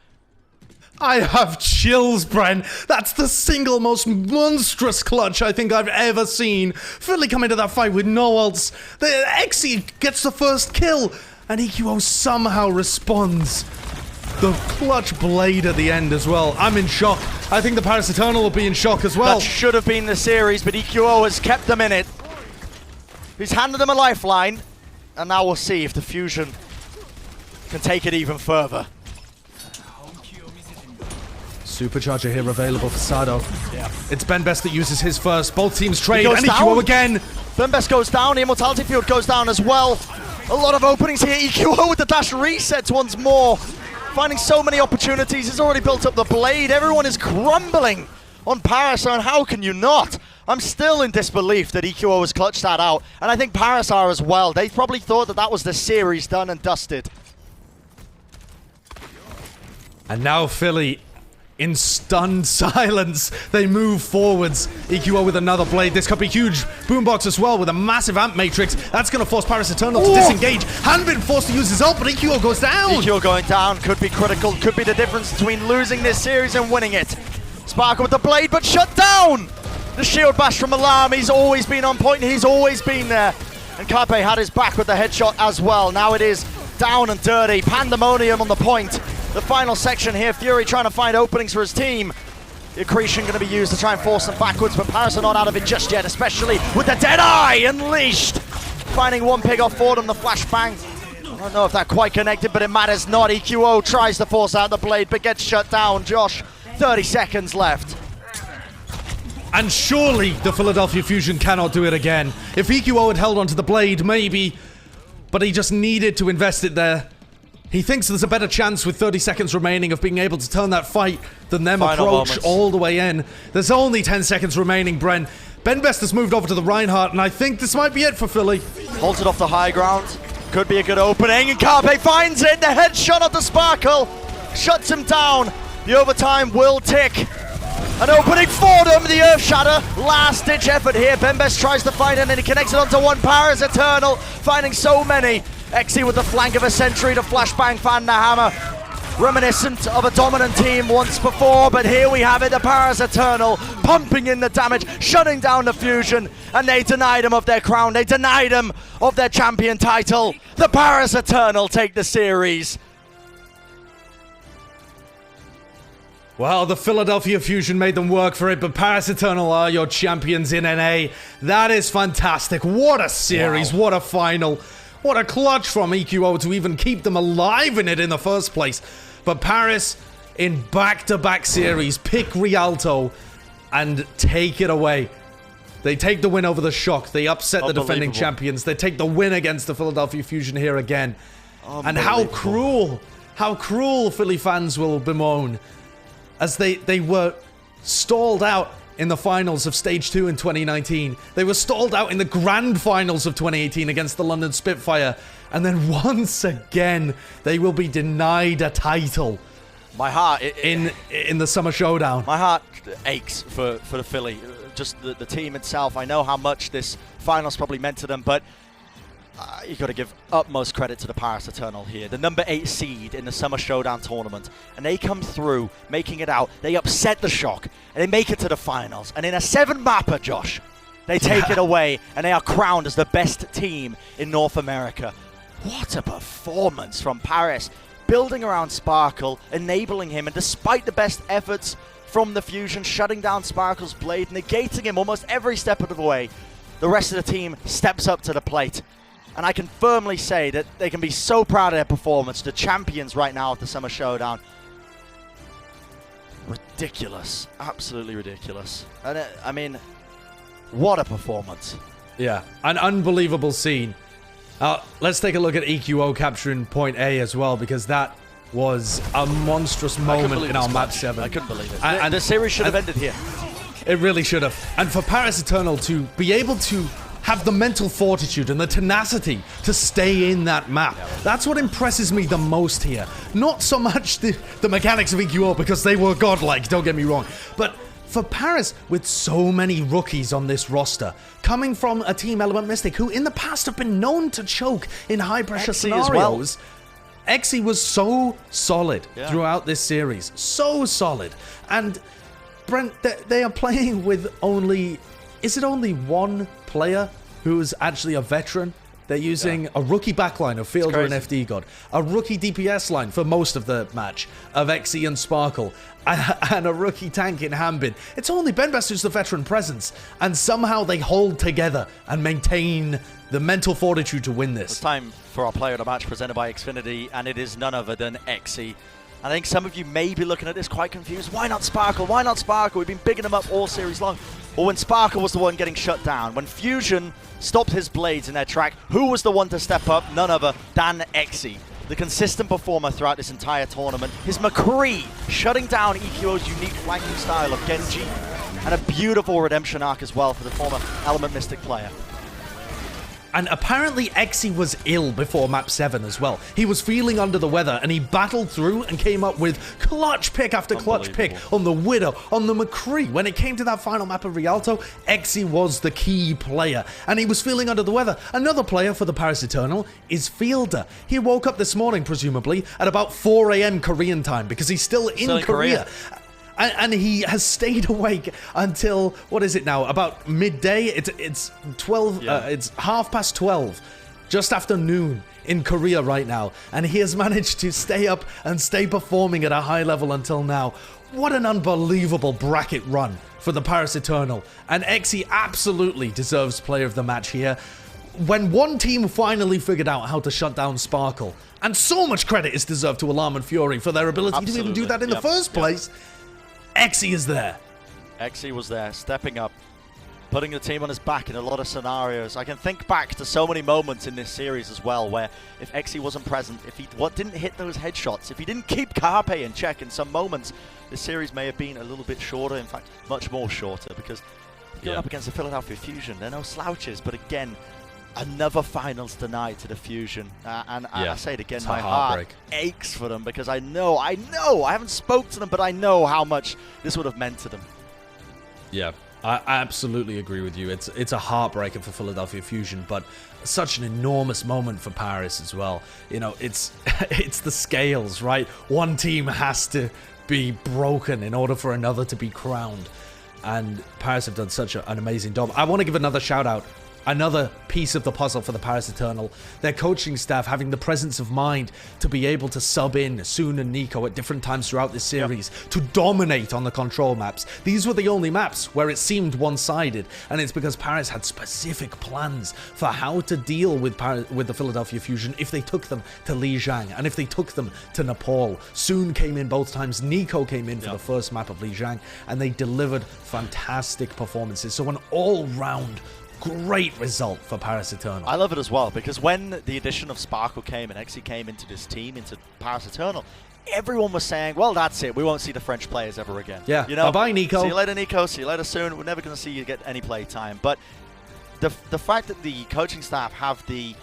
I have chills, Bren. That's the single most monstrous clutch I think I've ever seen. Philly come into that fight with no ults. Xe gets the first kill, and EQO somehow responds. The clutch blade at the end as well. I'm in shock. I think the Paris Eternal will be in shock as well. That should have been the series, but EQO has kept them in it. He's handed them a lifeline, and now we'll see if the Fusion can take it even further. Supercharger here available for Sado. Yeah. It's BenBest that uses his first. Both teams trade, and EQO again. BenBest goes down, the Immortality Field goes down as well. A lot of openings here. EQO with the dash resets once more. Finding so many opportunities. He's already built up the blade. Everyone is crumbling on Paris, and how can you not? I'm still in disbelief that EQO has clutched that out, and I think Paris are as well. They probably thought that that was the series done and dusted. And now Philly, in stunned silence, they move forwards. EQO with another blade. This could be huge. Boombox as well with a massive amp matrix. That's going to force Paris Eternal to disengage. Hadn't been forced to use his ult, but EQO goes down. EQO going down could be critical. Could be the difference between losing this series and winning it. Sparkle with the blade, but shut down. The shield bash from Alarm. He's always been on point. He's always been there. And Carpe had his back with the headshot as well. Now it is down and dirty. Pandemonium on the point. The final section here, Fury trying to find openings for his team. The accretion going to be used to try and force them backwards, but Paris are not out of it just yet, especially with the Deadeye unleashed. Finding one pig off for them, the flashbang I don't know if that quite connected, but it matters not. EQO tries to force out the blade, but gets shut down. Josh, 30 seconds left. And surely the Philadelphia Fusion cannot do it again. If EQO had held onto the blade, maybe, but he just needed to invest it there. He thinks there's a better chance with 30 seconds remaining of being able to turn that fight than them approach all the way in. There's only 10 seconds remaining, Bren. Benbest has moved over to the Reinhardt, and I think this might be it for Philly. Holds it off the high ground. Could be a good opening, and Carpe finds it. The headshot of the Sparkle shuts him down. The overtime will tick. An opening for them, the Earth Shatter. Last-ditch effort here. Benbest tries to find it, and he connects it onto one. Paris Eternal, finding so many. Xe with the flank of a sentry to flashbang fan the hammer. Reminiscent of a dominant team once before, but here we have it, the Paris Eternal pumping in the damage, shutting down the Fusion, and they denied him of their crown. They denied him of their champion title. The Paris Eternal take the series. Well, the Philadelphia Fusion made them work for it, but Paris Eternal are your champions in NA. That is fantastic. What a series, what a final. What a clutch from EQO to even keep them alive in it in the first place. But Paris, in back-to-back series, pick Rialto and take it away. They take the win over the Shock. They upset the defending champions. They take the win against the Philadelphia Fusion here again. And how cruel Philly fans will bemoan as they were stalled out in the finals of Stage 2 in 2019. They were stalled out in the grand finals of 2018 against the London Spitfire. And then once again, they will be denied a title. My heart... in the Summer Showdown. My heart aches for the Philly. Just the team itself. I know how much this finals probably meant to them, but you got to give utmost credit to the Paris Eternal here. The number 8 seed in the Summer Showdown Tournament. And they come through, making it out. They upset the Shock, and they make it to the finals. And in a 7-mapper, Josh, they take it away, and they are crowned as the best team in North America. What a performance from Paris. Building around Sparkle, enabling him, and despite the best efforts from the Fusion, shutting down Sparkle's blade, negating him almost every step of the way, the rest of the team steps up to the plate. And I can firmly say that they can be so proud of their performance. The champions right now at the Summer Showdown. Ridiculous. Absolutely ridiculous. And I mean, what a performance. Yeah, an unbelievable scene. Let's take a look at EQO capturing point A as well, because that was a monstrous moment in our Map 7. I couldn't believe it. And the series should have ended here. It really should have. And for Paris Eternal to be able to have the mental fortitude and the tenacity to stay in that map. That's what impresses me the most here. Not so much the mechanics of EQO, because they were godlike, don't get me wrong. But for Paris, with so many rookies on this roster, coming from a team Element Mystic, who in the past have been known to choke in high-pressure scenarios, Xe was so solid throughout this series. So solid. And Brent, they are playing with only... Is it only one player who's actually a veteran? They're using a rookie backline of Fielder and FD God, a rookie DPS line for most of the match of Xe and Sparkle, and a rookie tank in Hambin. It's only Benbest who's the veteran presence, and somehow they hold together and maintain the mental fortitude to win this. It's time for our player of the match presented by Xfinity, and it is none other than Xe. I think some of you may be looking at this quite confused. Why not Sparkle? Why not Sparkle? We've been bigging him up all series long. Well, when Sparkle was the one getting shut down, when Fusion stopped his blades in their track, who was the one to step up? None other than Xe. The consistent performer throughout this entire tournament. His McCree shutting down EQO's unique flanking style of Genji, and a beautiful redemption arc as well for the former Element Mystic player. And apparently Xe was ill before Map 7 as well. He was feeling under the weather, and he battled through and came up with clutch pick after clutch pick on the Widow, on the McCree. When it came to that final map of Rialto, Xe was the key player, and he was feeling under the weather. Another player for the Paris Eternal is Fielder. He woke up this morning, presumably, at about 4 a.m. Korean time, because he's still in Korea. And he has stayed awake until, what is it now, about midday? It's 12, it's 12:30, just after noon in Korea right now. And he has managed to stay up and stay performing at a high level until now. What an unbelievable bracket run for the Paris Eternal. And Xe absolutely deserves player of the match here. when one team finally figured out how to shut down Sparkle, and so much credit is deserved to Alarm and Fury for their ability to even do that in the first place, Exi is there. Exi was there, stepping up, putting the team on his back in a lot of scenarios. I can think back to so many moments in this series as well, where if Exi wasn't present, if he didn't hit those headshots, if he didn't keep Carpe in check in some moments, this series may have been a little bit shorter, in fact, much more shorter, because going up against the Philadelphia Fusion, they're no slouches, but again, another finals denied to the Fusion. I say it again, my heart aches for them, because I know, I haven't spoke to them, but I know how much this would have meant to them. Yeah, I absolutely agree with you. It's a heartbreaker for Philadelphia Fusion, but such an enormous moment for Paris as well. You know, it's the scales, right? One team has to be broken in order for another to be crowned. And Paris have done such an amazing job. I want to give another shout out. Another piece of the puzzle for the Paris Eternal, their coaching staff having the presence of mind to be able to sub in Soon and Nico at different times throughout this series to dominate on the control maps. These were the only maps where it seemed one-sided, and it's because Paris had specific plans for how to deal with the Philadelphia Fusion if they took them to Lijiang and if they took them to Nepal. Soon came in both times, Nico came in for the first map of Lijiang, and they delivered fantastic performances. So an all-round great result for Paris Eternal. I love it as well, because when the addition of Sparkle came and Exi came into this team, into Paris Eternal, everyone was saying, well, that's it. We won't see the French players ever again. Yeah, you know, bye-bye, Nico. See you later, Nico. See you later soon. We're never going to see you get any play time. But the fact that the coaching staff have the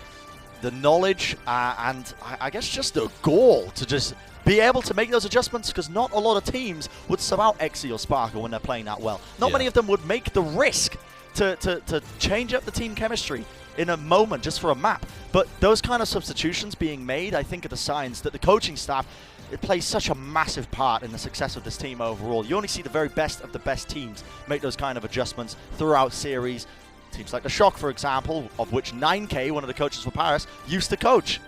knowledge and I guess just the gall to just be able to make those adjustments, because not a lot of teams would sub out Exi or Sparkle when they're playing that well. Not many of them would make the risk to change up the team chemistry in a moment just for a map. But those kind of substitutions being made, I think, are the signs that the coaching staff, it plays such a massive part in the success of this team overall. You only see the very best of the best teams make those kind of adjustments throughout series. Teams like the Shock, for example, of which 9K, one of the coaches for Paris, used to coach.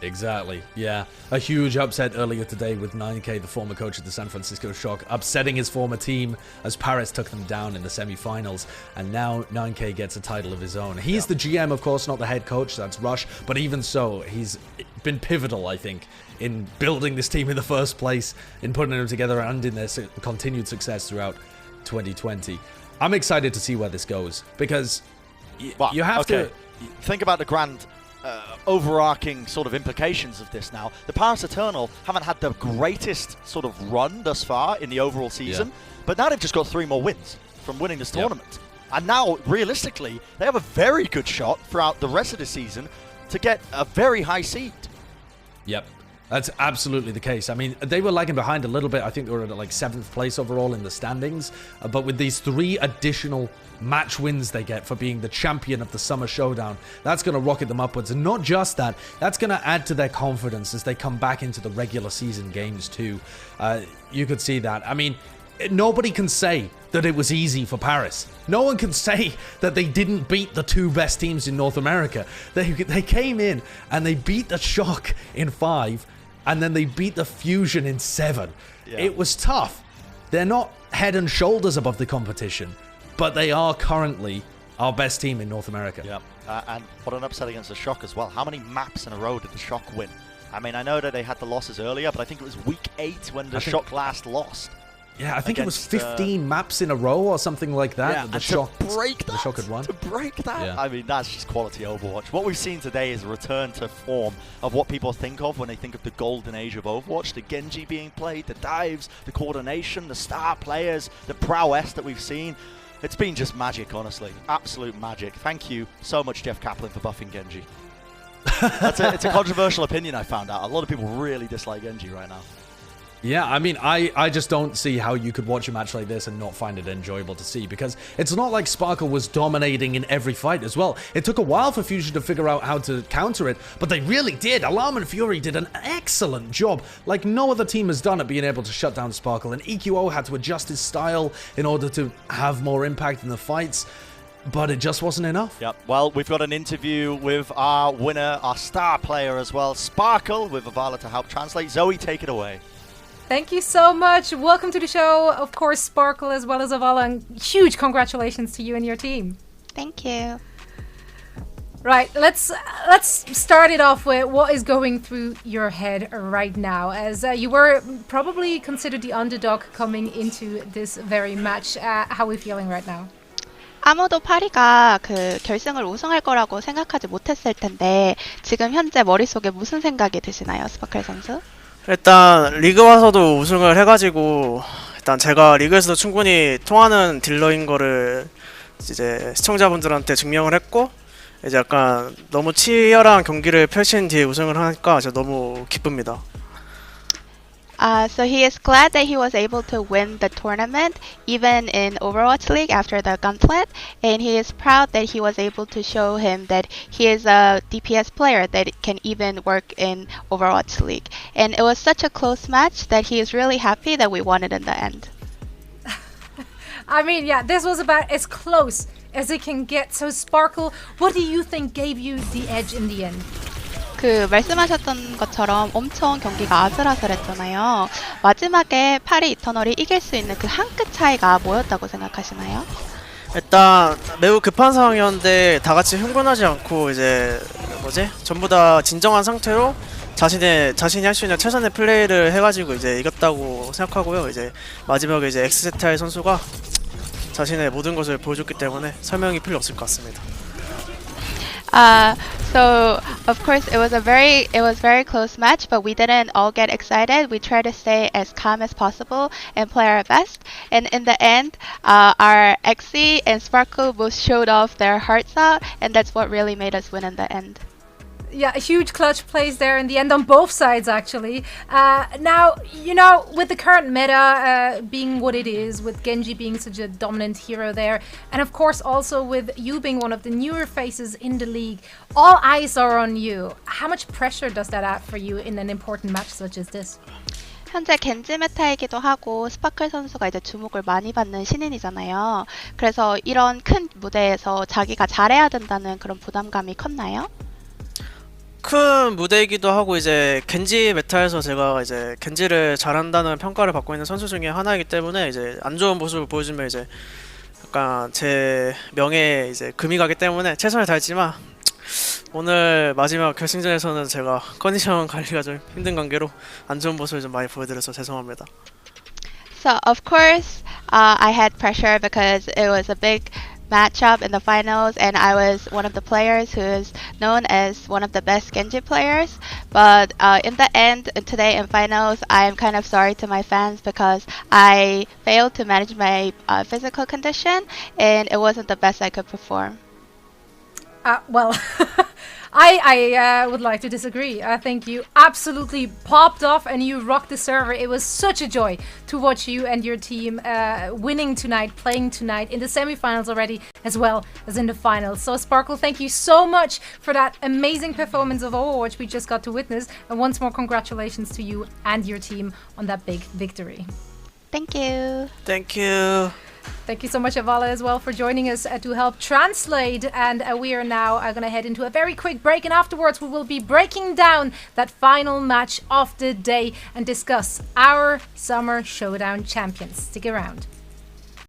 Exactly, yeah. A huge upset earlier today with 9K, the former coach of the San Francisco Shock, upsetting his former team as Paris took them down in the semi-finals, and now 9K gets a title of his own. He's the GM, of course, not the head coach, that's Rush, but even so, he's been pivotal, I think, in building this team in the first place, in putting them together, and in their continued success throughout 2020. I'm excited to see where this goes, because you have to... Think about the grand... overarching sort of implications of this now. The Paris Eternal haven't had the greatest sort of run thus far in the overall season, but now they've just got 3 more wins from winning this tournament. And now, realistically, they have a very good shot throughout the rest of the season to get a very high seed. Yep. That's absolutely the case. I mean, they were lagging behind a little bit. I think they were at like 7th place overall in the standings. But with these 3 additional match wins they get for being the champion of the Summer Showdown, that's going to rocket them upwards. And not just that, that's going to add to their confidence as they come back into the regular season games too. You could see that. I mean, nobody can say that it was easy for Paris. No one can say that they didn't beat the 2 best teams in North America. They came in and they beat the Shock in 5, and then they beat the Fusion in 7. Yeah. It was tough. They're not head and shoulders above the competition, but they are currently our best team in North America. Yep. And what an upset against the Shock as well. How many maps in a row did the Shock win? I mean, I know that they had the losses earlier, but I think it was week 8 when the Shock last lost. Yeah, I think it was 15 maps in a row or something like that. Yeah, the Shock had won. To break that, I mean, that's just quality Overwatch. What we've seen today is a return to form of what people think of when they think of the golden age of Overwatch. The Genji being played, the dives, the coordination, the star players, the prowess that we've seen. It's been just magic, honestly. Absolute magic. Thank you so much, Jeff Kaplan, for buffing Genji. It's a controversial opinion, I found out. A lot of people really dislike Genji right now. Yeah, I mean, I just don't see how you could watch a match like this and not find it enjoyable to see, because it's not like Sparkle was dominating in every fight as well. It took a while for Fusion to figure out how to counter it, but they really did. Alarm and Fury did an excellent job, like no other team has done at being able to shut down Sparkle, and EQO had to adjust his style in order to have more impact in the fights. But it just wasn't enough. Yep. Well, we've got an interview with our winner, our star player as well, Sparkle, with Avala to help translate. Zoe, take it away. Thank you so much. Welcome to the show. Of course, Sparkle as well as Avala. And huge congratulations to you and your team. Thank you. Right, let's start it off with what is going through your head right now, as you were probably considered the underdog coming into this very match. How are we feeling right now? 아무도 파리가 그 결승을 우승할 거라고 생각하지 못했을 텐데 지금 현재 머릿속에 무슨 생각이 드시나요, 스파클 선수? 일단 리그 와서도 우승을 해가지고 일단 제가 리그에서도 충분히 통하는 딜러인 거를 이제 시청자분들한테 증명을 했고 이제 약간 너무 치열한 경기를 펼친 뒤에 우승을 하니까 진짜 너무 기쁩니다. So he is glad that he was able to win the tournament, even in Overwatch League after the gauntlet, and he is proud that he was able to show him that he is a DPS player that can even work in Overwatch League. And it was such a close match that he is really happy that we won it in the end. I mean, yeah, this was about as close as it can get. So Sparkle, what do you think gave you the edge in the end? 그 말씀하셨던 것처럼 엄청 경기가 아슬아슬했잖아요. 마지막에 파리 이터널이 이길 수 있는 그 한 끗 차이가 뭐였다고 생각하시나요? 일단 매우 급한 상황이었는데 다 같이 흥분하지 않고 이제 전부 다 진정한 상태로 자신이 할 수 있는 최선의 플레이를 해가지고 이제 이겼다고 생각하고요. 이제 마지막에 이제 엑스제타의 선수가 자신의 모든 것을 보여줬기 때문에 설명이 필요 없을 것 같습니다. So of course it was very close match, but we didn't all get excited. We tried to stay as calm as possible and play our best. And in the end, our Xe and Sparkle both showed off their hearts out, and that's what really made us win in the end. Yeah, a huge clutch plays there in the end on both sides, actually. Now, you know, with the current meta being what it is, with Genji being such a dominant hero there, and of course also with you being one of the newer faces in the league, all eyes are on you. How much pressure does that add for you in an important match such as this? 현재 겐지 메타이기도 하고 스파클 선수가 이제 주목을 많이 받는 신인이잖아요. 그래서 이런 큰 무대에서 자기가 잘해야 된다는 그런 부담감이 컸나요? 큰 무대이기도 하고 이제 겐지 메타에서 제가 이제 겐지를 잘한다는 평가를 받고 있는 선수 중에 하나이기 때문에 이제 안 좋은 모습을 보여주면 이제 약간 제 명예에 이제 금이 가기 때문에 최선을 다했지만 오늘 마지막 결승전에서는 제가 컨디션 관리가 좀 힘든 관계로 안 좋은 모습을 좀 많이 보여드려서 죄송합니다. So of course, I had pressure because it was a big matchup in the finals, and I was one of the players who is known as one of the best Genji players. But in the end, today in finals, I am kind of sorry to my fans because I failed to manage my physical condition, and it wasn't the best I could perform. Well, I would like to disagree. I think you absolutely popped off and you rocked the server. It was such a joy to watch you and your team winning tonight, playing tonight in the semifinals already, as well as in the finals. So Sparkle, thank you so much for that amazing performance of Overwatch we just got to witness. And once more, congratulations to you and your team on that big victory. Thank you. Thank you. Thank you so much, Avala, as well, for joining us to help translate. And we are now going to head into a very quick break. And afterwards, we will be breaking down that final match of the day and discuss our Summer Showdown champions. Stick around.